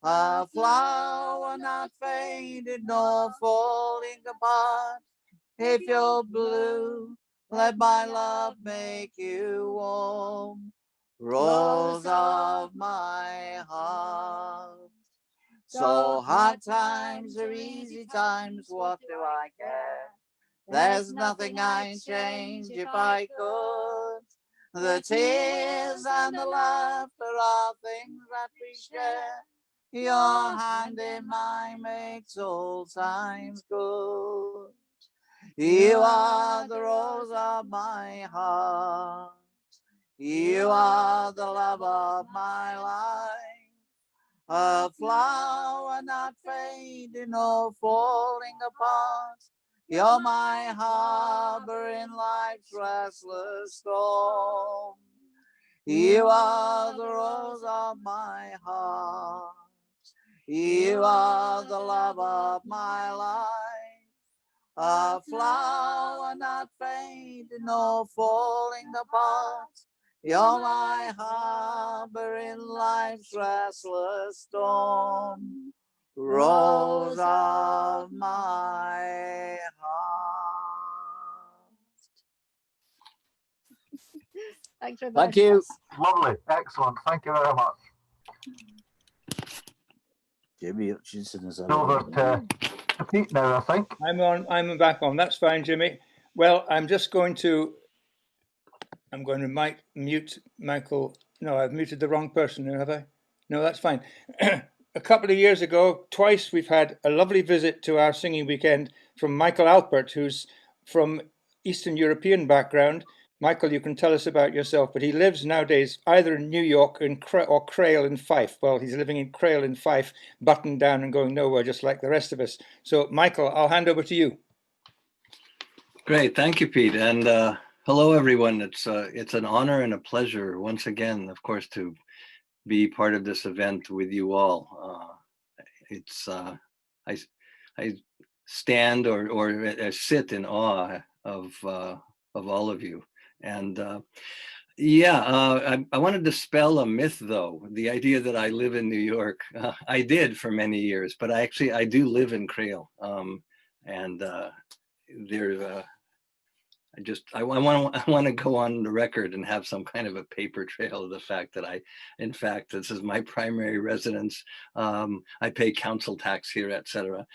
A flower not fading nor falling apart. If you're blue, let my love make you warm. Rose of my heart. So hard times or easy times, what do I care? There's nothing I'd change if I could. The tears and the laughter are things that we share. Your hand in mine makes all times good. You are the rose of my heart. You are the love of my life. A flower not fading or falling apart. You're my harbor in life's restless storm. You are the rose of my heart. You are the love of my life. A flower not fading nor falling apart. You're my harbor in life's restless storm. Rose of my heart. Thanks very much. Thank you. Lovely. Excellent. Thank you very much. Jimmy Hutchison is over to Pete now, I think. I'm back on. That's fine, Jimmy. Well, I'm going to mute Michael. No, I've muted the wrong person, have I? No, that's fine. a couple of years ago, twice we've had a lovely visit to our singing weekend from Michael Alpert, who's from Eastern European background. Michael, you can tell us about yourself, but he lives nowadays either in New York or Crail in Fife. Well, he's living in Crail in Fife, buttoned down and going nowhere, just like the rest of us. So, Michael, I'll hand over to you. Great, thank you, Pete, and hello, everyone. It's an honor and a pleasure once again, of course, to be part of this event with you all. I stand or sit in awe of all of you, and I want to dispel a myth, though, the idea that I live in New York. I did for many years, but I do live in Crail, and there's I want to go on the record and have some kind of a paper trail of the fact that in fact, this is my primary residence. I pay council tax here, etc.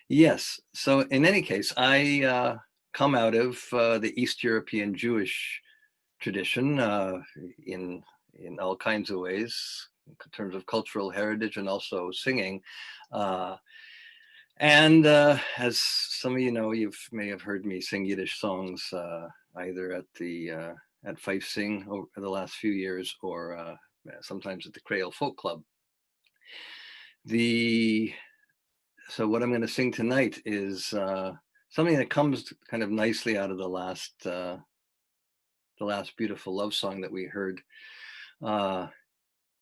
Yes, so in any case, I come out of the East European Jewish tradition in all kinds of ways, in terms of cultural heritage and also singing. As some of you know, you may have heard me sing Yiddish songs either at FifeSing over the last few years, or sometimes at the Crail Folk Club. So what I'm going to sing tonight is something that comes kind of nicely out of the last beautiful love song that we heard.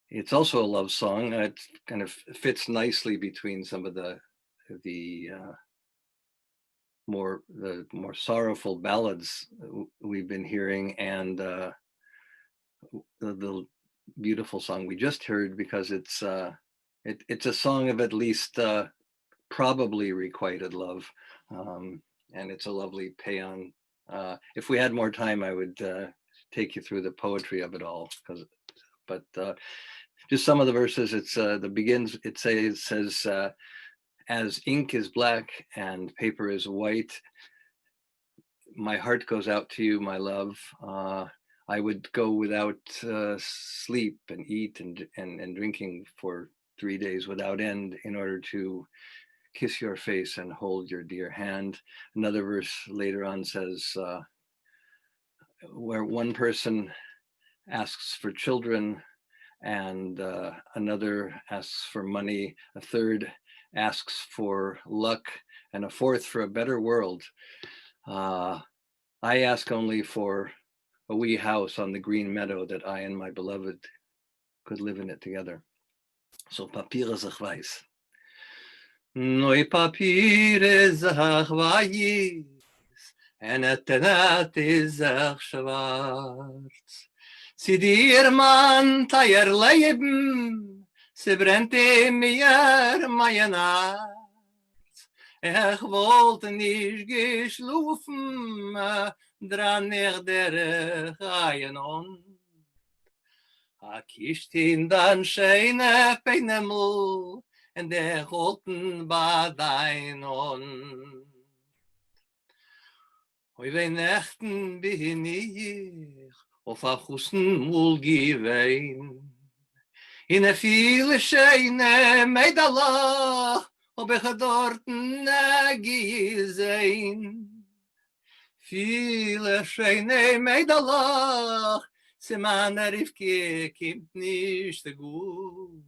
It's also a love song. It kind of fits nicely between some of the more sorrowful ballads we've been hearing, and the beautiful song we just heard, because it's a song of at least probably requited love, and it's a lovely paean. If we had more time, I would take you through the poetry of it all, but just some of the verses. It says as ink is black and paper is white, my heart goes out to you, my love. I would go without sleep and eat and drinking for 3 days without end in order to kiss your face and hold your dear hand. Another verse later on says, where one person asks for children, and another asks for money, a third asks for luck, and a fourth for a better world. I ask only for a wee house on the green meadow that I and my beloved could live in it together. So Papier sich weiß. Noi Papier sich weiß, en et sich schwarz. Sie dir man teier leben, sie brennt in mir mein Herz. Ich wollte nicht geschlafen, dran ich der Reihen on. A kischt in dan scheine Peineml, en der holten Badein on. Hoi wei Nächten bin ich auf a Hussen mul gewein. In a viele scheine Meidalach, ob ich dorten gesehen. Viele scheine Meidalach, se man Rivke kimmt nicht gut.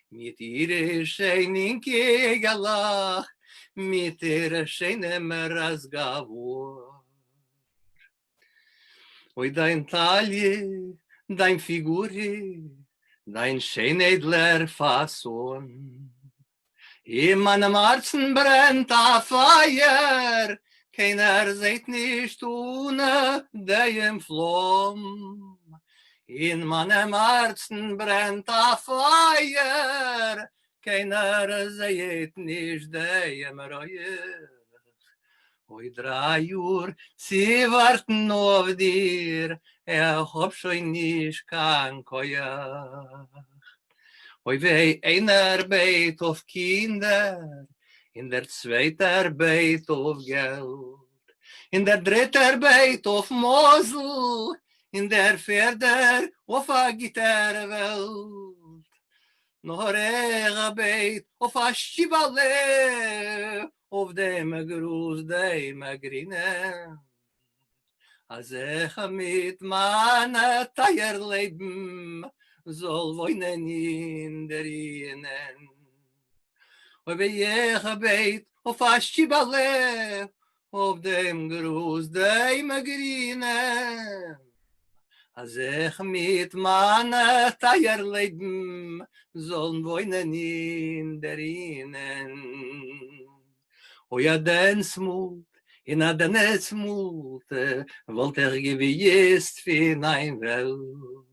Mit ihre scheinen Kegelach, mit ihre scheinem Rasgavor. Oi dein Talie, dein Figure, dein schönedler Fasson. In meinem Herzen brennt a Feuer, keiner seht nicht ohne dem Flamm. In meinem Herzen brennt a Feuer, keiner seht nicht dem Reue. Oi 3 Uhr, sie warten auf dir, hab schon nicht kein Koyach. Oi wei einer beit auf Kinder, in der zweiter beit auf Geld, in der dritter beit auf Mosel, in der Pferder auf a Gitarrewelt. Nur Beit auf a Schibale, auf dem Gruß dem Grine. Als ich mit meiner Teierleben soll wohnen in der Ihnen. Und wie ich Beit auf a Schibale, auf dem Gruß dem Grine. Als ich mit meiner Teierleben sollen wohnen in der Ihnen. O ja, den Smut, in a den Smut, wollte ich gewiest für ein Welt.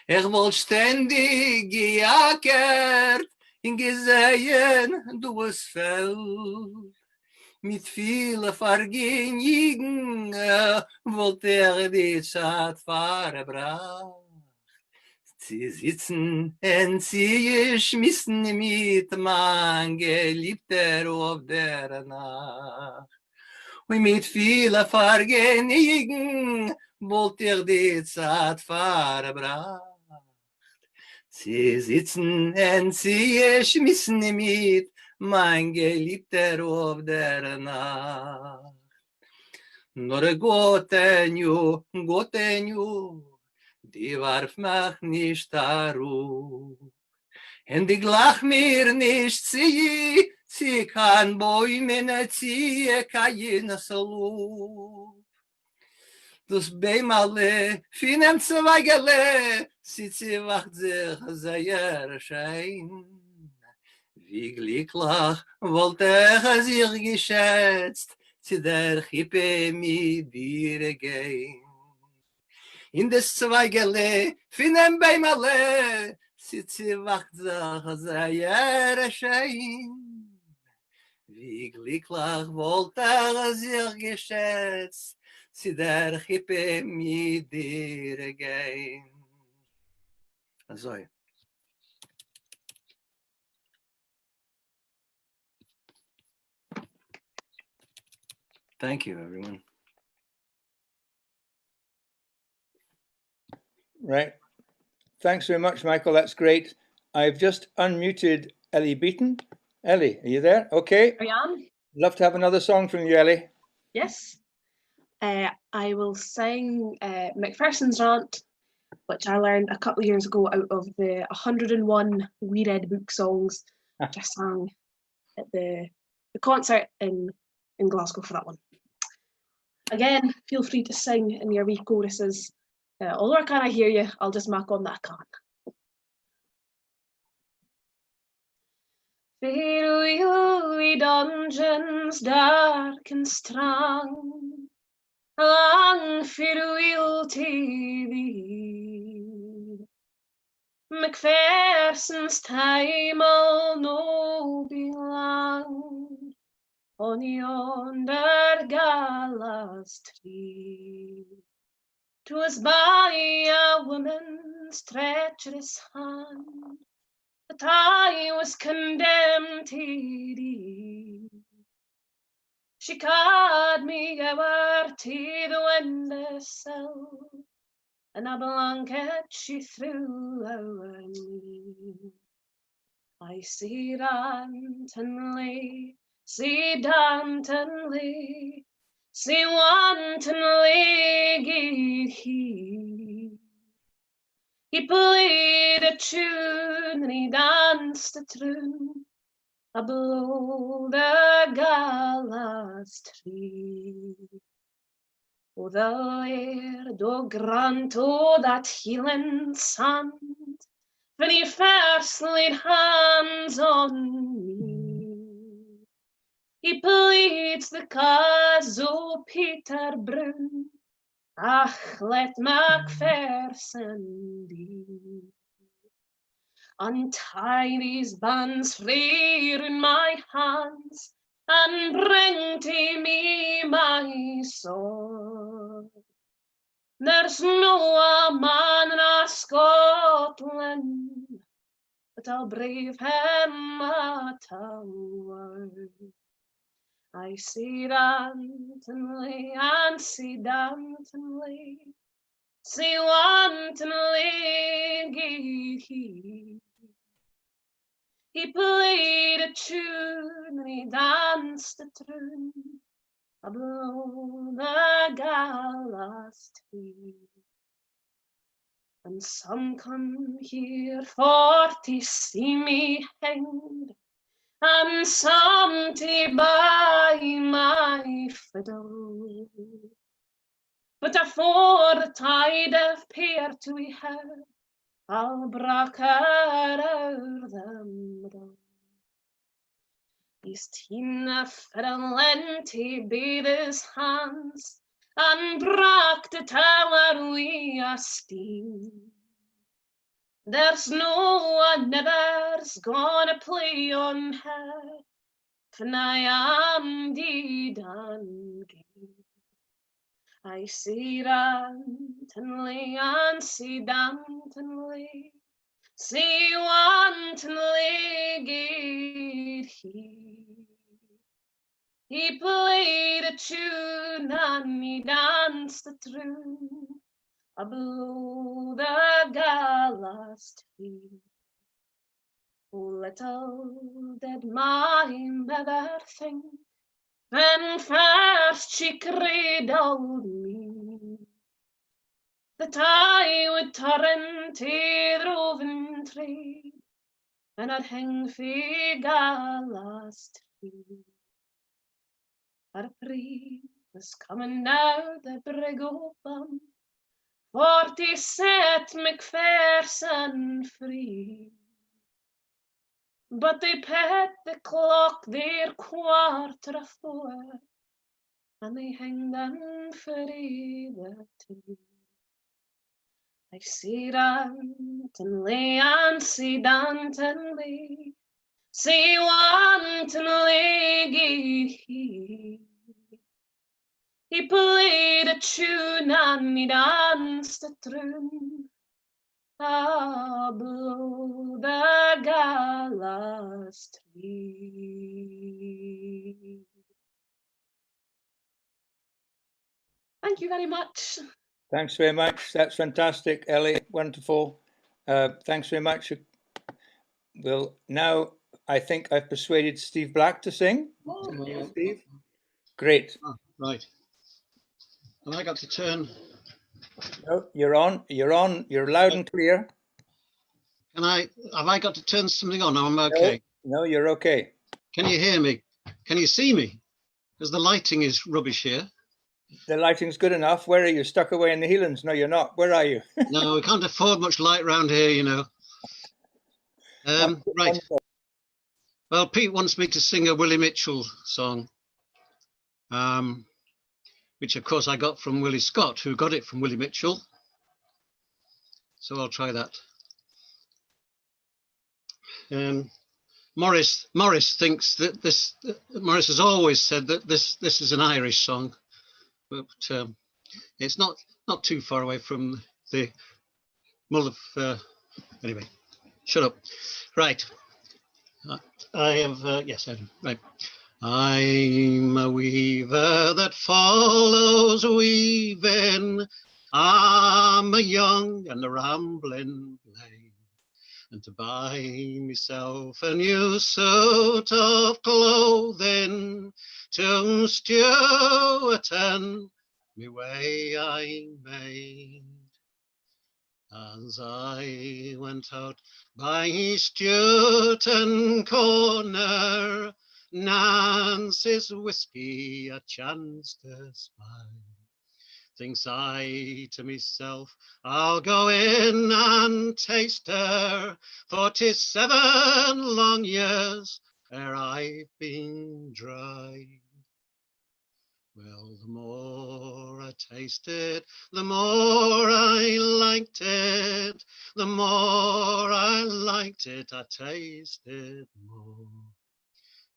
Ich wollte ständig gejackert, in gesehen, du es fällt. Mit vielen Vergehen wollte die Zeit verbracht. Sie sitzen und sie schmissen mit mein Geliebter auf der Nacht. Und mit vielen Vergehen wollte die Zeit verbracht. Sie sitzen und sie schmissen mit mein Geliebter auf der Nacht. Nur Gotenju, die warf mich nicht darauf. Und ich lach mir nicht, sie kann Bäume, sie kein Salub. Das Beimale, finem Zweigele, sie wacht sich sehr schein. Wie glücklich wollte ich sich geschätzt, zu der Chippe mit dir gehen. In das Zweigele, finem Beimale, sie wacht sich sehr schein. Wie glücklich wollte ich sich geschätzt, zu der Chippe mit dir gehen. Also. Thank you, everyone. Right. Thanks very much, Michael. That's great. I've just unmuted Ellie Beaton. Ellie, are you there? Okay. I am. Love to have another song from you, Ellie. Yes. I will sing Macpherson's Rant, which I learned a couple of years ago out of the 101 We Read Book songs, which I sang at the concert in Glasgow for that one. Again, feel free to sing in your wee choruses. Although I can't hear you, I'll just mark on that I can. Fair wee dungeons dark and strong, long farewell to thee. Macpherson's time I'll no be long on yonder gallows tree. 'Twas by a woman's treacherous hand that I was condemned to die. She carried me over to the window sill, and a blanket she threw over me. I see Dantonley, see Dantonley, see wantonly gave he. He played a tune and he danced a tune below the gallows tree. O the laird o' Grant o' that Hieland sand, when he first laid hands on me, he played the cause o' Peter Brown, ach, let Macpherson be. Untie these bands frae in my hands, and bring to me my sword. There's no a man in Scotland, but I'll brave him at a word. I see Dantonley and see Dantonley, See wantonly he played a tune and he danced a tune above the gallows tree. And some come here for to see me hanged, and some to buy my fiddle. But afore the tide of peer to we have, I'll brack her the middle. He's ta'en a fiddle and he beat his hands, and brack the tower we a steam. There's no one ever's gonna play on her, for I am deed and game. I see Dantonly and see Dantonly, see wantonly gaed he. He played a tune and he danced a tune above the gallows tree. Oh, little did my mother think, when first she cradled me, that I would turn to the roving trade, and I'd hang fae gallows tree. Our priest was coming out the brig open, for to set McPherson free. But they pet the clock their 4:15, and they hanged them for the tree. I see Dantonly and see Dantonly, see wantonly he. He played a tune and he danced a tune above the gallows tree. Thank you very much. Thanks very much. That's fantastic, Ellie. Wonderful. Thanks very much. Well, now I think I've persuaded Steve Black to sing. Steve? Great. Oh, right. Have I got to turn? No, you're on. You're on. You're loud and clear. Have I got to turn something on? I'm okay. No, you're okay. Can you hear me? Can you see me? Because the lighting is rubbish here. The lighting's good enough. Where are you? Stuck away in the Heelands? No, you're not. Where are you? No, we can't afford much light round here, you know. Right. Well, Pete wants me to sing a Willie Mitchell song, which of course I got from Willie Scott, who got it from Willie Mitchell. So I'll try that. Morris thinks that Morris has always said that this is an Irish song, but it's not too far away from the Mull of anyway. Shut up. Right. I have yes, I do. Right. I'm a weaver that follows weaving. I'm a young and a rambling blade, and to buy myself a new suit of clothing to Stuart and me way I made. As I went out by Stuart corner, Nancy's whiskey I chanced to spy. Thinks I to myself, I'll go in and taste her, for 'tis 7 long years ere I've been dry. Well, the more I tasted, the more I liked it. The more I liked it, I tasted more.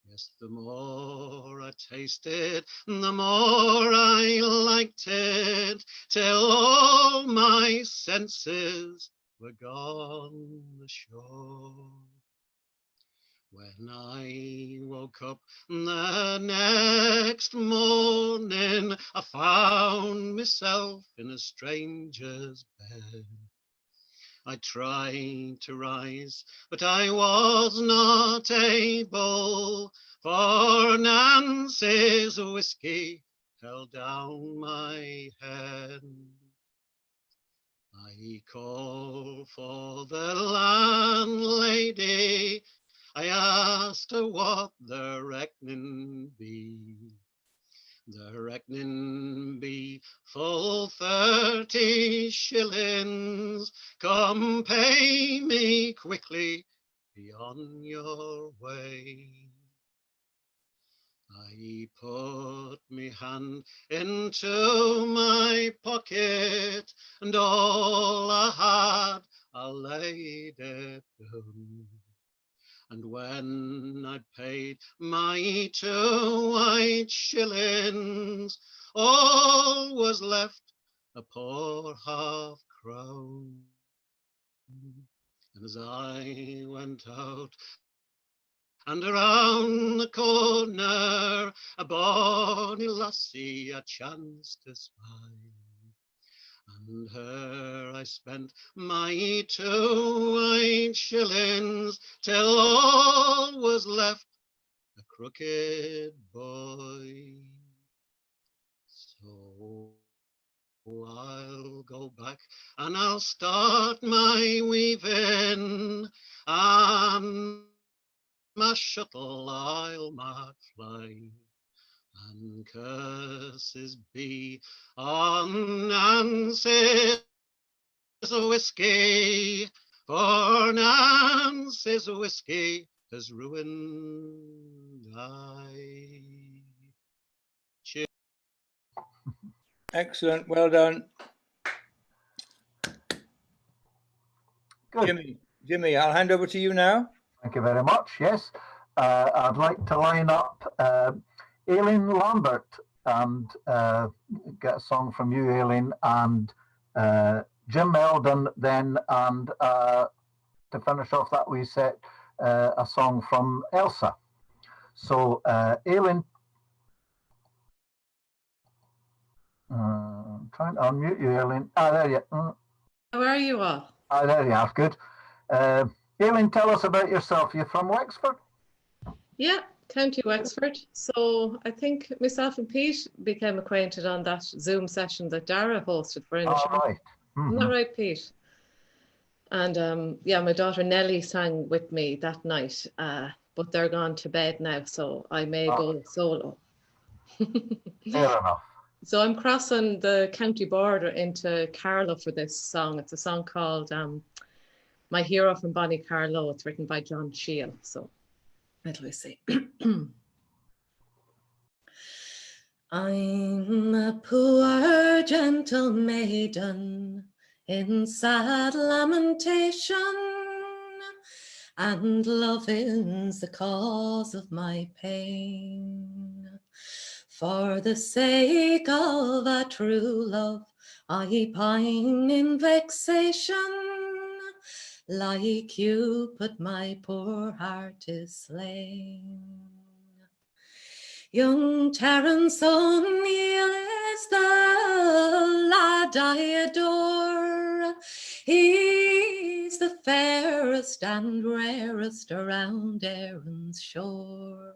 Yes, the more I tasted, the more I liked it, till all my senses were gone ashore. When I woke up the next morning, I found myself in a stranger's bed. I tried to rise, but I was not able, for Nancy's whiskey held down my head. I called for the landlady. I asked her what the reckoning be. The reckoning be full 30 shillings. Come pay me quickly, be on your way. I put me hand into my pocket, and all I had, I laid it down. And when I paid my 2 white shillings, all was left a poor half crown. And as I went out and around the corner, a bonny lassie I chanced to spy. And her I spent my 2 white shillings, till all was left a crooked boy. So I'll go back and I'll start my weaving, and my shuttle I'll mark fly. And curses be on Nancy's whiskey, for Nancy's whiskey has ruined I. Cheers. Excellent, well done. Good. Jimmy, I'll hand over to you now. Thank you very much. Yes, I'd like to line up Aileen Lambert and get a song from you, Aileen, and Jim Meldon then, and to finish off that wee set, a song from Elsa. So Aileen, I'm trying to unmute you, Aileen. There you are. How are you all? There you are, good. Aileen, tell us about yourself. You're from Wexford? Yeah, County Wexford. So I think myself and Pete became acquainted on that Zoom session that Dara hosted for Inishowen. Right. Isn't that right, Pete? And yeah, my daughter Nellie sang with me that night, but they're gone to bed now, so I may go solo. Fair enough. So I'm crossing the county border into Carlow for this song. It's a song called My Hero from Bonnie Carlow. It's written by John Shield. So let me see. I'm a poor gentle maiden in sad lamentation, and love is the cause of my pain. For the sake of a true love, I pine in vexation. Like Cupid, my poor heart is slain. Young Terence O'Neill is the lad I adore. He's the fairest and rarest around Erin's shore.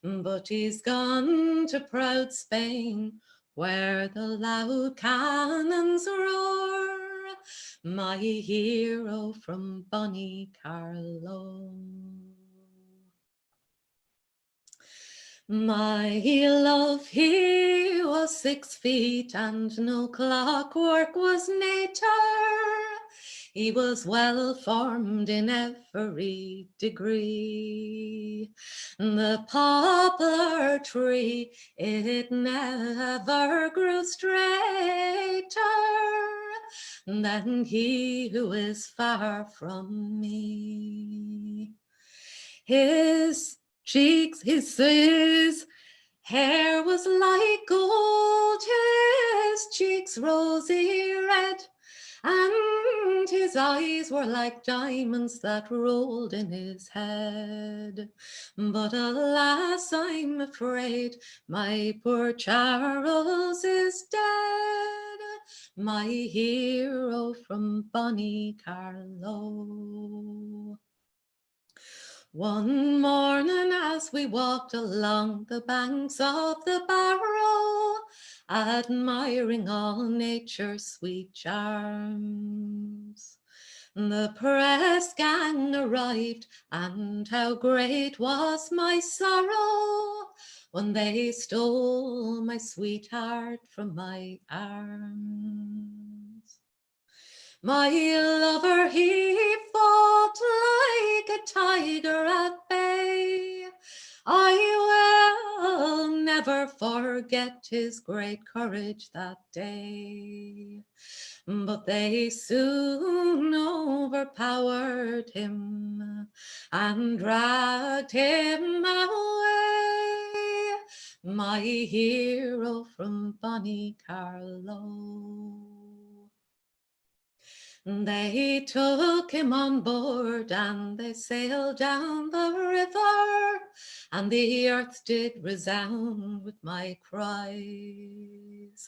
But he's gone to proud Spain, where the loud cannons roar. My hero from Bonnie Carlow. My love, he was 6 feet and no clockwork was nater. He was well formed in every degree. The poplar tree, it never grew straighter than he who is far from me. His cheeks, his hair was like gold, his cheeks rosy red, and his His eyes were like diamonds that rolled in his head. But alas, I'm afraid my poor Charles is dead, my hero from Bonnie Carlo. One morning as we walked along the banks of the Barrow, admiring all nature's sweet charms, the press gang arrived, and how great was my sorrow when they stole my sweetheart from my arms. My lover, he fought like a tiger at bay. I will never forget his great courage that day. But they soon overpowered him and dragged him away, my hero from Bonnie Carlo. They took him on board and they sailed down the river, and the earth did resound with my cries.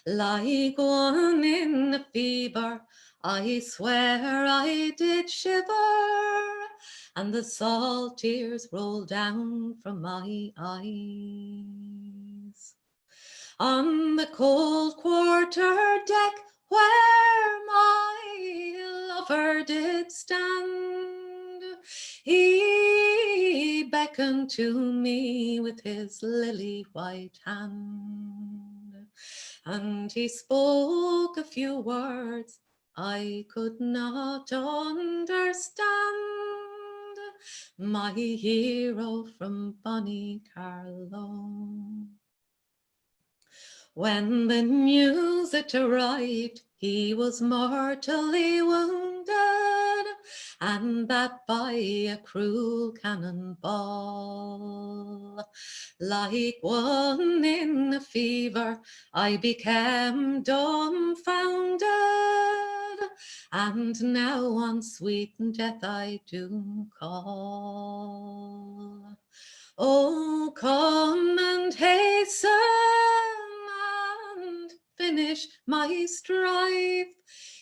Like one in a fever, I swear I did shiver, and the salt tears rolled down from my eyes. On the cold quarter deck where my lover did stand, he beckoned to me with his lily white hand, and he spoke a few words I could not understand, my hero from Bonnie Carlo. When the news it arrived, he was mortally wounded, and that by a cruel cannonball. Like one in a fever, I became dumbfounded, and now on sweet death I do call. Oh, come and hasten and finish my strife.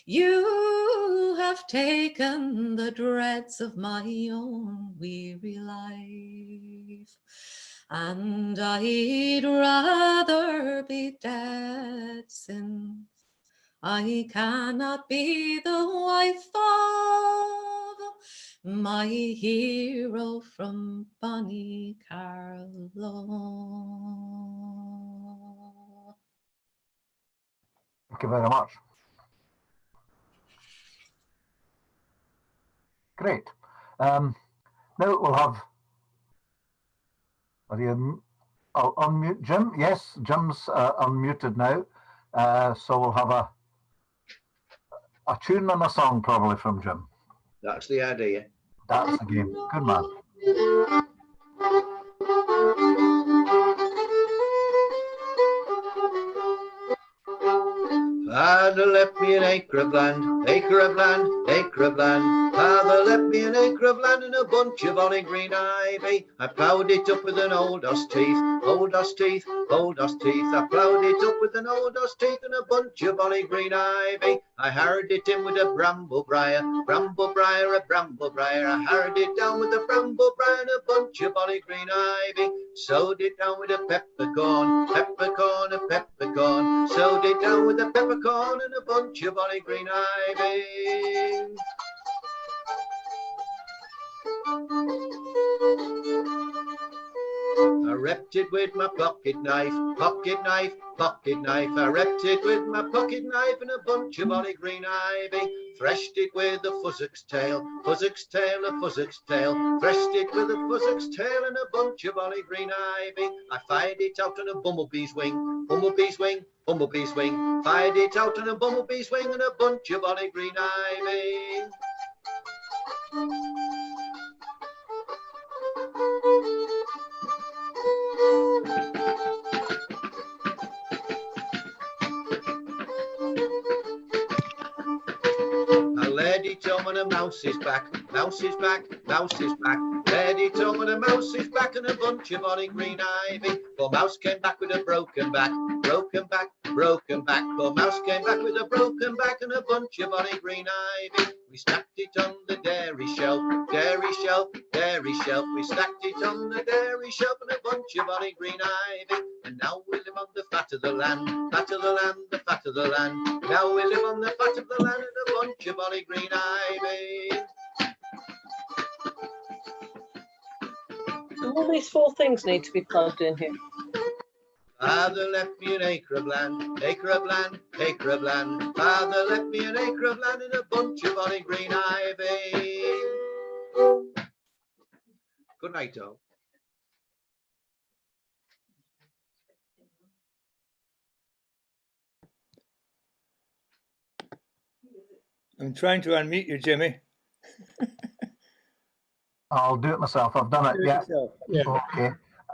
You have taken the dreads of my own weary life, and I'd rather be dead since I cannot be the wife of my hero from Bonnie Carlo. Thank you very much. Great. Now we'll have, I'll unmute Jim. Yes, Jim's unmuted now. So we'll have a tune and a song probably from Jim. That's the idea. That's the game. Good man. Father left me an acre of land, acre of land, acre of land. Father left me an acre of land and a bunch of olive green ivy. I ploughed it up with an old horse teeth, old horse teeth, old horse teeth. I ploughed it up with an old horse teeth and a bunch of olive green ivy. I harrowed it in with a bramble briar, a bramble briar. I harrowed it down with a bramble briar and a bunch of olive green ivy. Sowed it down with a peppercorn, peppercorn, a peppercorn. Sowed it down with a peppercorn and a bunch of olive green ivy. I wrapped it with my pocket knife, pocket knife, pocket knife. I wrapped it with my pocket knife and a bunch of olive green ivy. Threshed it with a fuzzock's tail, fuzzock's tail, a fuzzock's tail. Threshed it with a fuzzock's tail and a bunch of olive green ivy. I fired it out on a bumblebee's wing, bumblebee's wing, bumblebee's wing. Fired it out on a bumblebee's wing and a bunch of olive green ivy. Tom and a mouse is back. Mouse is back, mouse is back. Lady Tom and a mouse is back and a bunch of bonny green ivy. For mouse came back with a broken back. Broken back, broken back. For mouse came back with a broken back and a bunch of bonny green ivy. We stacked it on the dairy shelf, dairy shelf, dairy shelf. We stacked it on the dairy shelf and a bunch of bonny green ivy. And now we live on the fat of the land, fat of the land, the fat of the land. Now we live on the fat of the land and a bunch of bonny green ivy. So all these four things need to be plugged in here. Father left me an acre of land, acre of land, acre of land. Father left me an acre of land and a bunch of bonny green ivy. Good night, all. I'm trying to unmute you, Jimmy. I'll do it myself. I've done it. Yeah. Yeah. Okay.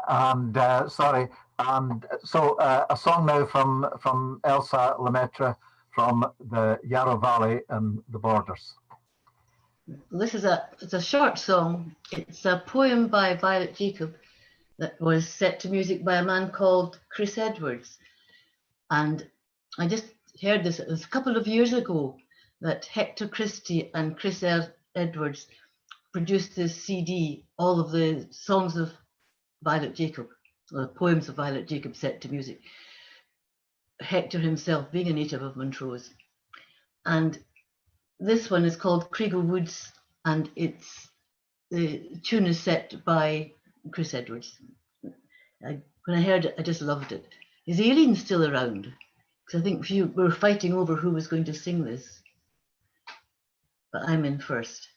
And sorry. And so a song now from Elsa Lemaitre from the Yarrow Valley and the Borders. This is it's a short song. It's a poem by Violet Jacob that was set to music by a man called Chris Edwards. And I just heard this, it was a couple of years ago that Hector Christie and Chris Edwards produced this CD, all of the songs of Violet Jacob, or the poems of Violet Jacob set to music. Hector himself being a native of Montrose. And this one is called Craigle Woods, and the tune is set by Chris Edwards. When I heard it, I just loved it. Is Aileen still around? Because I think we were fighting over who was going to sing this. But I'm in first.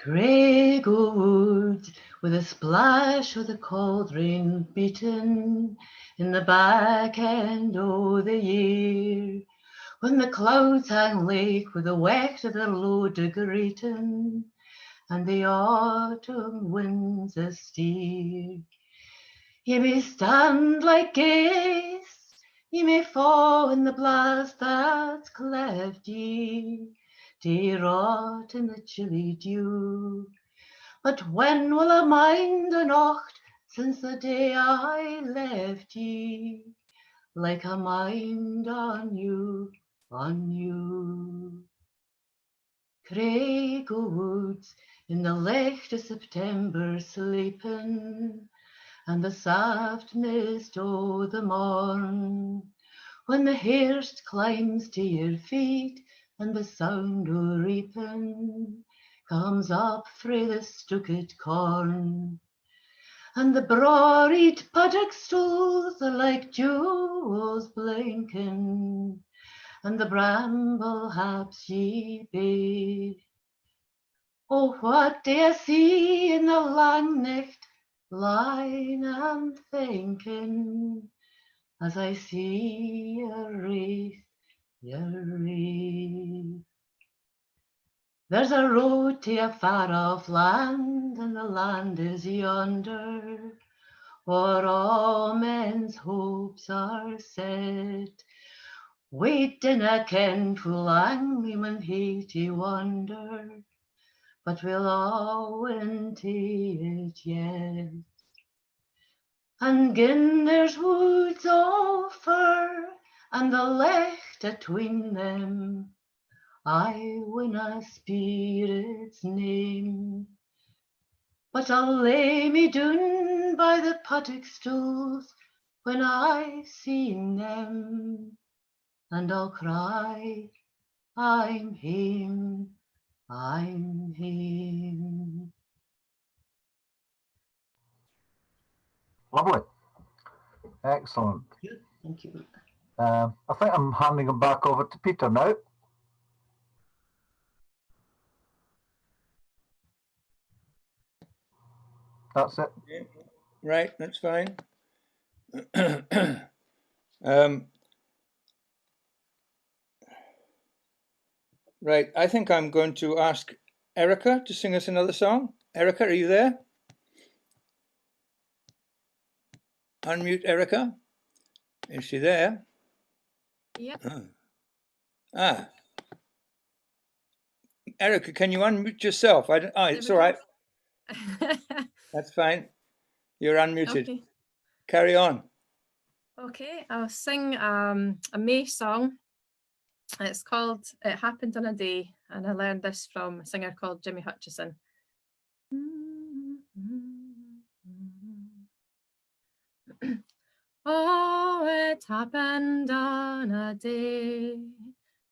Craigle Woods, with a splash of the cold rain beaten in the back end o' the year, when the clouds hang lake with the wet of the load o' greeting, and the autumn winds a steer. Ye may stand like gaze, ye may fall in the blast that's cleft ye, to rot in the chilly dew. But when will I mind a nocht since the day I left ye, like a mind on you, on you. Craigle Woods in the licht of September sleeping, and the soft mist o' the morn, when the hairst climbs to your feet and the sound o' reaping comes up frae the stookit corn, and the broad paddock stools are like jewels blinking, and the bramble haps ye bear. Oh, what do you see in the lang nicht, lying and thinking, as I see your wreath, your wreath? There's a road to a far off land, and the land is yonder, where all men's hopes are set. We dinna ken fu' lang we mun hae to wander, but we'll all win to it yet. And gin there's woods all fir, and the licht atween them, I winna speir its name. But I'll lay me doon by the paddock stools when I've seen them, and I'll cry, I'm hame, I'm hame. Lovely. Excellent. Thank you. I think I'm handing him back over to Peter now. That's it. Right, that's fine. Right, I think I'm going to ask Erica to sing us another song. Erica, are you there? Unmute Erica. Is she there? Yep. Oh, Ah. Erica, can you unmute yourself? It's all right. That's fine. You're unmuted. Okay. Carry on. Okay, I'll sing a May song. It's called It Happened on a Day, and I learned this from a singer called Jimmy Hutchison. Oh, it happened on a day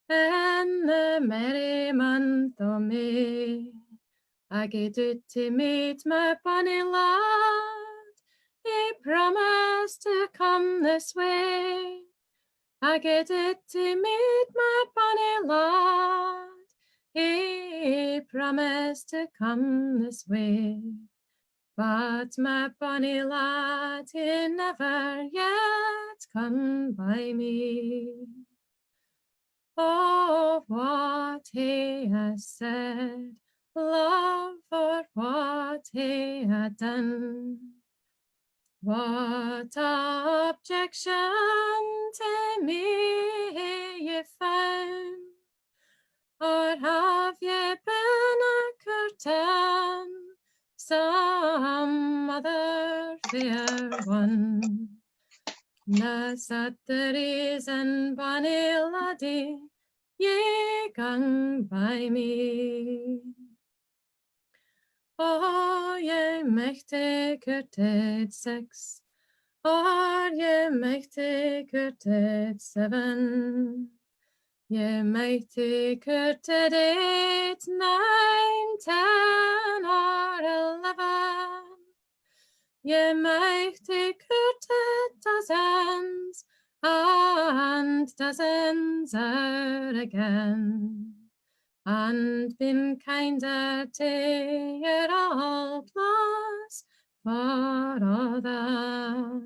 in the merry month of May. I gaed out to meet my bonny lad. He promised to come this way. I gaed out to meet my bonny lad. He promised to come this way. But my bonny lad, he never yet come by me. Oh, what he has said, love, or what he had done. What objection to me ye found? Or have ye been a curtain? Some other fair one. That's at the reason, bonny laddie, ye gang by me. Oh, ye mighty courted 6, or ye mighty courted 7. Ye mighty courted 8, 9, 10, or 11. Ye mighty courted dozens, and dozens o'er again, and been kinder to your old lass for other.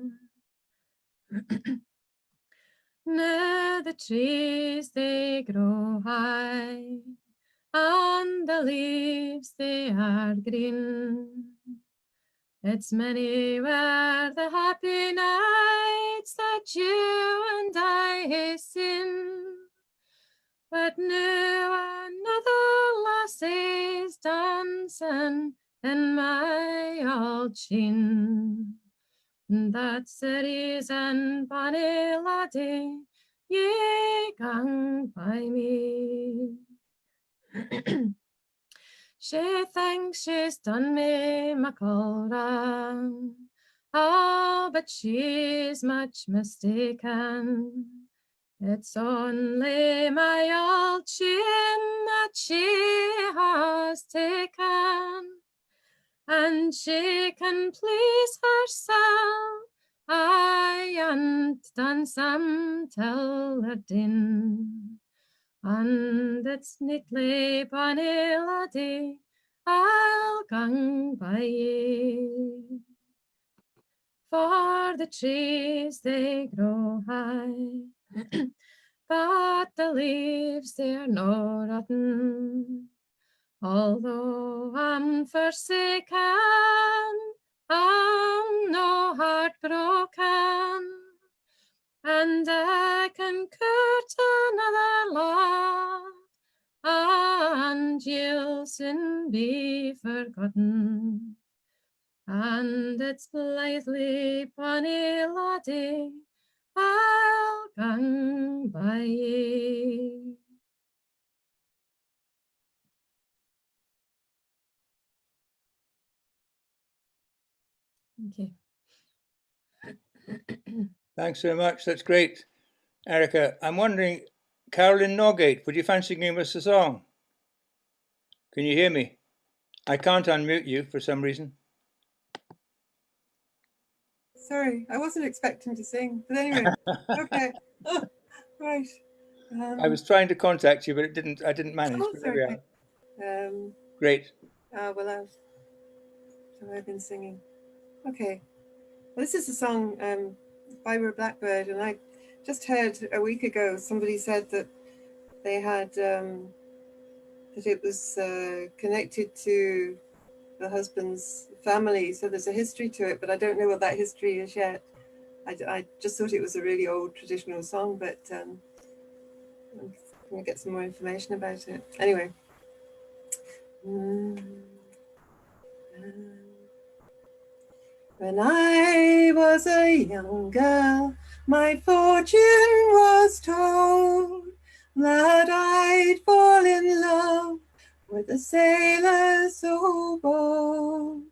Now the trees they grow high, and the leaves they are green. It's many were the happy nights that you and I have seen, but now another lassie's dancing in my old sheen. That's the reason, bonny laddie, ye gang by me. She thinks she's done me muckle wrong, oh, but she's much mistaken. It's only my old chin that she has taken, and she can please herself, I and done some till her din. And it's neatly, bonny laddie, I'll gang by ye. For the trees they grow high, but the leaves they're no rotten. Although I'm forsaken, I'm no heart broken, and I can court another lad, and you'll soon be forgotten. And it's blithely, bonny laddie, I'll gang by ye. Okay. Thanks so much. That's great. Erica, I'm wondering, Carolyn Norgate, would you fancy giving us a song? Can you hear me? I can't unmute you for some reason. Sorry, I wasn't expecting to sing, but anyway, okay. Oh, right. I was trying to contact you, but I didn't manage. Oh, But there we sorry. are. Great. Well, I've been singing. Okay. Well, this is a song by Blackbird, and I just heard a week ago somebody said that they had that it was connected to the husband's family, so there's a history to it, but I don't know what that history is yet. I just thought it was a really old traditional song, but Let me get some more information about it. Anyway. When I was a young girl, my fortune was told that I'd fall in love with a sailor so bold.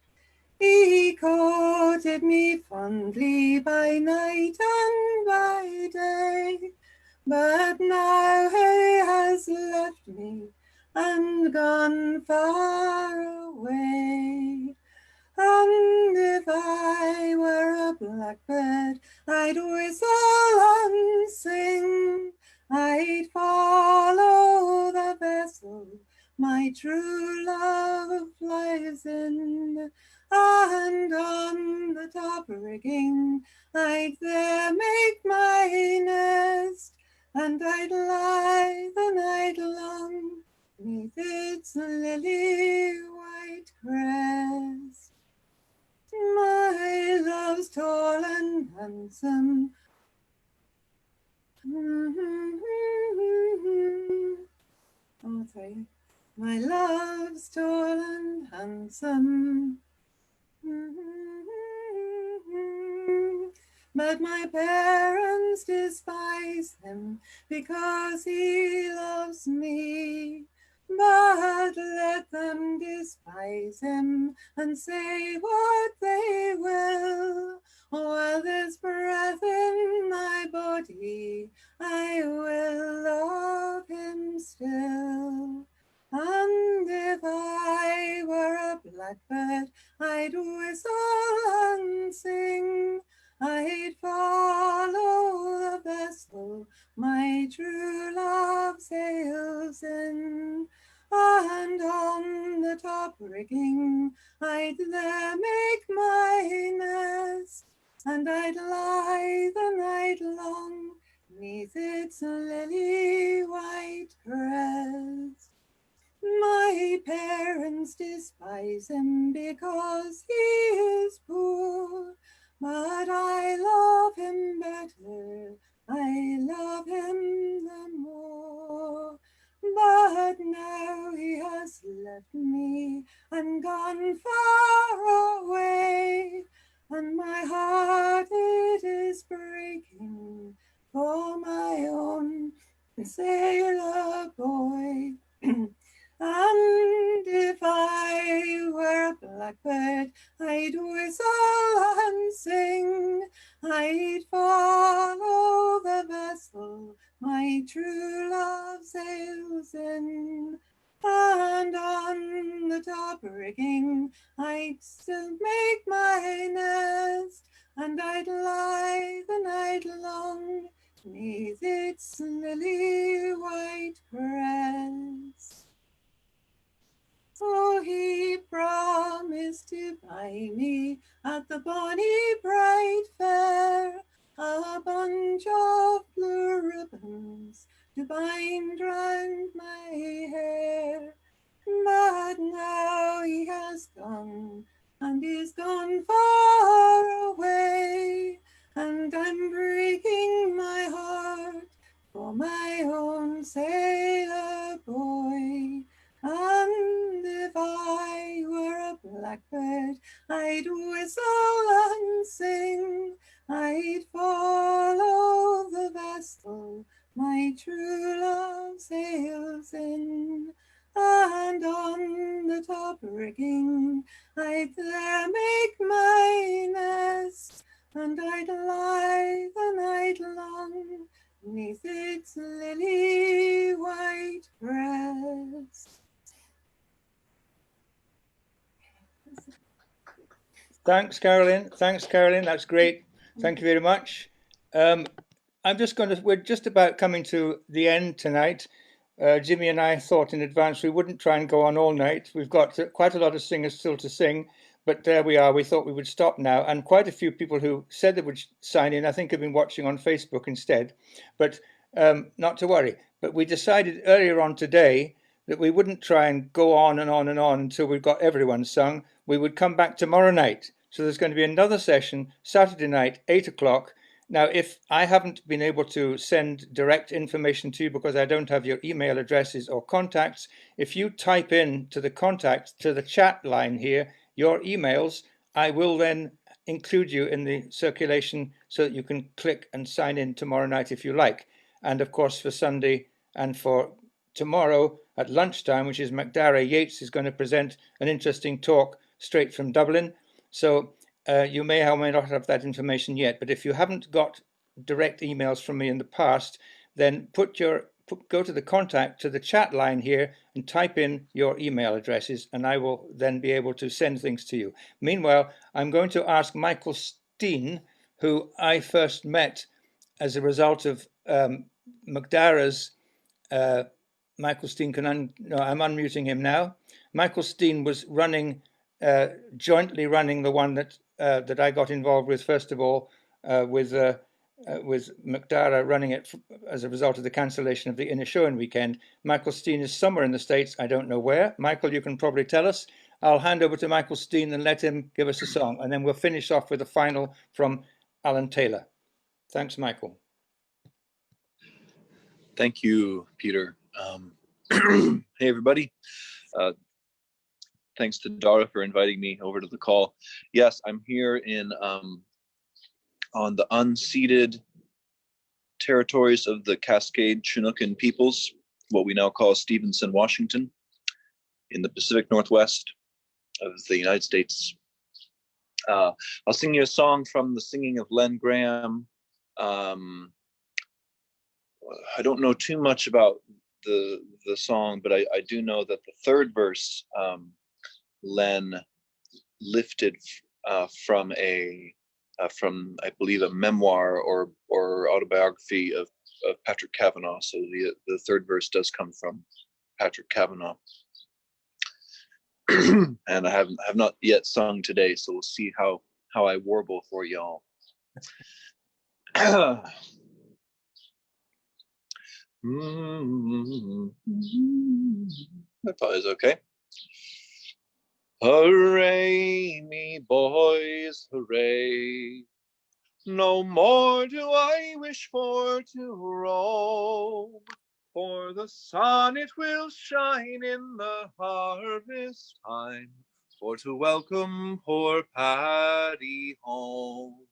He courted me fondly by night and by day, but now he has left me and gone far away. And if I were a blackbird, I'd whistle and sing. I'd follow the vessel my true love flies in, and on the top rigging I'd there make my nest, and I'd lie the night long 'neath its lily white crest. My love's tall and handsome. Oh, sorry. My love's tall and handsome. But my parents despise him because he loves me. But let them despise him and say what they will. While there's breath in my body, I will love him still. And if I were a blackbird, I'd whistle and sing. I'd follow the vessel my true love sails in, and on the top rigging I'd there make my nest, and I'd lie the night long 'neath its lily white crest. My parents despise him because he is poor, but I love him better, I love him the more. But now he has left me and gone far away, and my heart it is breaking for my own sailor boy. And if I were a blackbird, I'd whistle and sing. I'd follow the vessel my true love sails in, and on the top rigging I'd still make my nest, and I'd lie the night long 'neath its lily white crest. So he promised to buy me at the bonny bright fair a bunch of blue ribbons to bind round my hair. But now he has gone, and he's gone far away, and I'm breaking my heart for my own sailor boy. And if I were a blackbird, I'd whistle and sing. I'd follow the vessel my true love sails in, and on the top rigging I'd there make my nest, and I'd lie the night long 'neath its lily white crest. Thanks, Carolyn. Thanks, Carolyn. That's great. Thank you very much. We're just about coming to the end tonight. Jimmy and I thought in advance we wouldn't try and go on all night. We've got quite a lot of singers still to sing, but there we are. We thought we would stop now. And quite a few people who said they would sign in, I think, have been watching on Facebook instead. But not to worry. But we decided earlier on today that we wouldn't try and go on and on and on until we've got everyone sung. We would come back tomorrow night. So there's going to be another session, Saturday night, 8 o'clock. Now, if I haven't been able to send direct information to you because I don't have your email addresses or contacts, if you type in to the chat line here, your emails, I will then include you in the circulation so that you can click and sign in tomorrow night if you like. And of course, for Sunday and for tomorrow at lunchtime, which is MacDara Yates is going to present an interesting talk straight from Dublin. So you may or may not have that information yet, but if you haven't got direct emails from me in the past, then go to the chat line here and type in your email addresses, and I will then be able to send things to you. Meanwhile, I'm going to ask Michael Steen, who I first met as a result of MacDara's. Michael Steen I'm unmuting him now. Michael Steen was jointly running the one that I got involved with first of all, with MacDara running it as a result of the cancellation of the Inishowen weekend. Michael Steen is somewhere in the States, I don't know where. Michael, you can probably tell us. I'll hand over to Michael Steen and let him give us a song, and then we'll finish off with a final from Alan Taylor. Thanks, Michael. Thank you, Peter. Hey, everybody. Thanks to Dara for inviting me over to the call. Yes, I'm here on the unceded territories of the Cascade Chinookan peoples, what we now call Stevenson, Washington, in the Pacific Northwest of the United States. I'll sing you a song from the singing of Len Graham. I don't know too much about the song, but I do know that the third verse Len lifted from I believe a memoir or autobiography of Patrick Kavanagh. So the third verse does come from Patrick Kavanagh. And I have not yet sung today, so we'll see how I warble for y'all. That probably is okay. Hooray, me boys, hooray. No more do I wish for to roam, for the sun it will shine in the harvest time, for to welcome poor Paddy home.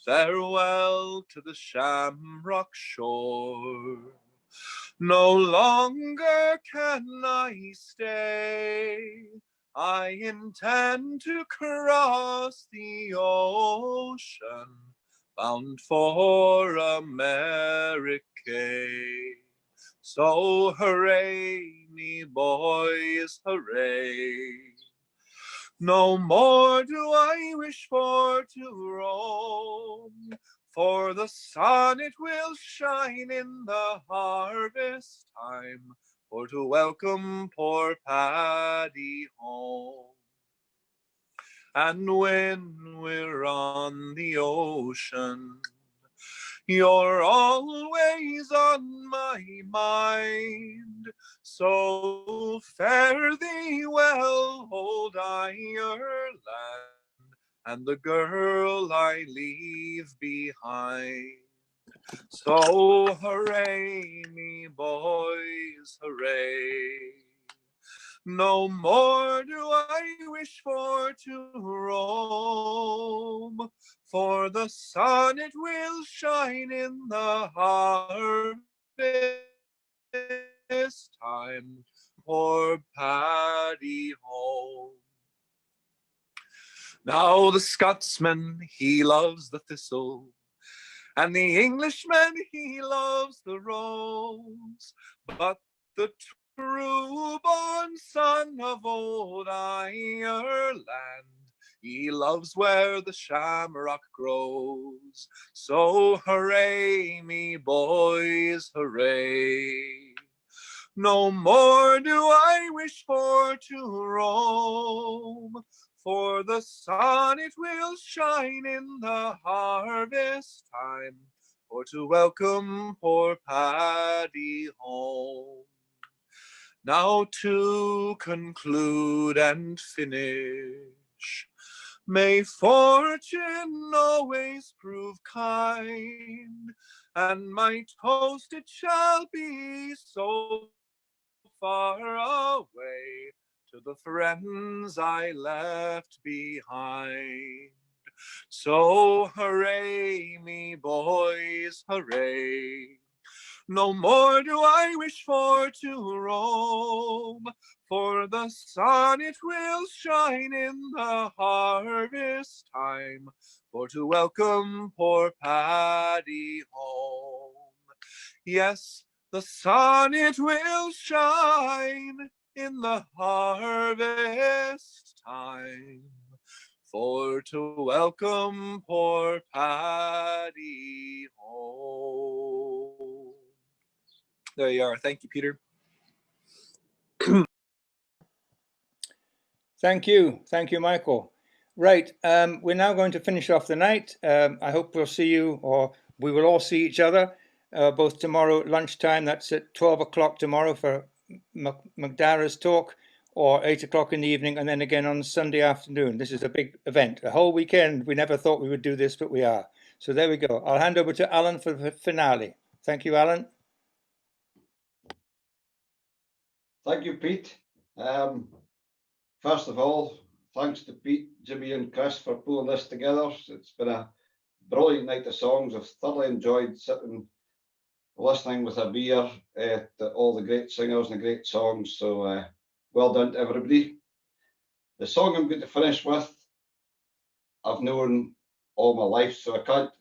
Farewell to the shamrock shore, no longer can I stay. I intend to cross the ocean, bound for America. So hooray, me boys, hooray. No more do I wish for to roam, for the sun it will shine in the harvest time, for to welcome poor Paddy home. And when we're on the ocean, you're always on my mind. So fare thee well, old Ireland, and the girl I leave behind. So hooray, me boys, hooray. No more do I wish for to roam, for the sun it will shine in the harvest time, poor Paddy home. Now the Scotsman, he loves the thistle, and the Englishman, he loves the rose, but the true-born son of old Ireland, he loves where the shamrock grows. So hooray, me boys, hooray. No more do I wish for to roam, for the sun it will shine in the harvest time, for to welcome poor Paddy home. Now to conclude and finish, May fortune always prove kind, and my toast it shall be so far away to the friends I left behind. So hooray me boys, hooray. No more do I wish for to roam, for the sun it will shine in the harvest time, for to welcome poor Paddy home. Yes, the sun it will shine in the harvest time, for to welcome poor Paddy home. There you are. Thank you, Peter. Thank you, Michael. Right, we're now going to finish off the night. I hope we'll see you, or we will all see each other, both tomorrow at lunchtime. That's at 12 o'clock tomorrow for McDara's talk, or 8 o'clock in the evening, and then again on Sunday afternoon. This is a big event, a whole weekend. We never thought we would do this, but we are. So there we go. I'll hand over to Alan for the finale. Thank you, Alan. Thank you, Pete. First of all, thanks to Pete, Jimmy and Chris for pulling this together. It's been a brilliant night of songs. I've thoroughly enjoyed sitting listening with a beer to all the great singers and the great songs. So well done to everybody. The song I'm going to finish with, I've known all my life, so I can't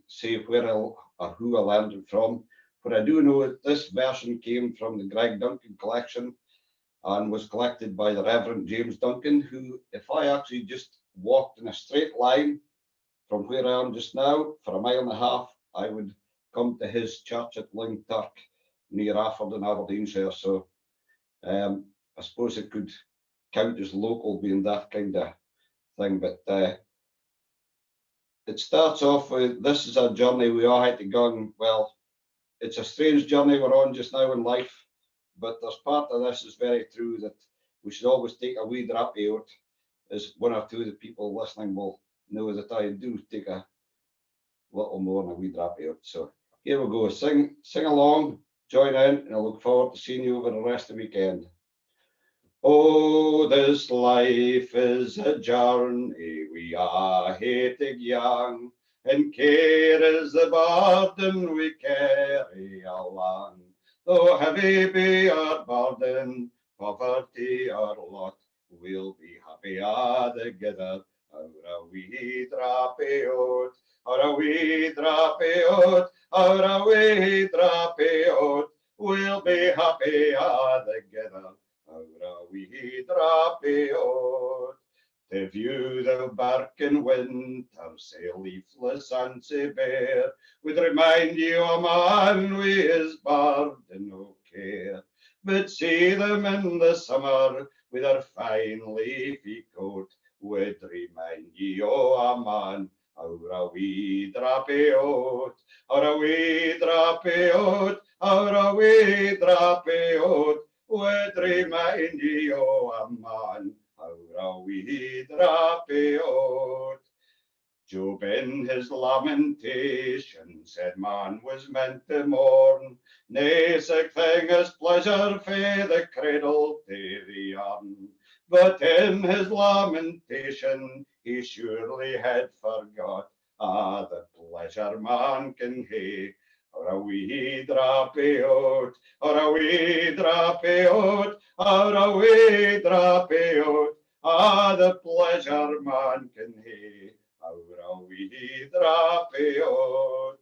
say where or who I learned it from. But I do know that this version came from the Greg Duncan collection and was collected by the Reverend James Duncan, who, if I actually just walked in a straight line from where I am just now for a mile and a half, I would come to his church at Lingturk near Afford in Aberdeenshire. So I suppose it could count as local, being that kind of thing. But it starts off with, this is a journey we all had to go on. Well, it's a strange journey we're on just now in life, but there's part of this is very true, that we should always take a wee drappy out, as one or two of the people listening will know that I do take a little more than a wee drappy out. So here we go. Sing along, join in, and I look forward to seeing you over the rest of the weekend. Oh, this life is a journey, we are hating young, and care is the burden we carry along. Though heavy be our burden, poverty our lot, we'll be happier together. Our wee drappy out, our wee drappy out, our wee drappy out, we'll be happier together. Our wee drappy out. To view the birk in winter, sae leafless and sae bare, would remind you a man wi' his burden o' care. But see them in the summer with their fine leafy coat, would remind you o a man, our wee drappy out, our wee drappy out, our wee drappy out, would remind you o a man, our wee drappy out. Job in his lamentation said man was meant to mourn, nae sic thing as pleasure fae the cradle to the urn. But in his lamentation he surely had forgot the pleasure man can hae. Or a wee drappy out, or a wee drappy out, or a wee drappy out, the pleasure man can hae. Or a wee drappy out.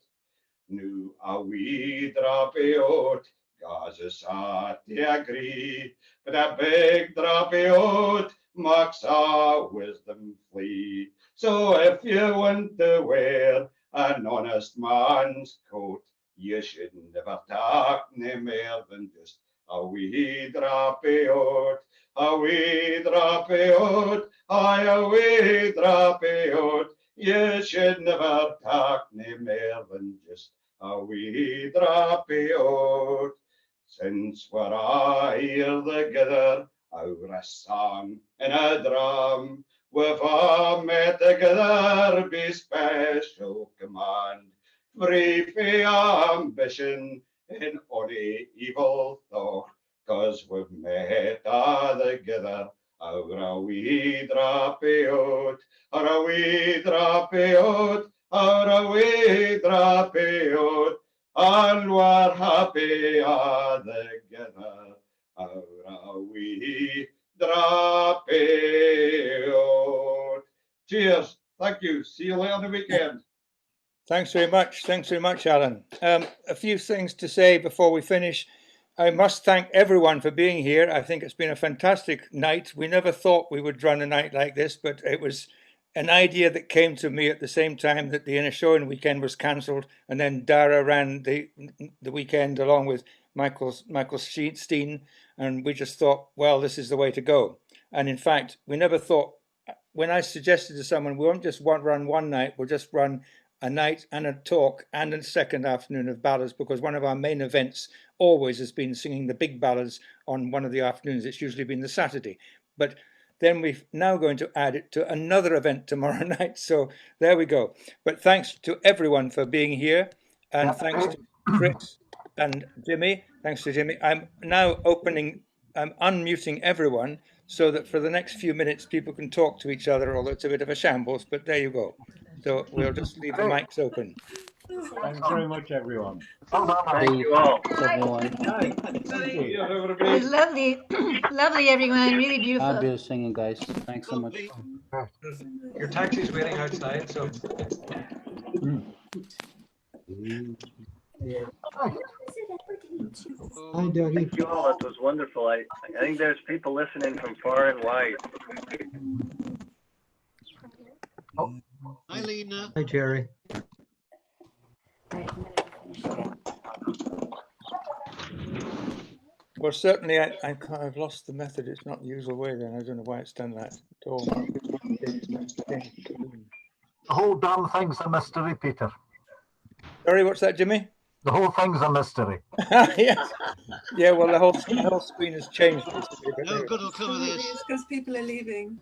Nu a wee drappy out, Gaza sat to agree, but a big drappy out makes a wisdom flee. So if you want to wear an honest man's coat, you should never take nae more than just a wee drappy out, a wee drappy out, aye, a wee drappy out. You should never take nae more than just a wee drappy out. Since we're a' here together, our a song and a drum, we've all met together by special command, free from ambition and any evil thought, 'cause we've met all together over a wee drappy oat, or a wee drappy oat, or a wee drappy oat, and we're happy all together over a wee drappy oat. Cheers. Thank you. See you later on the weekend. Thanks very much. Thanks very much, Alan. A few things to say before we finish. I must thank everyone for being here. I think it's been a fantastic night. We never thought we would run a night like this, but it was an idea that came to me at the same time that the Inishowen weekend was cancelled, and then Dara ran the weekend along with Michael Steen, and we just thought, well, this is the way to go. And in fact, we never thought, when I suggested to someone, we won't just run one night, we'll just run a night and a talk and a second afternoon of ballads, because one of our main events always has been singing the big ballads on one of the afternoons. It's usually been the Saturday, but then we're now going to add it to another event tomorrow night. So there we go. But thanks to everyone for being here, and thanks to Chris and Jimmy. Thanks to Jimmy. I'm now unmuting everyone so that for the next few minutes people can talk to each other, although it's a bit of a shambles, but there you go. So we'll just leave the mics open. Thanks very much, everyone. Thank you all, everyone. It was lovely, lovely, everyone. Really beautiful. Fabulous singing, guys. Thanks so much. Your taxi's waiting outside, so. Thank you all. That was wonderful. I think there's people listening from far and wide. Hi, Lena. Hi, Jerry. Well, certainly I've lost the method. It's not the usual way then. I don't know why it's done that at all. The whole damn thing's a mystery, Peter. Sorry, what's that, Jimmy? The whole thing's a mystery. Yeah, well, the whole screen has changed. No good will come of this. It's because people are leaving.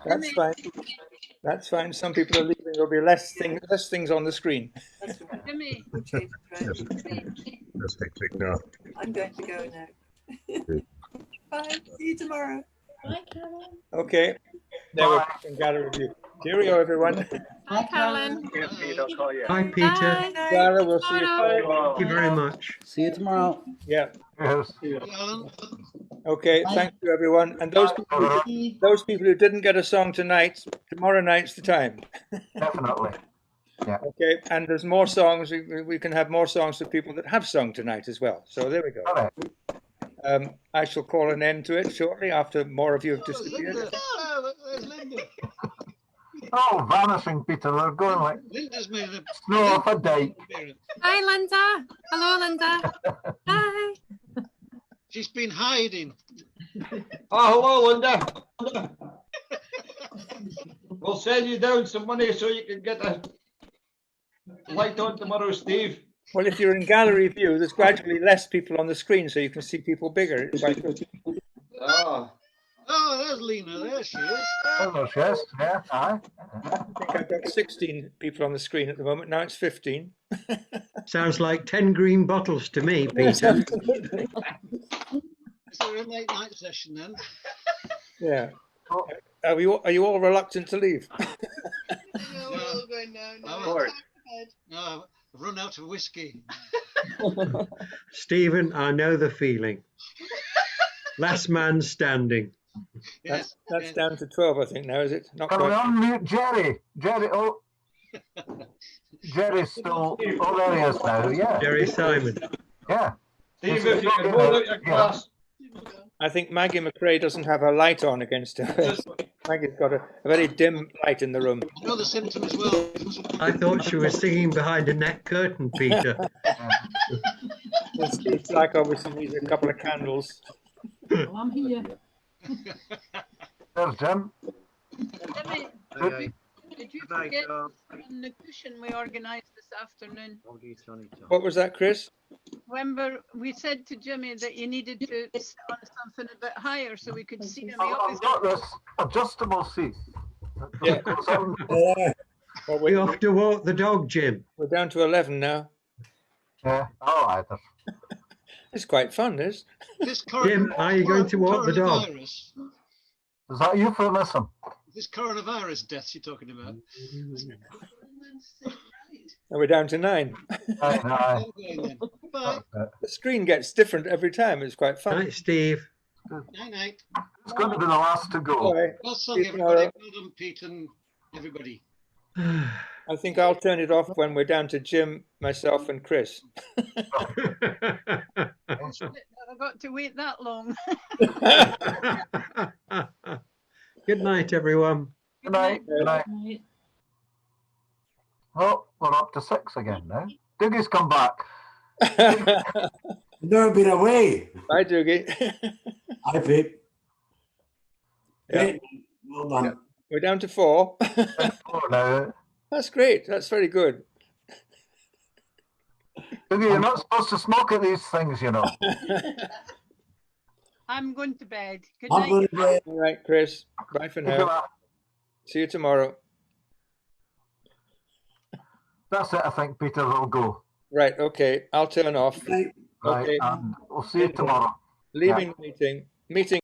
That's fine. That's fine. Some people are leaving. There'll be less things on the screen. Jimmy. Let's take now. I'm going to go now. Bye. See you tomorrow. Bye, Carolyn. Okay. There we can gather with you. Cheerio, everyone. Bye, Carolyn. Yes, Pete, I'll call you. Hi, Peter. Sarah, we'll see you tomorrow. Thank you very much. See you tomorrow. Yeah. Yes. Okay, thank you, everyone. And those people who didn't get a song tonight, tomorrow night's the time. Definitely. Yeah. Okay, and there's more songs. We can have more songs for people that have sung tonight as well. So there we go. I shall call an end to it shortly after more of you have disappeared. Oh, vanishing, Peter. They're going like Linda's made a snow off a dike. Hi, Linda. Hello, Linda. Hi. She's been hiding. Oh, hello, Linda. We'll send you down some money so you can get a light on tomorrow, Steve. Well, if you're in gallery view, there's gradually less people on the screen, so you can see people bigger. It's quite good. Oh, there's Lena. There she is. Hello, yes. Yeah, aye. I think I've got 16 people on the screen at the moment. Now it's 15. Sounds like 10 green bottles to me, Peter. Is there a late night session then? Yeah. Are you all reluctant to leave? No, I've run out of whiskey. Stephen, I know the feeling. Last man standing. That's down to 12, I think now, is it? Not Can we quite. unmute Jerry? Jerry's still. Oh, there he is now. Yeah. Jerry Simon. Yeah. Steve, if you can hold out your glass. I think Maggie McRae doesn't have her light on against her. Maggie's got a very dim light in the room. You know the symptom as well. I thought she was singing behind a net curtain, Peter. Well, Steve's like obviously needs a couple of candles. Oh, I'm here. There's Jim. Jimmy, did you forget on the cushion we organised this afternoon? What was that, Chris? Remember, we said to Jimmy that you needed to sit on something a bit higher so we could see in the I've office. got this adjustable seat. Yeah. Well, We off to walk the dog, Jim. we're down to 11 now. Yeah, all right. It's quite fun, this. Jim, are you going to walk the dog? Coronavirus. Is that euphemism? This coronavirus deaths you're talking about. And we're down to 9. Aye. Bye. The screen gets different every time. It's quite fun. Night, Steve. Night night. It's going to be the last to go. All right. Well See sung, you everybody. tomorrow. Well done, Pete and everybody. I think I'll turn it off when we're down to Jim, myself, and Chris. I've got to wait that long. Good night, everyone. Good night. Good night. Oh, we're up to 6 again now. Doogie's come back. Never been away. Bye, Doogie. Hi, Pete. Yeah. Great. Well done. Yeah. We're down to 4. 4 now. That's great. That's very good. Doogie, you're not supposed to smoke at these things, you know. I'm going to bed. Good I'm night. going to bed. All right, Chris. Bye for now. See you tomorrow. That's it, I think, Peter will go. Right, okay. I'll turn off. Right. Right, Okay. and we'll see you tomorrow. Leaving the meeting. Meeting.